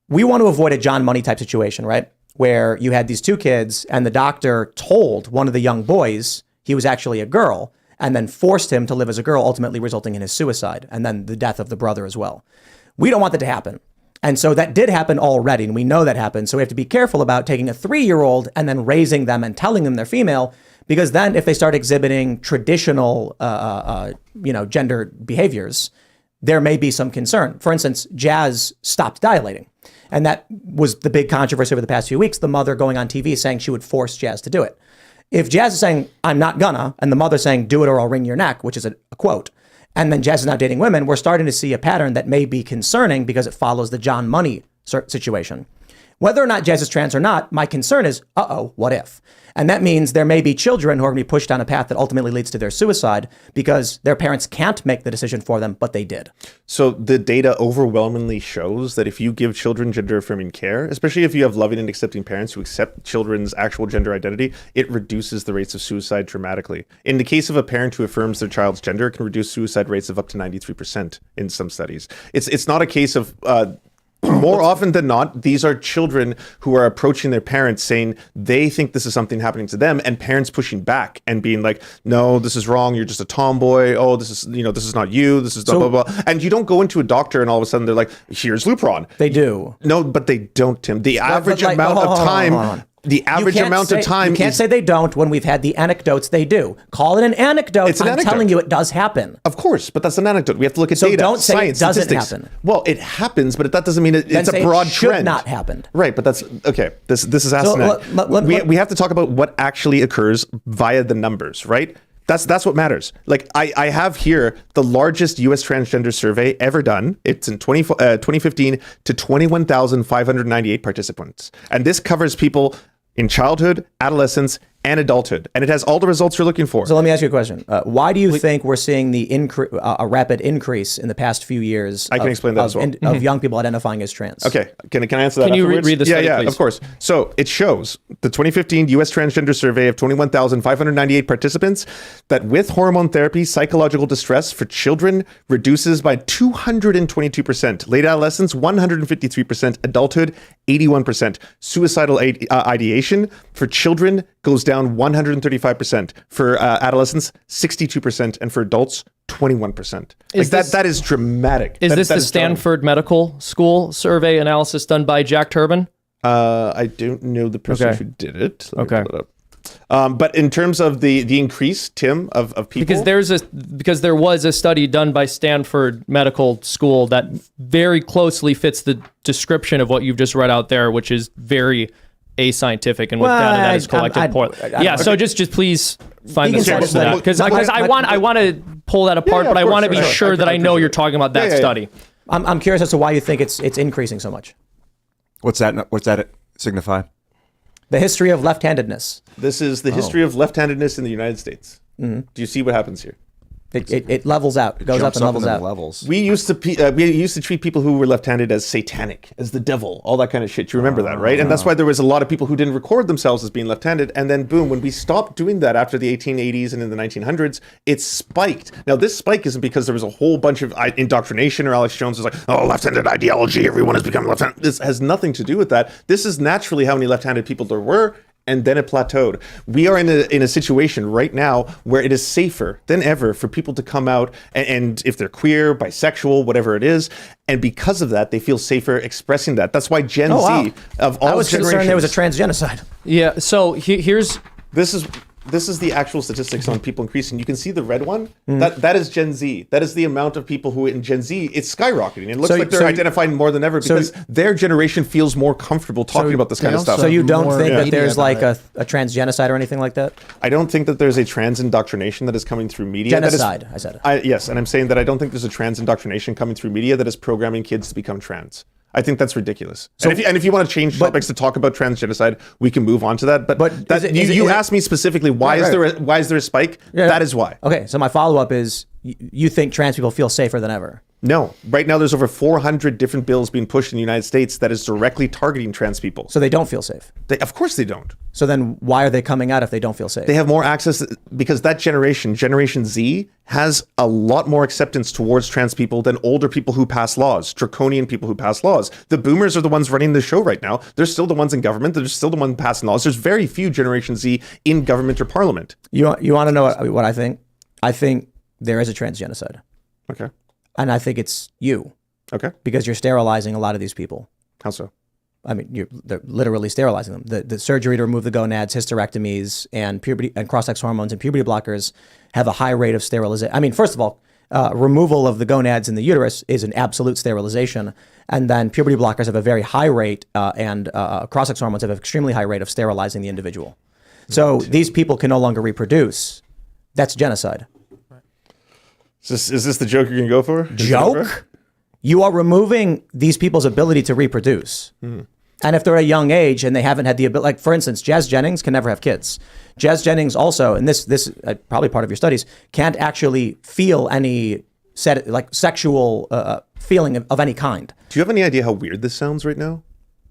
we want to avoid a John Money type situation, right? Where you had these two kids and the doctor told one of the young boys he was actually a girl and then forced him to live as a girl, ultimately resulting in his suicide and then the death of the brother as well. We don't want that to happen. And so that did happen already, and we know that happened. So we have to be careful about taking a 3-year-old and then raising them and telling them they're female, because then if they start exhibiting traditional, gender behaviors, there may be some concern. For instance, Jazz stopped dilating. And that was the big controversy over the past few weeks, the mother going on TV saying she would force Jazz to do it. If Jazz is saying, I'm not gonna, and the mother saying, do it or I'll wring your neck, which is a quote, and then Jazz is not dating women, we're starting to see a pattern that may be concerning because it follows the John Money situation. Whether or not Jazz is trans or not, my concern is, what if? And that means there may be children who are going to be pushed down a path that ultimately leads to their suicide because their parents can't make the decision for them, but they did. So the data overwhelmingly shows that if you give children gender-affirming care, especially if you have loving and accepting parents who accept children's actual gender identity, it reduces the rates of suicide dramatically. In the case of a parent who affirms their child's gender, it can reduce suicide rates of up to 93% in some studies. It's not a case of... more often than not, these are children who are approaching their parents saying they think this is something happening to them, and parents pushing back and being like, no, this is wrong. You're just a tomboy. Oh, this is not you. This is blah, blah, blah. And you don't go into a doctor and all of a sudden they're like, here's Lupron. They do. No, but they don't, Tim. The average amount of time... The average amount of time. You can't say they don't when we've had the anecdotes. They do. Call it an anecdote. It's an anecdote. Telling you it does happen. Of course, but that's an anecdote. We have to look at data. Don't say science, it doesn't statistics. happen. Well, it happens, but that doesn't mean it's a broad it should trend. Not happened. Right, but that's okay. This is asinine. We have to talk about what actually occurs via the numbers, right? That's what matters. Like I have here the largest U.S. transgender survey ever done. It's in 2015 to 21,598 participants, and this covers people in childhood, adolescence, and adulthood. And it has all the results you're looking for. So let me ask you a question. Why do you think we're seeing the a rapid increase in the past few years I can explain that as well. Of young people identifying as trans? Okay. Can I answer that Can you afterwards? read the study, Yeah, please? of course. So it shows the 2015 U.S. transgender survey of 21,598 participants that with hormone therapy, psychological distress for children reduces by 222%. Late adolescence, 153%. Adulthood, 81%. Suicidal ideation for children goes down 135%. For adolescents, 62%. And for adults, 21%. That is dramatic. Is this the Stanford Medical School survey analysis done by Jack Turbin? I don't know the person who did it. Let me Okay. pull it up. But in terms of the increase, Tim, of people... Because there was a study done by Stanford Medical School that very closely fits the description of what you've just read out there, which is very ascientific and with data that is collected poorly. So just please find the source of that, because I want to pull that apart, but I want to be sure that I know you're talking about that study. I'm curious as to why you think it's increasing so much. What's that signify? The history of left-handedness. This is the history of left-handedness in the United States. Mm-hmm. Do you see what happens here? It levels out. It goes up and levels out. We used to treat people who were left-handed as satanic, as the devil, all that kind of shit. You remember that, right? And that's why there was a lot of people who didn't record themselves as being left-handed. And then boom, when we stopped doing that after the 1880s and in the 1900s, it spiked. Now this spike isn't because there was a whole bunch of indoctrination or Alex Jones was like, oh, left-handed ideology, everyone has become left-handed. This has nothing to do with that. This is naturally how many left-handed people there were. And then it plateaued. We are in a situation right now where it is safer than ever for people to come out and if they're queer, bisexual, whatever it is, and because of that, they feel safer expressing that. That's why Gen Z of all I was generations. concerned there was a trans genocide. Yeah. So here's. This is this is the actual statistics on people increasing. You can see the red one. That is Gen Z. That is the amount of people who in Gen Z, it's skyrocketing. It looks like they're identifying more than ever because their generation feels more comfortable talking about this kind of stuff. So you don't think that there's like a trans genocide or anything like that? I don't think that there's a trans indoctrination that is coming through media. Genocide, I said it. Yes, and I'm saying that I don't think there's a trans indoctrination coming through media that is programming kids to become trans. I think that's ridiculous. So, and if you want to change topics to talk about trans genocide, we can move on to that. But you asked me specifically why is there a spike? Yeah. That is why. Okay, so my follow up is you think trans people feel safer than ever? No. Right now, there's over 400 different bills being pushed in the United States that is directly targeting trans people. So they don't feel safe? Of course they don't. So then why are they coming out if they don't feel safe? They have more access because that generation, Generation Z, has a lot more acceptance towards trans people than older people who pass laws, draconian people who pass laws. The boomers are the ones running the show right now. They're still the ones in government. They're still the ones passing laws. There's very few Generation Z in government or parliament. You want to know what I think? I think there is a trans genocide. Okay. And I think it's you. Okay. Because you're sterilizing a lot of these people. How so? I mean, they're literally sterilizing them. The surgery to remove the gonads, hysterectomies, and puberty and cross-sex hormones and puberty blockers have a high rate of sterilization. I mean, first of all, removal of the gonads in the uterus is an absolute sterilization, and then puberty blockers have a very high rate, and cross-sex hormones have an extremely high rate of sterilizing the individual. So these people can no longer reproduce. That's genocide. Is this the joke you're going to go for? Joke? You are removing these people's ability to reproduce. And if they're at a young age and they haven't had the ability, like for instance, Jazz Jennings can never have kids. Jazz Jennings also, and this probably part of your studies, can't actually feel any sexual feeling of any kind. Do you have any idea how weird this sounds right now?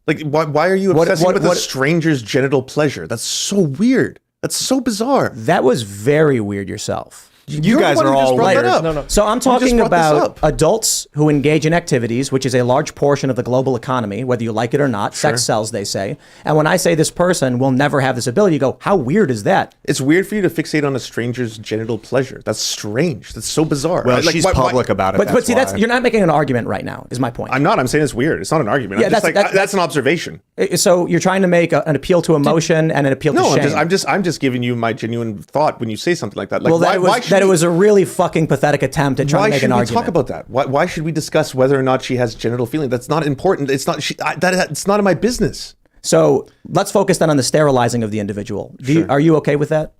Like, why are you obsessing with a stranger's genital pleasure? That's so weird. That's so bizarre. That was very weird yourself. You guys are all weird. No. So I'm talking about adults who engage in activities, which is a large portion of the global economy, whether you like it or not. Sure. Sex sells, they say. And when I say this person will never have this ability, you go, how weird is that? It's weird for you to fixate on a stranger's genital pleasure. That's strange. That's so bizarre. Well, she's public about it. But see, you're not making an argument right now, is my point. I'm not. I'm saying it's weird. It's not an argument. Yeah, that's an observation. So you're trying to make an appeal to emotion and an appeal to shame. No, I'm just giving you my genuine thought when you say something like that. Like, well, it was a really fucking pathetic attempt at trying to make an argument. Why should we talk about that? Why should we discuss whether or not she has genital feeling? That's not important. It's not. It's not in my business. So let's focus then on the sterilizing of the individual. Are you okay with that?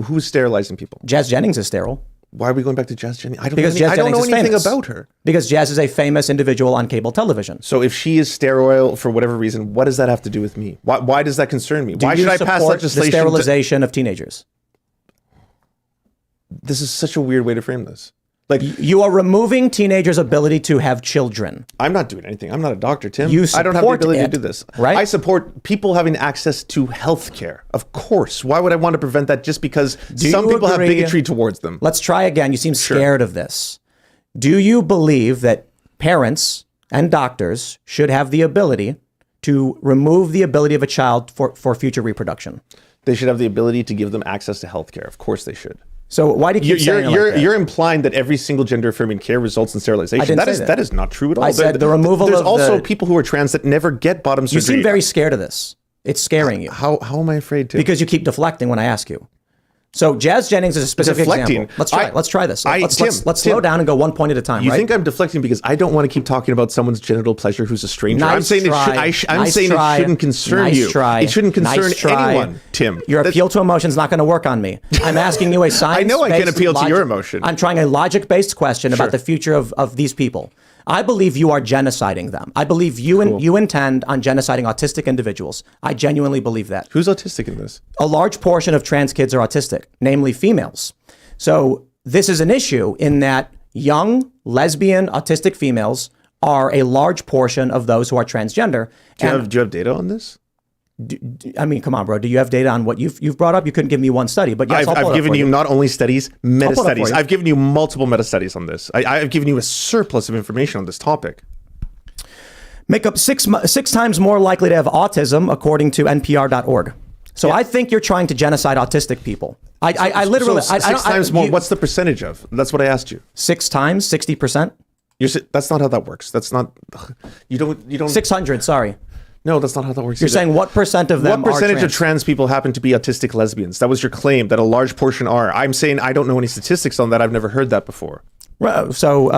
Who's sterilizing people? Jazz Jennings is sterile. Why are we going back to Jazz Jennings? I don't know anything about her. Because Jazz is a famous individual on cable television. So if she is sterile for whatever reason, what does that have to do with me? Why does that concern me? Why should I pass legislation? The sterilization of teenagers. This is such a weird way to frame this. Like, you are removing teenagers' ability to have children. I'm not doing anything. I'm not a doctor, Tim. I don't have the ability to do this. Right? I support people having access to health care. Of course. Why would I want to prevent that just because some people have bigotry towards them? Let's try again. You seem scared of this. Do you believe that parents and doctors should have the ability to remove the ability of a child for future reproduction? They should have the ability to give them access to health care. Of course they should. So why do you keep saying that? You're implying that every single gender-affirming care results in sterilization. That is not true at all. I said the removal There's of also people who are trans that never get bottom surgery. You seem very scared of this. It's scaring you. How am I afraid to? Because you keep deflecting when I ask you. So Jazz Jennings is a specific example. Let's try this. Let's slow down and go one point at a time. You think I'm deflecting because I don't want to keep talking about someone's genital pleasure who's a stranger. I'm saying it shouldn't concern you. It shouldn't concern anyone, Tim. Your appeal to emotion is not going to work on me. I'm asking you a science-based I know I can appeal to your emotion. I'm trying a logic-based question about the future of these people. I believe you are genociding them. I believe you intend on genociding autistic individuals. I genuinely believe that. Who's autistic in this? A large portion of trans kids are autistic, namely females. So this is an issue in that young, lesbian, autistic females are a large portion of those who are transgender. Do you have data on this? I mean, come on, bro. Do you have data on what you've brought up? You couldn't give me one study, but yes, I've given you not only studies, meta studies. I've given you multiple meta studies on this. I've given you a surplus of information on this topic. Make up six times more likely to have autism, according to NPR.org. So I think you're trying to genocide autistic people. I literally 6 times more. What's the percentage of? That's what I asked you. 6 times, 60%. That's not how that works. That's not. You don't. 600. Sorry. No, that's not how that works. You're saying what percent of them What percentage are of trans people happen to be autistic lesbians? That was your claim, that a large portion are. I'm saying I don't know any statistics on that. I've never heard that before. So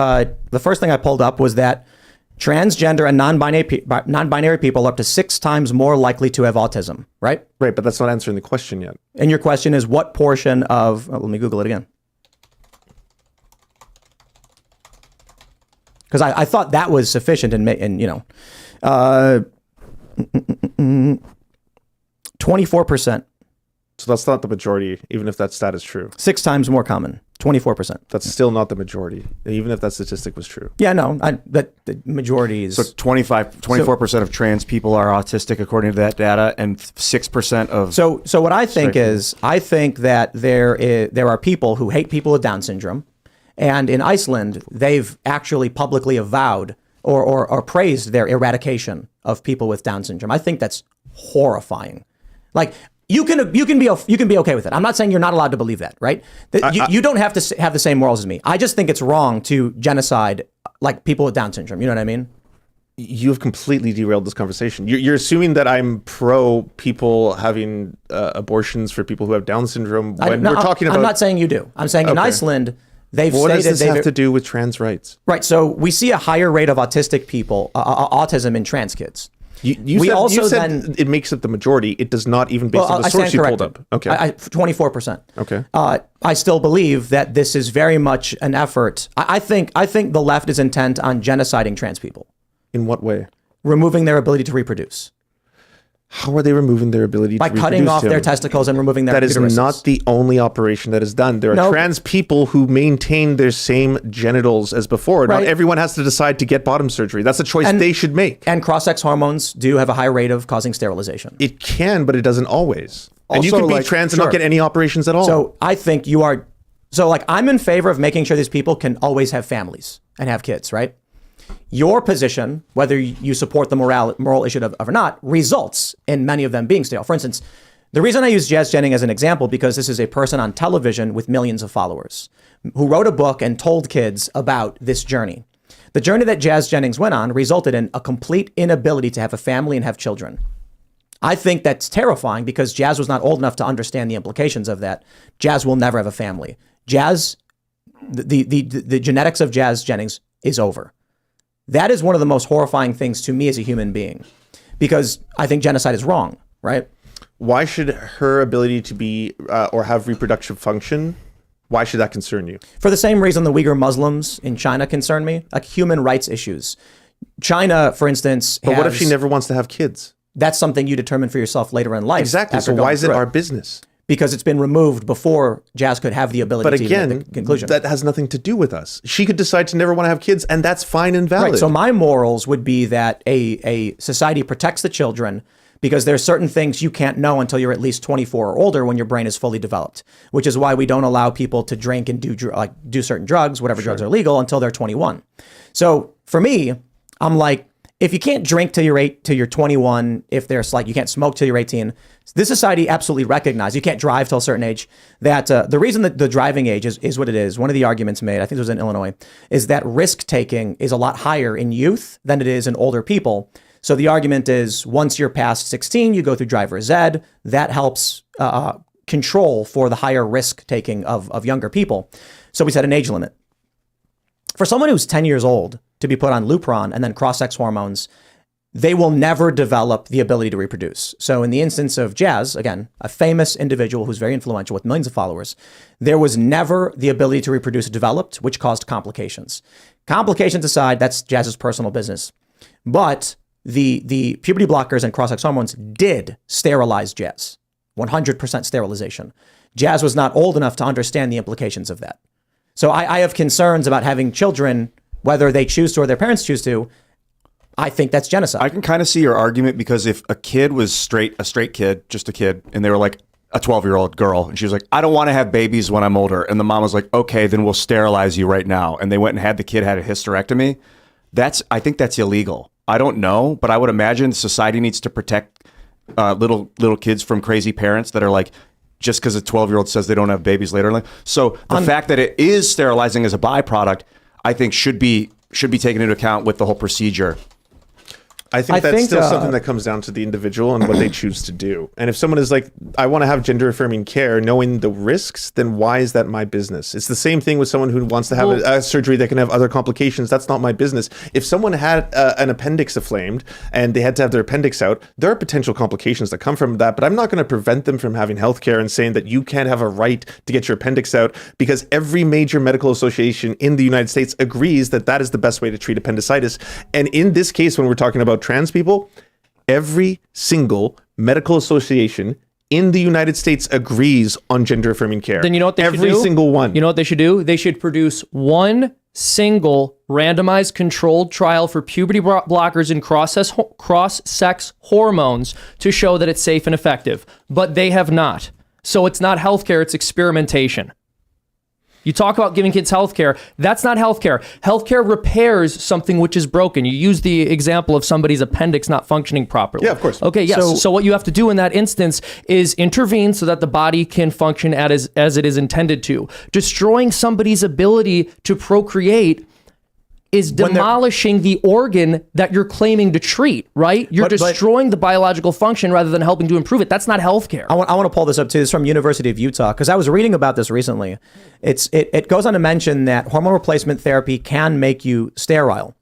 the first thing I pulled up was that transgender and non-binary people are up to 6 times more likely to have autism, right? Right, but that's not answering the question yet. And your question is what portion of, let me Google it again. Because I thought that was sufficient and 24%. So that's not the majority, even if that stat is true. 6 times more common, 24%. That's still not the majority, even if that statistic was true. Yeah, no, the majority is... So 24% of trans people are autistic according to that data, and 6% of... So what I think is, I think that there are people who hate people with Down syndrome, and in Iceland, they've actually publicly avowed or praised their eradication of people with Down syndrome. I think that's horrifying. Like, you can be okay with it. I'm not saying you're not allowed to believe that, right? You don't have to have the same morals as me. I just think it's wrong to genocide like people with Down syndrome. You know what I mean? You have completely derailed this conversation. You're assuming that I'm pro people having abortions for people who have Down syndrome. When we're talking about, I'm not saying you do. I'm saying in Iceland, they've what stated does this have to do with trans rights? Right. So we see a higher rate of autistic people, autism in trans kids. You said it makes it the majority. It does not, even based on the source you pulled up. Okay. 24%. Okay. I still believe that this is very much an effort. I think the left is intent on genociding trans people. In what way? Removing their ability to reproduce. How are they removing their ability to reproduce? By cutting off their testicles and removing their uteruses. That is not the only operation that is done. There are trans people who maintain their same genitals as before. Right. Not everyone has to decide to get bottom surgery. That's a choice they should make. And cross-sex hormones do have a high rate of causing sterilization. It can, but it doesn't always. And you Also, can be trans and not get any operations at all. So I think you are... So like, I'm in favor of making sure these people can always have families and have kids, right? Your position, whether you support the moral issue of or not, results in many of them being sterile. For instance, the reason I use Jazz Jennings as an example, because this is a person on television with millions of followers who wrote a book and told kids about this journey. The journey that Jazz Jennings went on resulted in a complete inability to have a family and have children. I think that's terrifying because Jazz was not old enough to understand the implications of that. Jazz will never have a family. Jazz, the genetics of Jazz Jennings is over. That is one of the most horrifying things to me as a human being, because I think genocide is wrong, right? Why should her ability to be or have reproductive function, why should that concern you? For the same reason the Uyghur Muslims in China concern me, like human rights issues. China, for instance, But what if she never wants to have kids? That's something you determine for yourself later in life. Exactly. So why is it our business? Because it's been removed before Jazz could have the ability to make the conclusion. That has nothing to do with us. She could decide to never want to have kids, and that's fine and valid. Right. So my morals would be that a society protects the children because there's certain things you can't know until you're at least 24 or older when your brain is fully developed, which is why we don't allow people to drink and do certain drugs, whatever drugs are legal, until they're 21. So for me, I'm like, if you can't drink till you're 21, if there's like you can't smoke till you're 18, this society absolutely recognizes you can't drive till a certain age. That the reason that the driving age is what it is. One of the arguments made, I think it was in Illinois, is that risk taking is a lot higher in youth than it is in older people. So the argument is once you're past 16, you go through driver's ed. That helps control for the higher risk taking of younger people. So we set an age limit. For someone who's 10 years old to be put on Lupron and then cross-sex hormones, they will never develop the ability to reproduce. So in the instance of Jazz, again, a famous individual who's very influential with millions of followers, there was never the ability to reproduce developed, which caused complications. Complications aside, that's Jazz's personal business. But the puberty blockers and cross-sex hormones did sterilize Jazz, 100% sterilization. Jazz was not old enough to understand the implications of that. So I have concerns about having children, whether they choose to or their parents choose to. I think that's genocide. I can kind of see your argument because if a kid was a straight kid, just a kid, and they were like a 12-year-old girl, and she was like, I don't want to have babies when I'm older. And the mom was like, okay, then we'll sterilize you right now. And they went and had the kid had a hysterectomy. I think that's illegal. I don't know, but I would imagine society needs to protect little kids from crazy parents that are like, just because a 12-year-old says they don't have babies later in life. So the fact that it is sterilizing as a byproduct, I think should be taken into account with the whole procedure. I think that's still something that comes down to the individual and what they choose to do. And if someone is like, I want to have gender affirming care, knowing the risks, then why is that my business? It's the same thing with someone who wants to have a surgery that can have other complications. That's not my business. If someone had an appendix inflamed and they had to have their appendix out, there are potential complications that come from that, but I'm not going to prevent them from having healthcare and saying that you can't have a right to get your appendix out, because every major medical association in the United States agrees that that is the best way to treat appendicitis. And in this case, when we're talking about trans people, every single medical association in the United States agrees on gender affirming care. Then you know what they should do? Every single one. You know what they should do? They should produce one single randomized controlled trial for puberty blockers and cross-sex hormones to show that it's safe and effective. But they have not. So it's not healthcare, it's experimentation. You talk about giving kids healthcare. That's not healthcare. Healthcare repairs something which is broken. You use the example of somebody's appendix not functioning properly. Yeah, of course. Okay, yes. So what you have to do in that instance is intervene so that the body can function as it is intended to. Destroying somebody's ability to procreate is demolishing the organ that you're claiming to treat, right? You're destroying the biological function rather than helping to improve it. That's not healthcare. I want to pull this up too. This is from University of Utah, because I was reading about this recently. It goes on to mention that hormone replacement therapy can make you sterile,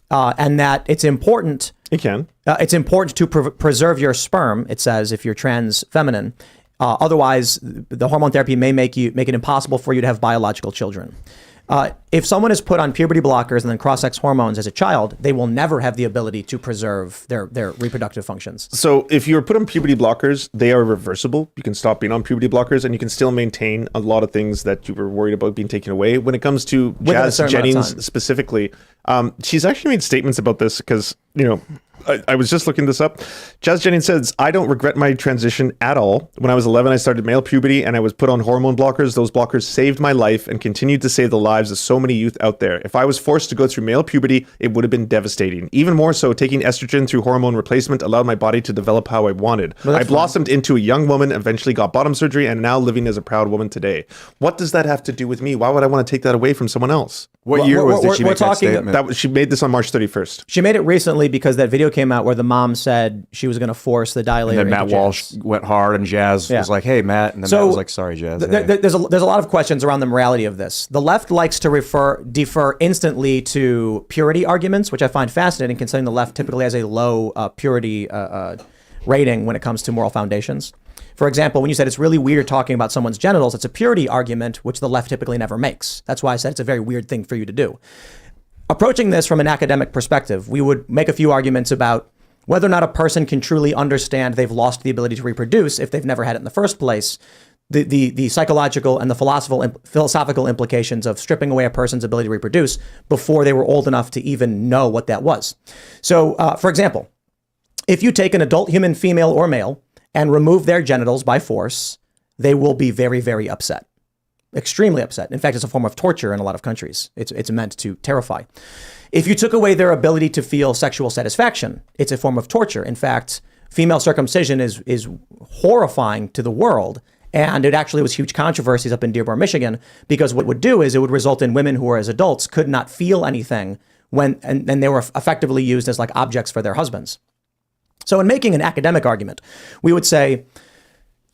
and that it's important. It can. It's important to preserve your sperm. It says if you're trans feminine, otherwise the hormone therapy may make it impossible for you to have biological children. If someone is put on puberty blockers and then cross-sex hormones as a child, they will never have the ability to preserve their reproductive functions. So if you're put on puberty blockers, they are reversible. You can stop being on puberty blockers and you can still maintain a lot of things that you were worried about being taken away. When it comes to Jazz Jennings specifically, she's actually made statements about this because, I was just looking this up. Jazz Jennings says, I don't regret my transition at all. When I was 11, I started male puberty and I was put on hormone blockers. Those blockers saved my life and continued to save the lives of so many youth out there. If I was forced to go through male puberty, it would have been devastating. Even more so, taking estrogen through hormone replacement allowed my body to develop how I wanted. I blossomed into a young woman, eventually got bottom surgery, and now living as a proud woman today. What does that have to do with me? Why would I want to take that away from someone else? What year did she make that statement? She made this on March 31st. She made it recently because that video came out where the mom said she was going to force the dilator. And then Matt Walsh went hard, and Jazz was like, "Hey, Matt," and then Matt was like, "Sorry, Jazz." There's a lot of questions around the morality of this. The left likes to defer instantly to purity arguments, which I find fascinating, considering the left typically has a low purity rating when it comes to moral foundations. For example, when you said it's really weird talking about someone's genitals, it's a purity argument, which the left typically never makes. That's why I said it's a very weird thing for you to do. Approaching this from an academic perspective, we would make a few arguments about whether or not a person can truly understand they've lost the ability to reproduce if they've never had it in the first place, the psychological and the philosophical implications of stripping away a person's ability to reproduce before they were old enough to even know what that was. So, for example, if you take an adult human, female or male, and remove their genitals by force, they will be very, very upset. Extremely upset. In fact, it's a form of torture in a lot of countries. It's meant to terrify. If you took away their ability to feel sexual satisfaction, it's a form of torture. In fact, female circumcision is horrifying to the world. And it actually was huge controversies up in Dearborn, Michigan, because what it would do is it would result in women who are as adults could not feel anything and they were effectively used as like objects for their husbands. So in making an academic argument, we would say,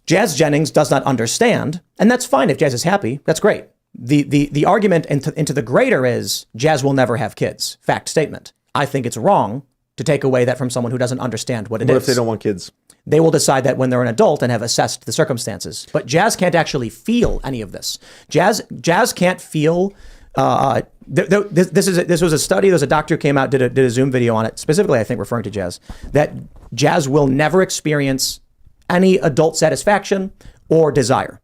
Jazz Jennings does not understand, and that's fine if Jazz is happy. That's great. The argument into the greater is Jazz will never have kids. Fact statement. I think it's wrong to take away that from someone who doesn't understand what it is. What if they don't want kids? They will decide that when they're an adult and have assessed the circumstances. But Jazz can't actually feel any of this. Jazz can't feel. This was a study. There's a doctor who came out, did a Zoom video on it, specifically, I think, referring to Jazz, that Jazz will never experience any adult satisfaction or desire.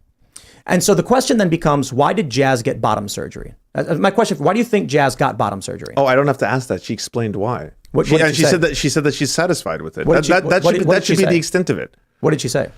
And so the question then becomes, why did Jazz get bottom surgery? My question, why do you think Jazz got bottom surgery? Oh, I don't have to ask that. She explained why. She said that she's satisfied with it. That should be the extent of it. What did she say?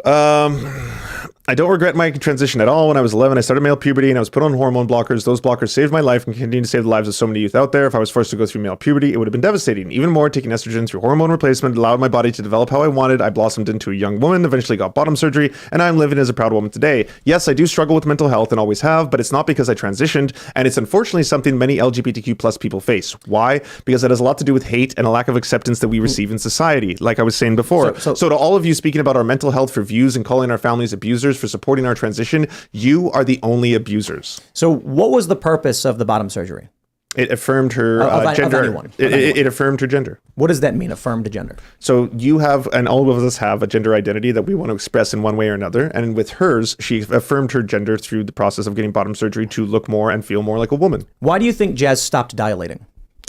I I don't regret my transition at all. When I was 11, I started male puberty and I was put on hormone blockers. Those blockers saved my life and continue to save the lives of so many youth out there. If I was forced to go through male puberty, it would have been devastating. Even more, taking estrogen through hormone replacement allowed my body to develop how I wanted. I blossomed into a young woman, eventually got bottom surgery, and I'm living as a proud woman today. Yes, I do struggle with mental health and always have, but it's not because I transitioned, and it's unfortunately something many LGBTQ plus people face. Why? Because it has a lot to do with hate and a lack of acceptance that we receive in society, like I was saying before. So to all of you speaking about our mental health for views and calling our families abusers for supporting our transition, you are the only abusers. So what was the purpose of the bottom surgery? It affirmed her gender. Of anyone. It affirmed her gender. What does that mean, affirmed gender? So you have, and all of us have, a gender identity that we want to express in one way or another. And with hers, she affirmed her gender through the process of getting bottom surgery to look more and feel more like a woman. Why do you think Jazz stopped dilating?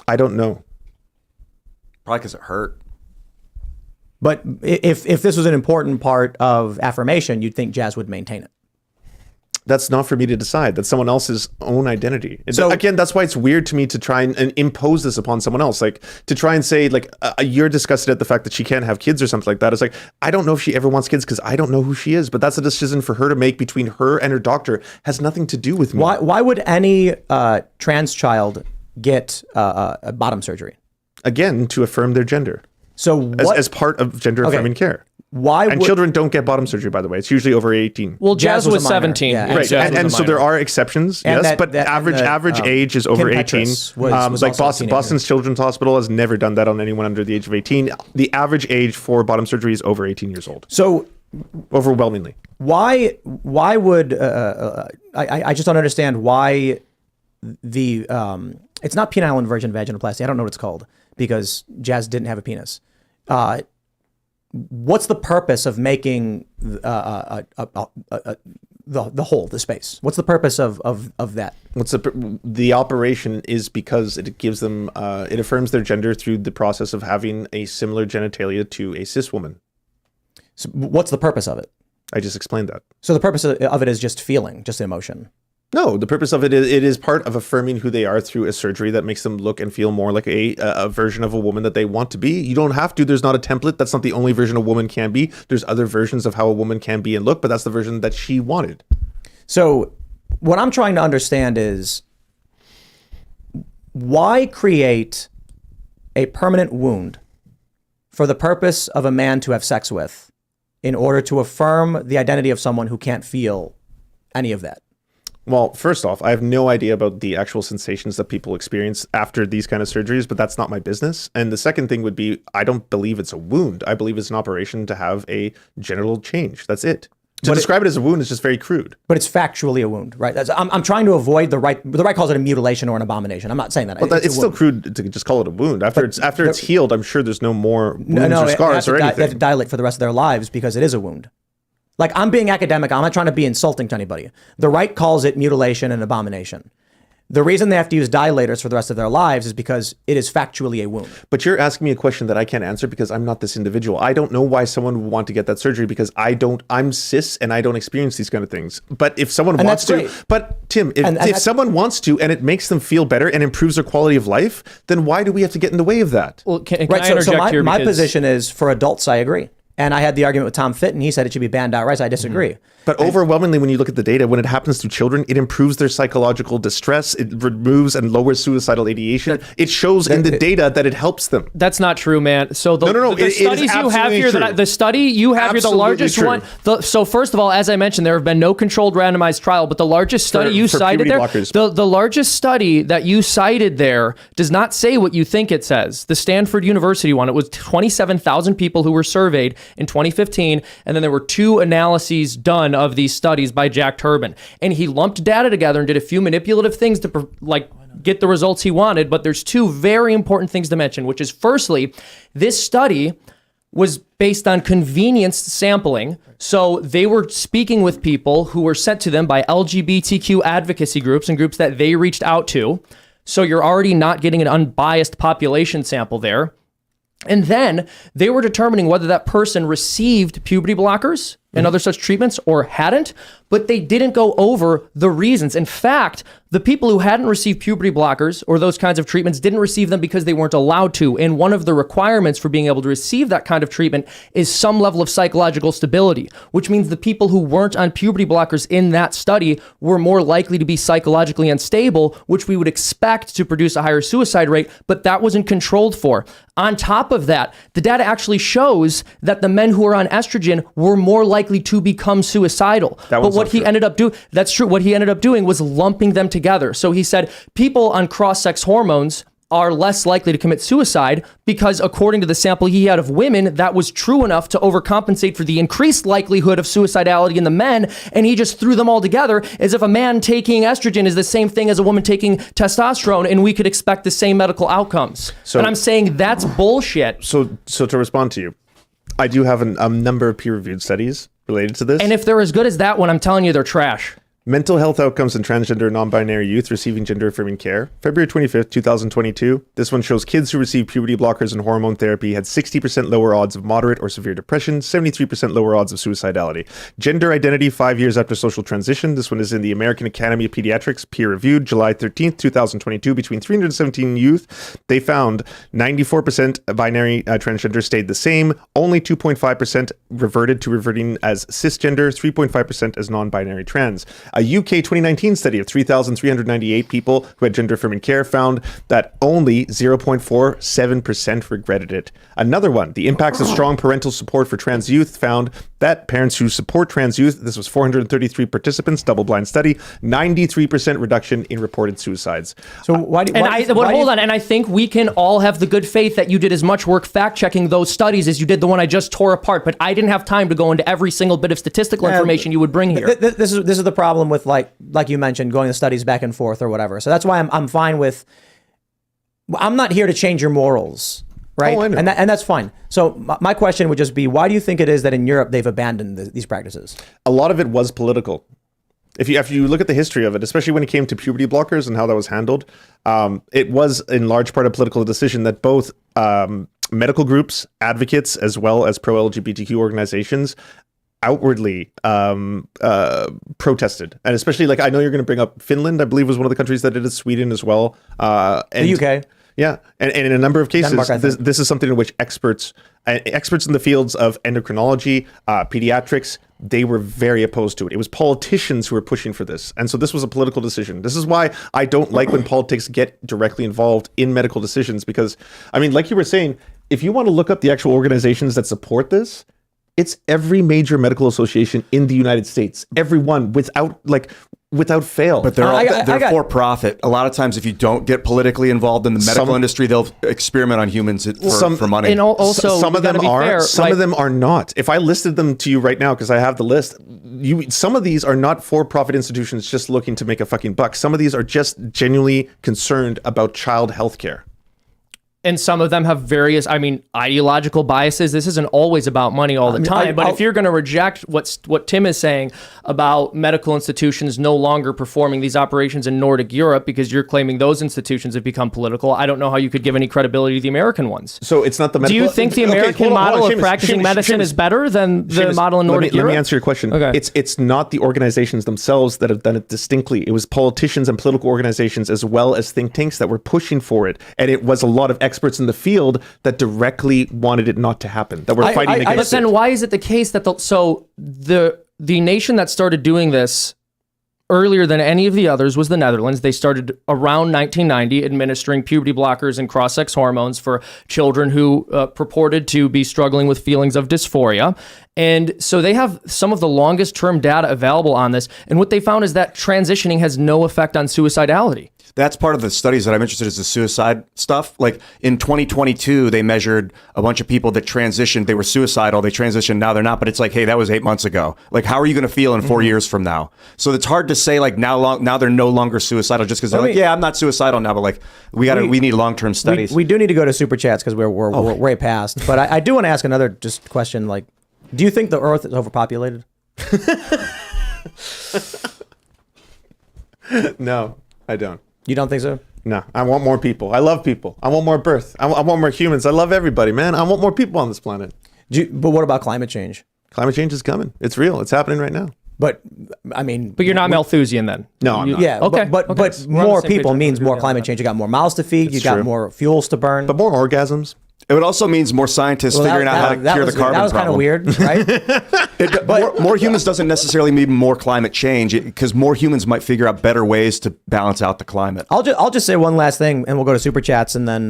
I don't know. Probably because it hurt. But if this was an important part of affirmation, you'd think Jazz would maintain it. That's not for me to decide. That's someone else's own identity. So again, that's why it's weird to me to try and impose this upon someone else. Like to try and say like you're disgusted at the fact that she can't have kids or something like that. It's like, I don't know if she ever wants kids because I don't know who she is, but that's a decision for her to make between her and her doctor. Has nothing to do with me. Why would any trans child get a bottom surgery? Again, to affirm their gender. So as part of gender affirming care. And children don't get bottom surgery, by the way. It's usually over 18. Well, Jazz was 17. Yeah. Right. And so there are exceptions, and yes, but average age is over 18. Was like Boston's Children's Hospital has never done that on anyone under the age of 18. The average age for bottom surgery is over 18 years old. So overwhelmingly. Why would I just don't understand why the it's not penile inversion vaginoplasty. I don't know what it's called because Jazz didn't have a penis. What's the purpose of making the hole, the space? What's the purpose of that? The operation is because it gives them it affirms their gender through the process of having a similar genitalia to a cis woman. So what's the purpose of it? I just explained that. So the purpose of it is just feeling, just emotion. No, the purpose of it is part of affirming who they are through a surgery that makes them look and feel more like a version of a woman that they want to be. You don't have to. There's not a template. That's not the only version a woman can be. There's other versions of how a woman can be and look, but that's the version that she wanted. So what I'm trying to understand is why create a permanent wound for the purpose of a man to have sex with in order to affirm the identity of someone who can't feel any of that? Well, first off, I have no idea about the actual sensations that people experience after these kind of surgeries, but that's not my business. And the second thing would be, I don't believe it's a wound. I believe it's an operation to have a genital change. That's it. To describe it as a wound is just very crude. But it's factually a wound, right? I'm trying to avoid the right calls it a mutilation or an abomination. I'm not saying that. Well, it's still crude to just call it a wound. After it's healed, I'm sure there's no more wounds or scars or anything. They have to dilate for the rest of their lives because it is a wound. Like, I'm being academic. I'm not trying to be insulting to anybody. The right calls it mutilation and abomination. The reason they have to use dilators for the rest of their lives is because it is factually a wound. But you're asking me a question that I can't answer because I'm not this individual. I don't know why someone would want to get that surgery because I'm cis and I don't experience these kind of things. But if someone wants to, but Tim, if someone wants to and it makes them feel better and improves their quality of life, then why do we have to get in the way of that? Well, can I interject here? My position is for adults, I agree. And I had the argument with Tom Fitton. He said it should be banned outright. So I disagree. But overwhelmingly, when you look at the data, when it happens to children, it improves their psychological distress. It removes and lowers suicidal ideation. It shows in the data that it helps them. That's not true, man. So the studies you have here, the study you have here, the largest one. So first of all, as I mentioned, there have been no controlled randomized trial, but the largest study you cited there, the largest study that you cited there does not say what you think it says. The Stanford University one, it was 27,000 people who were surveyed in 2015, and then there were 2 analyses done of these studies by Jack Turbin, and he lumped data together and did a few manipulative things to get the results he wanted. But there's 2 very important things to mention, which is firstly, this study was based on convenience sampling. So they were speaking with people who were sent to them by LGBTQ advocacy groups and groups that they reached out to. So you're already not getting an unbiased population sample there. And then they were determining whether that person received puberty blockers and other such treatments or hadn't, but they didn't go over the reasons. In fact, the people who hadn't received puberty blockers or those kinds of treatments didn't receive them because they weren't allowed to. And one of the requirements for being able to receive that kind of treatment is some level of psychological stability, which means the people who weren't on puberty blockers in that study were more likely to be psychologically unstable, which we would expect to produce a higher suicide rate, but that wasn't controlled for. On top of that, the data actually shows that the men who are on estrogen were more likely to become suicidal. But what he ended up doing, that's true, what he ended up doing was lumping them together. So he said people on cross-sex hormones are less likely to commit suicide because according to the sample he had of women, that was true enough to overcompensate for the increased likelihood of suicidality in the men. And he just threw them all together as if a man taking estrogen is the same thing as a woman taking testosterone, and we could expect the same medical outcomes. And I'm saying that's bullshit. So to respond to you, I do have a number of peer-reviewed studies related to this. And if they're as good as that one, I'm telling you, they're trash. Mental health outcomes in transgender and non-binary youth receiving gender-affirming care. February 25th, 2022. This one shows kids who received puberty blockers and hormone therapy had 60% lower odds of moderate or severe depression, 73% lower odds of suicidality. Gender identity 5 years after social transition. This one is in the American Academy of Pediatrics, peer-reviewed, July 13th, 2022. Between 317 youth, they found 94% binary transgender stayed the same. Only 2.5% reverting as cisgender, 3.5% as non-binary trans. A UK 2019 study of 3,398 people who had gender-affirming care found that only 0.47% regretted it. Another one, the impacts of strong parental support for trans youth, found that parents who support trans youth, this was 433 participants, double-blind study, 93% reduction in reported suicides. So hold on, and I think we can all have the good faith that you did as much work fact-checking those studies as you did the one I just tore apart, but I didn't have time to go into every single bit of statistical information you would bring here. This is the problem with like you mentioned, going to studies back and forth or whatever. So that's why I'm fine with. I'm not here to change your morals, right? Oh, I know. And that's fine. So my question would just be, why do you think it is that in Europe they've abandoned these practices? A lot of it was political. If you look at the history of it, especially when it came to puberty blockers and how that was handled, it was in large part a political decision that both medical groups, advocates, as well as pro-LGBTQ organizations outwardly protested. And especially, like, I know you're going to bring up Finland, I believe was one of the countries that did it, Sweden as well. And the UK. Yeah. And in a number of cases, Denmark, this is something in which experts in the fields of endocrinology, pediatrics, they were very opposed to it. It was politicians who were pushing for this. And so this was a political decision. This is why I don't like when politics get directly involved in medical decisions, because, I mean, like you were saying, if you want to look up the actual organizations that support this, it's every major medical association in the United States, everyone without fail. But they're for profit. A lot of times, if you don't get politically involved in the medical industry, they'll experiment on humans for money. And also, some of them are, some of them are not. If I listed them to you right now, because I have the list, some of these are not for-profit institutions just looking to make a fucking buck. Some of these are just genuinely concerned about child health care. And some of them have various, ideological biases. This isn't always about money all the time. But if you're going to reject what Tim is saying about medical institutions no longer performing these operations in Nordic Europe because you're claiming those institutions have become political, I don't know how you could give any credibility to the American ones. So it's not the medical... Do you think the American model of practicing medicine is better than the model in Nordic Europe? Let me answer your question. Okay. It's not the organizations themselves that have done it distinctly. It was politicians and political organizations as well as think tanks that were pushing for it. And it was a lot of experts in the field that directly wanted it not to happen, that were fighting against it. But then why is it the case that the nation that started doing this earlier than any of the others was the Netherlands? They started around 1990 administering puberty blockers and cross-sex hormones for children who purported to be struggling with feelings of dysphoria. And so they have some of the longest term data available on this. And what they found is that transitioning has no effect on suicidality. That's part of the studies that I'm interested in, is the suicide stuff. Like in 2022, they measured a bunch of people that transitioned. They were suicidal. They transitioned. Now they're not. But it's like, hey, that was 8 months ago. Like, how are you going to feel in 4 years from now? So it's hard to say like now they're no longer suicidal just because they're like, yeah, I'm not suicidal now. But like we need long-term studies. We do need to go to super chats because we're way past. But I do want to ask another just question. Like, do you think the Earth is overpopulated? No, I don't. You don't think so? No, I want more people. I love people. I want more birth. I want more humans. I love everybody, man. I want more people on this planet. But what about climate change? Climate change is coming. It's real. It's happening right now. But I mean, But you're not Malthusian then. No, I'm not. yeah, Okay, but okay. but So we're on the more same page. people means more Yeah. climate change. You got more mouths to feed. You got true. more fuels to burn. But more orgasms. It would also means more scientists Well, figuring out how to cure the carbon that was kind of problem. weird, right? More humans doesn't necessarily mean more climate change, because more humans might figure out better ways to balance out the climate. I'll just say one last thing, and we'll go to super chats, and then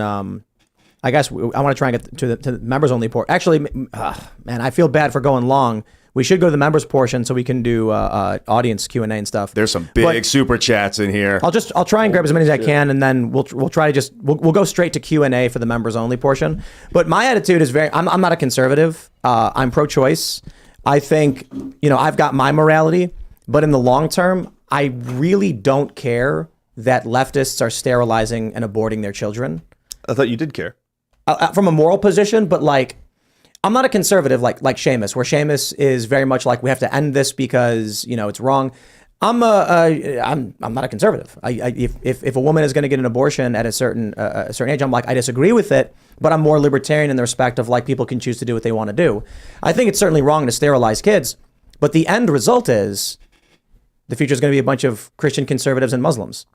I guess I want to try and get to the members only port. Actually, man, I feel bad for going long. We should go to the members portion so we can do audience Q&A and stuff. There's some big super chats in here. I'll try and grab as many as I can, and then we'll try to we'll go straight to Q&A for the members only portion. But my attitude is I'm not a conservative. I'm pro-choice. I think I've got my morality, but in the long term, I really don't care that leftists are sterilizing and aborting their children. I thought you did care. From a moral position, but like, I'm not a conservative like Seamus, where Seamus is very much like, we have to end this because it's wrong. I'm not a conservative. If a woman is going to get an abortion at a certain age, I'm like, I disagree with it, but I'm more libertarian in the respect of like, people can choose to do what they want to do. I think it's certainly wrong to sterilize kids, but the end result is the future is going to be a bunch of Christian conservatives and Muslims.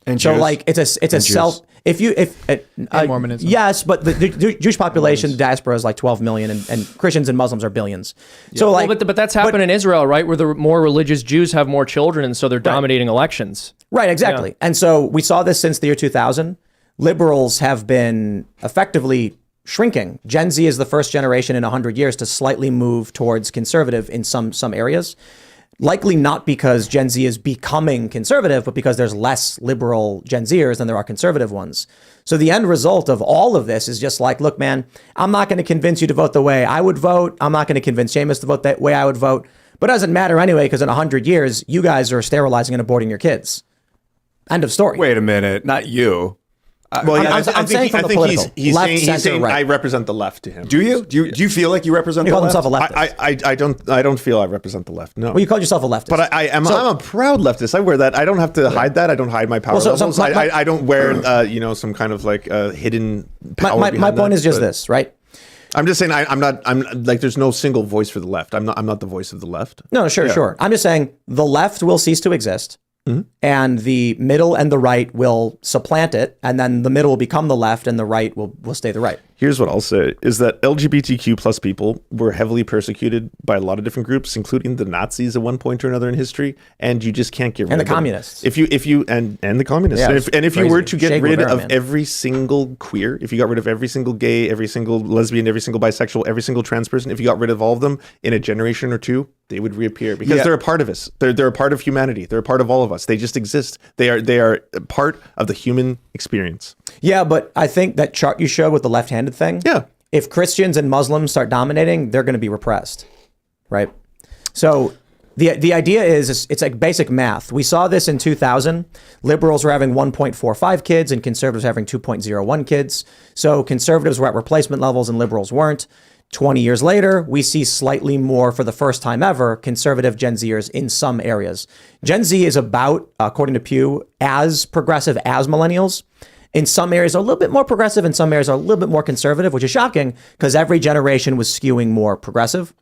And So Jews. like it's a self And Mormonism. Yes, but the Jewish population, the diaspora is like 12 million, and Christians and Muslims are billions. So like, But that's happened in Israel, right? Where the more religious Jews have more children, and so they're dominating elections. right, exactly. Yeah. And so we saw this since the year 2000. Liberals have been effectively shrinking. Gen Z is the first generation in 100 years to slightly move towards conservative in some areas. Likely not because Gen Z is becoming conservative, but because there's less liberal Gen Zers than there are conservative ones. So the end result of all of this is just like, look, man, I'm not going to convince you to vote the way I would vote. I'm not going to convince Seamus to vote that way I would vote. But it doesn't matter anyway, because in 100 years, you guys are sterilizing and aborting your kids. End of story. Wait a minute, not you. Well, I'm saying from the political. he's Left, saying, center, right. I represent the left to him. Do you? Do you feel like you represent He the called left? himself a leftist. I don't feel I represent the left. No. Well, you called yourself a leftist. But I'm a proud leftist. I wear that. I don't have to hide that. I don't hide my power Well, so levels. my- I don't wear some kind of like hidden power. my behind point that, is just but this, right? I'm just saying I'm like there's no single voice for the left. I'm not the voice of the left. No, sure. I'm just saying the left will cease to exist. And the middle and the right will supplant it, and then the middle will become the left, and the right will stay the right. Here's what I'll say is that LGBTQ plus people were heavily persecuted by a lot of different groups, including the Nazis at one point or another in history, and you just can't get rid And of the them. communists. If you and the communists. Yeah, and if you were to get Che rid Guevara, of man. every single queer, if you got rid of every single gay, every single lesbian, every single bisexual, every single trans person, if you got rid of all of them in a generation or two, they would reappear because they're a part of us. They're a part of humanity. They're a part of all of us. They just exist. They are a part of the human experience. Yeah, but I think that chart you showed with the left-handed thing. Yeah. If Christians and Muslims start dominating, they're going to be repressed, right? So the idea is it's like basic math. We saw this in 2000. Liberals were having 1.45 kids and conservatives were having 2.01 kids. So conservatives were at replacement levels and liberals weren't. 20 years later, we see slightly more, for the first time ever, conservative Gen Zers in some areas. Gen Z is about, according to Pew, as progressive as millennials. In some areas, a little bit more progressive. In some areas, a little bit more conservative, which is shocking because every generation was skewing more progressive.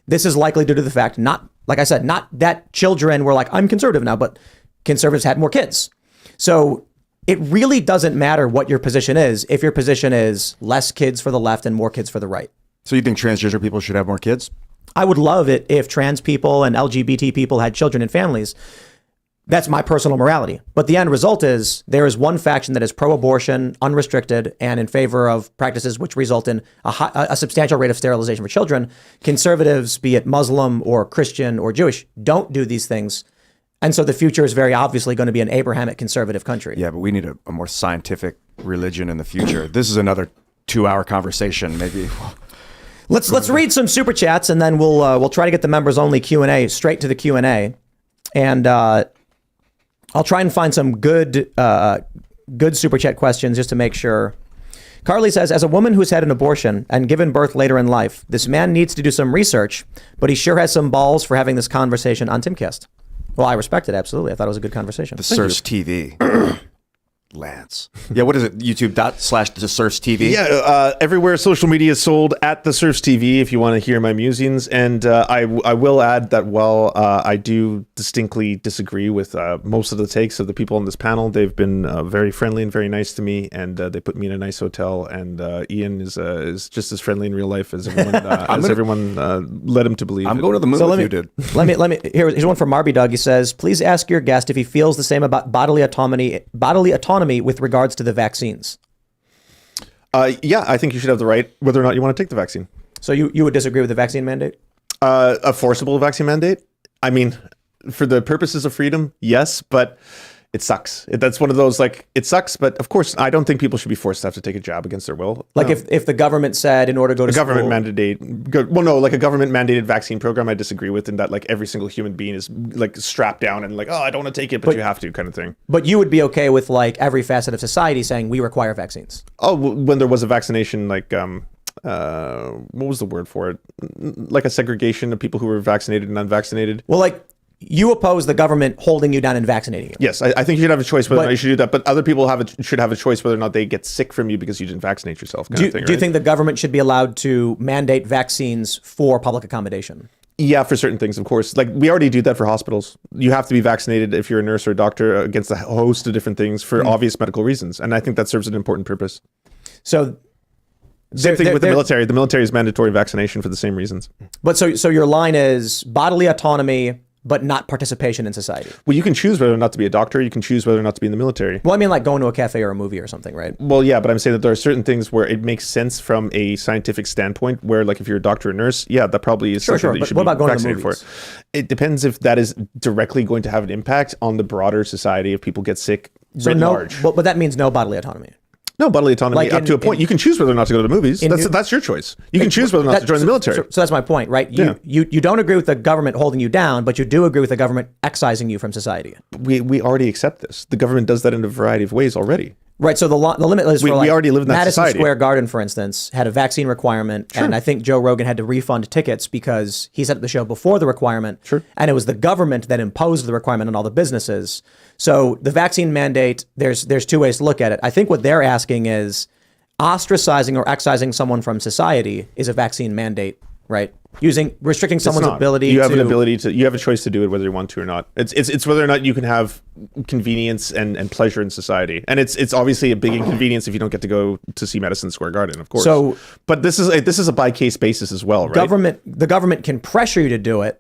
This is likely due to the fact, not, like I said, not that children were like, I'm conservative now, but conservatives had more kids. So it really doesn't matter what your position is if your position is less kids for the left and more kids for the right. So you think transgender people should have more kids? I would love it if trans people and LGBT people had children and families. That's my personal morality. But the end result is there is one faction that is pro-abortion, unrestricted, and in favor of practices which result in a substantial rate of sterilization for children. Conservatives, be it Muslim or Christian or Jewish, don't do these things. And so the future is very obviously going to be an Abrahamic conservative country. Yeah, but we need a more scientific religion in the future. This is another 2-hour conversation, maybe. Let's read some super chats, and then we'll try to get the members only Q&A straight to the Q&A, and I'll try and find some good super chat questions just to make sure. Carly says, as a woman who's had an abortion and given birth later in life, this man needs to do some research, but he sure has some balls for having this conversation on Timcast. Well, I respect it, absolutely. I thought it was a good conversation. The SerfsTV. Lance. Yeah, what is it? YouTube.com/SerfsTV. Yeah, everywhere social media is sold at the SerfsTV if you want to hear my musings. And I will add that while I do distinctly disagree with most of the takes of the people on this panel, they've been very friendly and very nice to me, and they put me in a nice hotel. And Ian is just as friendly in real life as everyone led him to believe. I'm going to the moon if you did. Let me. Here's one from Marby Doug. He says, "Please ask your guest if he feels the same about bodily autonomy with regards to the vaccines." Yeah, I think you should have the right whether or not you want to take the vaccine. So you would disagree with the vaccine mandate? A forcible vaccine mandate? I mean, for the purposes of freedom, yes, but it sucks. That's one of those, like, it sucks, but of course, I don't think people should be forced to have to take a jab against their will. Like if the government said in order to go to government like a government mandated vaccine program, I disagree with, in that like every single human being is like strapped down and like, oh, I don't want to take it, but you have to, kind of thing. But you would be okay with like every facet of society saying we require vaccines? Oh, when there was a vaccination, like what was the word for it? Like a segregation of people who were vaccinated and unvaccinated. Well, like, you oppose the government holding you down and vaccinating you. Yes, I think you should have a choice whether or not you should do that. But other people should have a choice whether or not they get sick from you because you didn't vaccinate yourself. Do you think the government should be allowed to mandate vaccines for public accommodation? Yeah, for certain things, of course. Like, we already do that for hospitals. You have to be vaccinated if you're a nurse or a doctor against a host of different things for obvious medical reasons. And I think that serves an important purpose. So same thing with the military. The military is mandatory vaccination for the same reasons. But so your line is bodily autonomy, but not participation in society. Well, you can choose whether or not to be a doctor. You can choose whether or not to be in the military. Well, I mean, like going to a cafe or a movie or something, right? Well, yeah, but I'm saying that there are certain things where it makes sense from a scientific standpoint, where, like, if you're a doctor or nurse, yeah, that probably is something that you should be vaccinated for. It depends if that is directly going to have an impact on the broader society if people get sick writ large. But that means no bodily autonomy. No, bodily autonomy up to a point. You can choose whether or not to go to the movies. That's your choice. You can choose whether or not to join the military. So that's my point, right? You don't agree with the government holding you down, but you do agree with the government excising you from society. We already accept this. The government does that in a variety of ways already. Right. So the limit is we already live in that Madison society. Square Garden, for instance, had a vaccine requirement, and I think Joe Rogan had to refund tickets because he set up the show before the requirement, and it was the government that imposed the requirement on all the businesses. So the vaccine mandate, there's two ways to look at it. I think what they're asking is ostracizing or excising someone from society is a vaccine mandate, right? Restricting someone's ability to... You have an ability to... You have a choice to do it whether you want to or not. It's whether or not you can have convenience and pleasure in society. And it's obviously a big inconvenience if you don't get to go to see Madison Square Garden, of course. So, but this is a by-case basis as well, right? The government can pressure you to do it.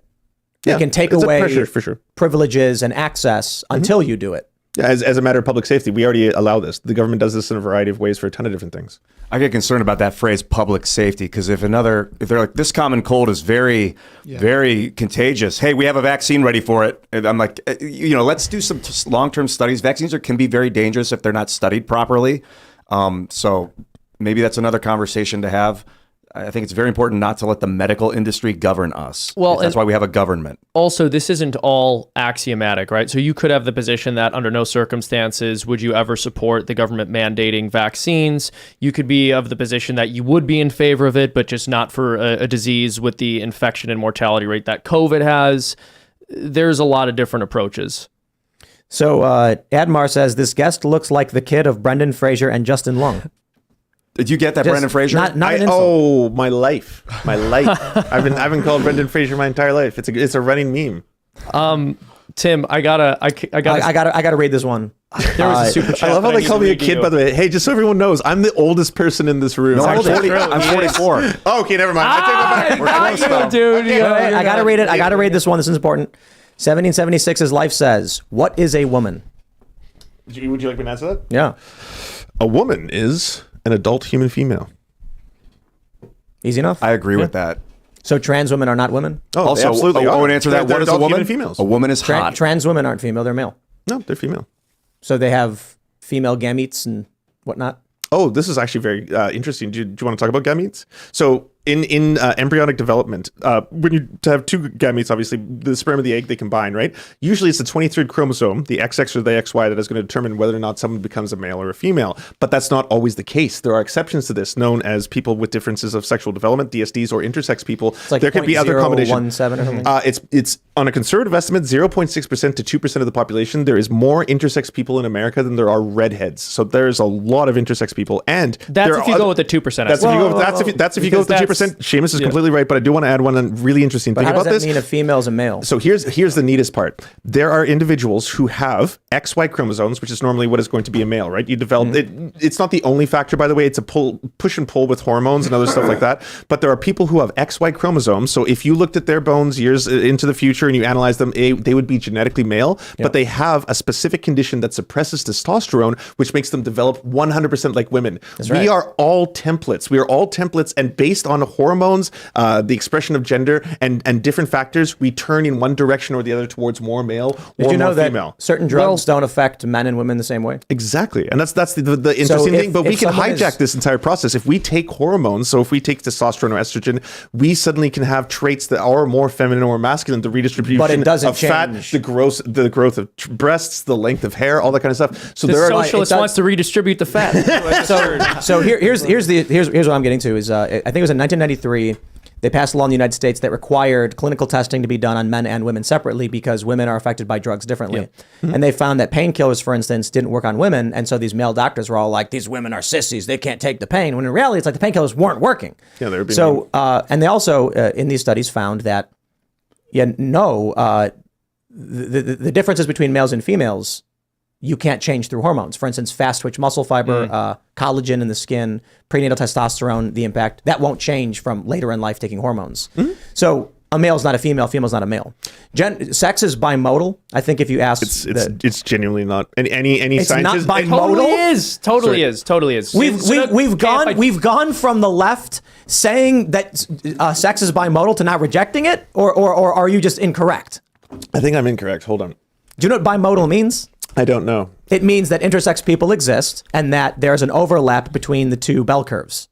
They can take away pressure, for sure, privileges and access until you do it. Yeah, as a matter of public safety, we already allow this. The government does this in a variety of ways for a ton of different things. I get concerned about that phrase "public safety" because if they're like, this common cold is very, very contagious. Hey, we have a vaccine ready for it. And I'm like, let's do some long-term studies. Vaccines can be very dangerous if they're not studied properly. So maybe that's another conversation to have. I think it's very important not to let the medical industry govern us. Well, that's why we have a government. Also, this isn't all axiomatic, right? So you could have the position that under no circumstances would you ever support the government mandating vaccines. You could be of the position that you would be in favor of it, but just not for a disease with the infection and mortality rate that COVID has. There's a lot of different approaches. So Admar says, this guest looks like the kid of Brendan Fraser and Justin Long. Did you get that, Brendan Fraser? Not an insult. My life. I've been called Brendan Fraser my entire life. It's a running meme. Tim, I gotta read this one. There was a super chat. I love how they call me a kid, by the way. Hey, just so everyone knows, I'm the oldest person in this room. No, I'm 44. Oh, okay, never mind. I take that back. Dude. I gotta read it. I gotta read this one. This is important. 1776's Life says, "What is a woman?" Would you like me to answer that? Yeah. A woman is an adult human female. Easy enough. I agree with that. So trans women are not women? Oh, also, absolutely. I would answer that. What is a woman? Females. A woman is hot. Trans women aren't female. They're male. No, they're female. So they have female gametes and whatnot? Oh, this is actually very interesting. Do you want to talk about gametes? So in embryonic development, when you have two gametes, obviously the sperm and the egg, they combine, right? Usually it's the 23rd chromosome, the XX or the XY, that is going to determine whether or not someone becomes a male or a female. But that's not always the case. There are exceptions to this, known as people with differences of sexual development, DSDs, or intersex people. Like there could be other combinations. 0.017 or something. It's on a conservative estimate, 0.6% to 2% of the population. There is more intersex people in America than there are redheads. So there's a lot of intersex people, and that's if you go with the 2%. That's if you go with the 2%. Seamus is completely right, but I do want to add one really interesting thing about this. How does that mean a female is a male? So here's the neatest part. There are individuals who have XY chromosomes, which is normally what is going to be a male, right? You develop it. It's not the only factor, by the way. It's a push and pull with hormones and other stuff like that. But there are people who have XY chromosomes. So if you looked at their bones years into the future and you analyze them, they would be genetically male, but they have a specific condition that suppresses testosterone, which makes them develop 100% like women. We are all templates. We are all templates, and based on hormones, the expression of gender, and different factors, we turn in one direction or the other towards more male or Did you know more that female. Certain drugs don't affect men and women the same way? Exactly. And that's the interesting thing. But we can hijack this entire process. If we take hormones, so if we take testosterone or estrogen, we suddenly can have traits that are more feminine or masculine, the redistribution of fat, the growth of breasts, the length of hair, all that kind of stuff. So the socialist wants to redistribute the fat. so here's what I'm getting to is I think it was in 1993 they passed a law in the United States that required clinical testing to be done on men and women separately because women are affected by drugs differently. And they found that painkillers, for instance, didn't work on women. And so these male doctors were all like, these women are sissies. They can't take the pain. When in reality, it's like the painkillers weren't working. Yeah, they were being so, and they also, in these studies, found that, the differences between males and females, you can't change through hormones. For instance, fast twitch muscle fiber, collagen in the skin, prenatal testosterone, the impact, that won't change from later in life taking hormones. So a male's not a female, female's not a male. Sex is bimodal. I think if you ask... It's genuinely not. Any it's scientist... not bimodal? Totally is. We've gone from the left saying that sex is bimodal to not rejecting it, or are you just incorrect? I think I'm incorrect. Hold on. Do you know what bimodal means? I don't know. It means that intersex people exist and that there's an overlap between the two bell curves.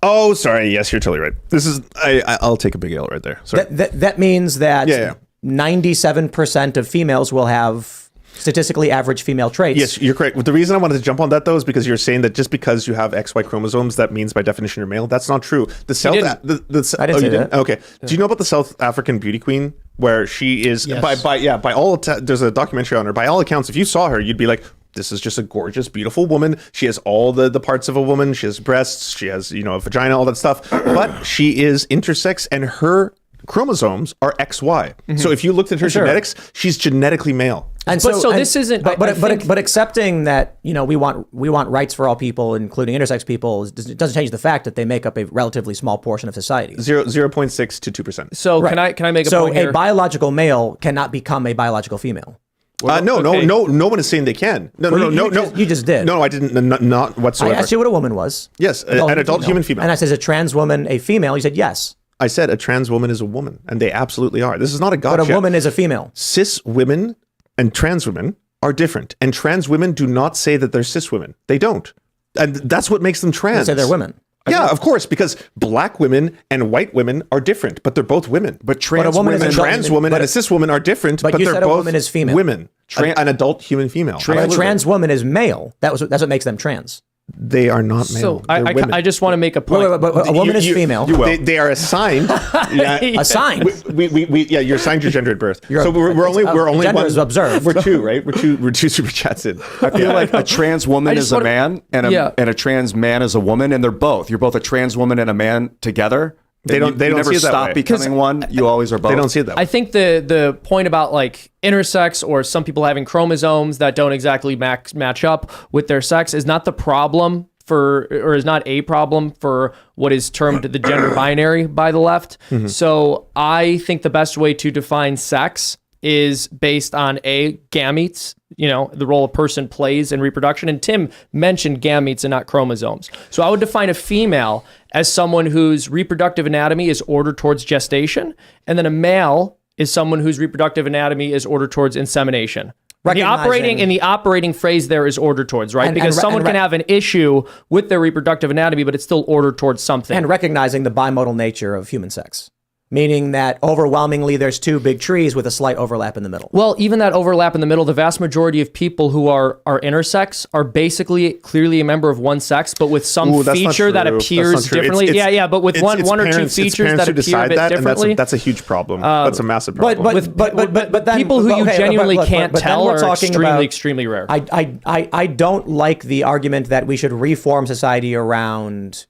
Oh, sorry. Yes, you're totally right. This is... I'll take a big L right there. Sorry. That means that 97% of females will have statistically average female traits. Yes, you're correct. The reason I wanted to jump on that, though, is because you're saying that just because you have XY chromosomes, that means by definition you're male. That's not true. I didn't say that. Okay. Yeah. Do you know about the South African beauty queen, where she is by all there's a documentary on her. By all accounts, if you saw her, you'd be like, this is just a gorgeous, beautiful woman. She has all the parts of a woman. She has breasts. She has a vagina, all that stuff. But she is intersex, and her chromosomes are XY. So if you looked at her genetics, she's genetically male. This isn't. But accepting that we want rights for all people, including intersex people, doesn't change the fact that they make up a relatively small portion of society. 0.6 to 2%. So can I make a point here? So a biological male cannot become a biological female. No one is saying they can. No. You just did. No, I didn't. Not whatsoever. I asked you what a woman was. Yes, an adult human female. And I said, is a trans woman a female? You said yes. I said a trans woman is a woman, and they absolutely are. This is not a gotcha. But a woman is a female. Cis women and trans women are different, and trans women do not say that they're cis women. They don't, and that's what makes them trans. They say they're women. Yeah, of course, because black women and white women are different, but they're both women. But trans women and a cis woman are different, but they're both a woman is female. Women. An adult human female. A trans woman is male. That's what makes them trans. They are not male. So I just want to make a point. But a woman is female. They are assigned. Assigned. You're assigned your gender at birth. We're only gender one. Is observed. We're two, right? We're two super chats in. I feel like a trans woman is a man and a trans man is a woman, and they're both. You're both a trans woman and a man together. They don't never see it that stop way. becoming one. You always are both. They don't see it that way. I think the point about like intersex or some people having chromosomes that don't exactly match up with their sex is not the problem is not a problem for what is termed the gender binary by the left. Mm-hmm. So I think the best way to define sex is based on gametes, the role a person plays in reproduction. And Tim mentioned gametes and not chromosomes. So I would define a female as someone whose reproductive anatomy is ordered towards gestation. And then a male is someone whose reproductive anatomy is ordered towards insemination. The operating phrase there is ordered towards, right? Because someone can have an issue with their reproductive anatomy, but it's still ordered towards something. And recognizing the bimodal nature of human sex. Meaning that overwhelmingly there's two big trees with a slight overlap in the middle. Well, even that overlap in the middle, the vast majority of people who are intersex are basically clearly a member of one sex, but with some feature that appears differently. But with one or two features that appear a bit differently. That's a huge problem. That's a massive problem. But then, people who you genuinely can't tell are extremely rare. I don't like the argument that we should reform society around,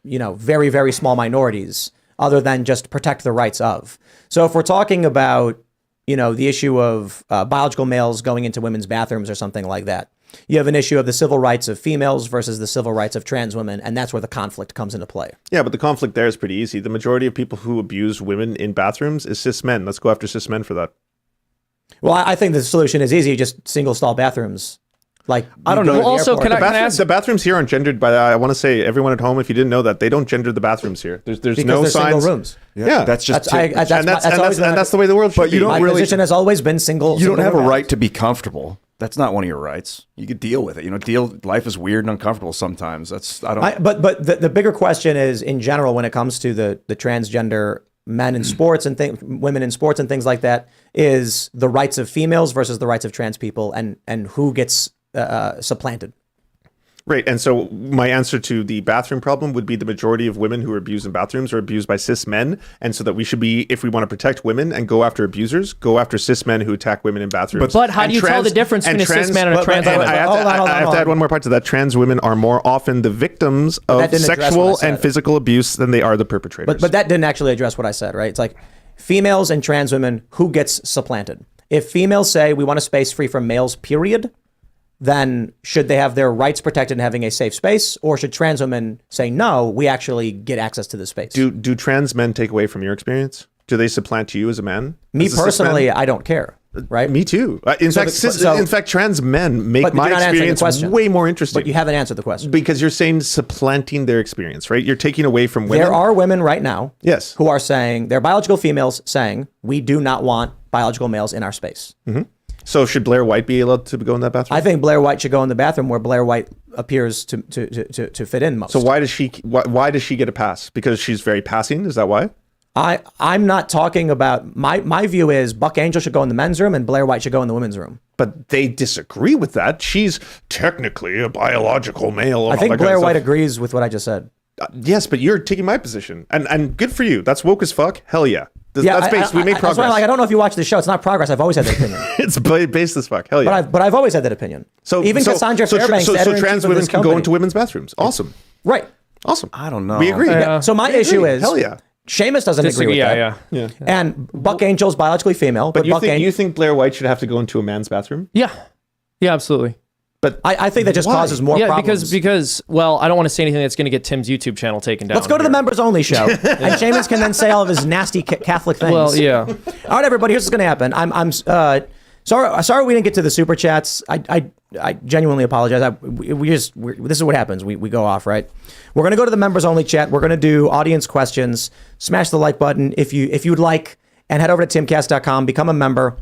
very, very small minorities, other than just protect the rights of. So if we're talking about, the issue of biological males going into women's bathrooms or something like that, you have an issue of the civil rights of females versus the civil rights of trans women, and that's where the conflict comes into play. Yeah, but the conflict there is pretty easy. The majority of people who abuse women in bathrooms is cis men. Let's go after cis men for that. Well, I think the solution is easy, just single stall bathrooms. Like, I don't know. Also, can I ask? The bathrooms here aren't gendered by, I want to say, everyone at home, if you didn't know that, they don't gender the bathrooms here. There's no signs. Single rooms. Yeah. That's just, that's the way the world should be. My position has always been single. You don't have a right to be comfortable. That's not one of your rights. You could deal with it. Life is weird and uncomfortable sometimes. But the bigger question is, in general, when it comes to the transgender men in sports and women in sports and things like that, is the rights of females versus the rights of trans people, and who gets supplanted. Right. And so my answer to the bathroom problem would be the majority of women who are abused in bathrooms are abused by cis men. And so that we should be, if we want to protect women and go after abusers, go after cis men who attack women in bathrooms. But how do you tell the difference between a cis man and a trans woman? I have to add one more part to that. Trans women are more often the victims of sexual and physical abuse than they are the perpetrators. But that didn't actually address what I said, right? It's like females and trans women, who gets supplanted? If females say we want a space free from males, period, then should they have their rights protected in having a safe space, or should trans women say, no, we actually get access to this space? Do trans men take away from your experience? Do they supplant you as a man? Me personally, I don't care. Right? Me too. In fact, trans men make my experience way more interesting. But you haven't answered the question. Because you're saying supplanting their experience, right? You're taking away from women. There are women right now, yes, who are saying, they're biological females saying, we do not want biological males in our space. Mm-hmm. So should Blair White be allowed to go in that bathroom? I think Blair White should go in the bathroom where Blair White appears to fit in most. So why does she get a pass? Because she's very passing? Is that why? I'm not talking about, my view is Buck Angel should go in the men's room and Blair White should go in the women's room. But they disagree with that. She's technically a biological male. I think Blair White agrees with what I just said. Yes, but you're taking my position. And good for you. That's woke as fuck. Hell yeah. That's based. We made progress. I don't know if you watch the show. It's not progress. I've always had that opinion. It's based as fuck. Hell yeah. But I've always had that opinion. So even Cassandra Fairbanks. So trans women can go into women's bathrooms. Awesome. Right. Awesome. I don't know. We agree. So my issue is, hell yeah. Seamus doesn't agree with that. Yeah. And Buck Angel's biologically female. But you think Blair White should have to go into a man's bathroom? Yeah. Yeah, absolutely. But I think that just causes more problems. Because well, I don't want to say anything that's going to get Tim's YouTube channel taken down. Let's go to the members only show, and Seamus can then say all of his nasty Catholic things. Well, yeah. All right, everybody. Here's what's going to happen. I'm sorry we didn't get to the super chats. I genuinely apologize. This is what happens. We go off, right? We're going to go to the members only chat. We're going to do audience questions. Smash the like button if you'd like, and head over to timcast.com. Become a member.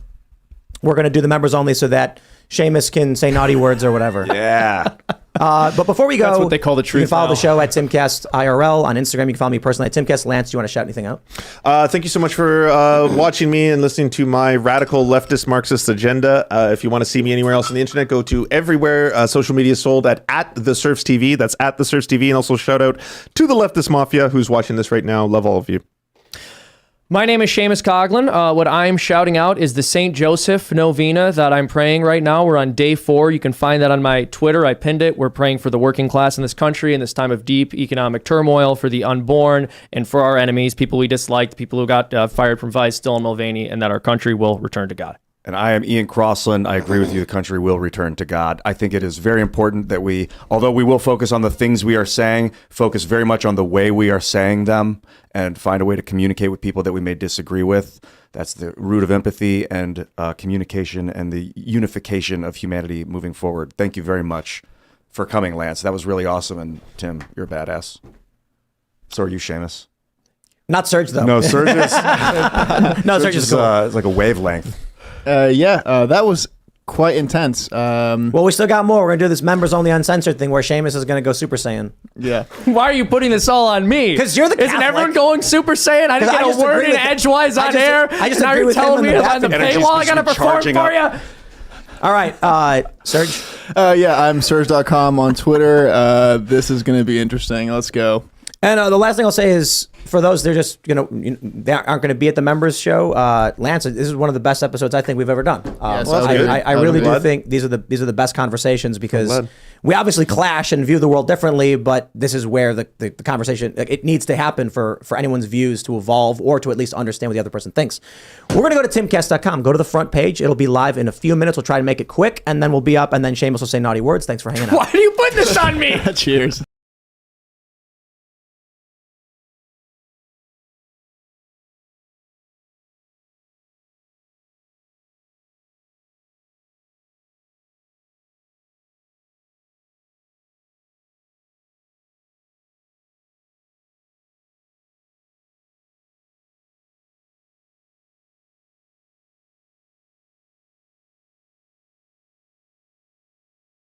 We're going to do the members only so that Seamus can say naughty words or whatever. Yeah. But before we go, that's what they call the truth. You can follow the show at Timcast IRL on Instagram. You can follow me personally at Timcast. Lance, do you want to shout anything out? Thank you so much for watching me and listening to my radical leftist Marxist agenda. If you want to see me anywhere else on the internet, go to everywhere social media is sold at the SerfsTV. That's at the SerfsTV. And also shout out to the leftist mafia who's watching this right now. Love all of you. My name is Seamus Coughlin. What I'm shouting out is the St. Joseph Novena that I'm praying right now. We're on day 4. You can find that on my Twitter. I pinned it. We're praying for the working class in this country in this time of deep economic turmoil, for the unborn, and for our enemies, people we disliked, people who got fired from Vice, Dylan Mulvaney, and that our country will return to God. And I am Ian Crossland. I agree with you. The country will return to God. I think it is very important that we, although we will focus on the things we are saying, focus very much on the way we are saying them and find a way to communicate with people that we may disagree with. That's the root of empathy and communication and the unification of humanity moving forward. Thank you very much for coming, Lance. That was really awesome. And Tim, you're a badass. So are you, Seamus. Not Serge, though. No, Serge is... Serge is cool. It's like a wavelength. That was quite intense. Well, we still got more. We're going to do this members only uncensored thing where Seamus is going to go Super Saiyan. Yeah. Why are you putting this all on me? Because you're the Isn't Catholic. everyone going Super Saiyan? I didn't I get just a word agree in with him. edgewise on air. I just now agree you're with him telling in me the about the bathroom. paywall. I got to perform charging for up. you. All right, Serge. Yeah, I'm Serge.com on Twitter. This is going to be interesting. Let's go. And the last thing I'll say is, for those they're just they aren't going to be at the members show. Lance, this is one of the best episodes I think we've ever done. Yes, I really do glad. think these are the best conversations because we obviously clash and view the world differently, but this is where the conversation it needs to happen for anyone's views to evolve or to at least understand what the other person thinks. We're going to go to timcast.com. Go to the front page. It'll be live in a few minutes. We'll try to make it quick, and then we'll be up, and then Seamus will say naughty words. Thanks for hanging out. Why are you putting this on me? Cheers.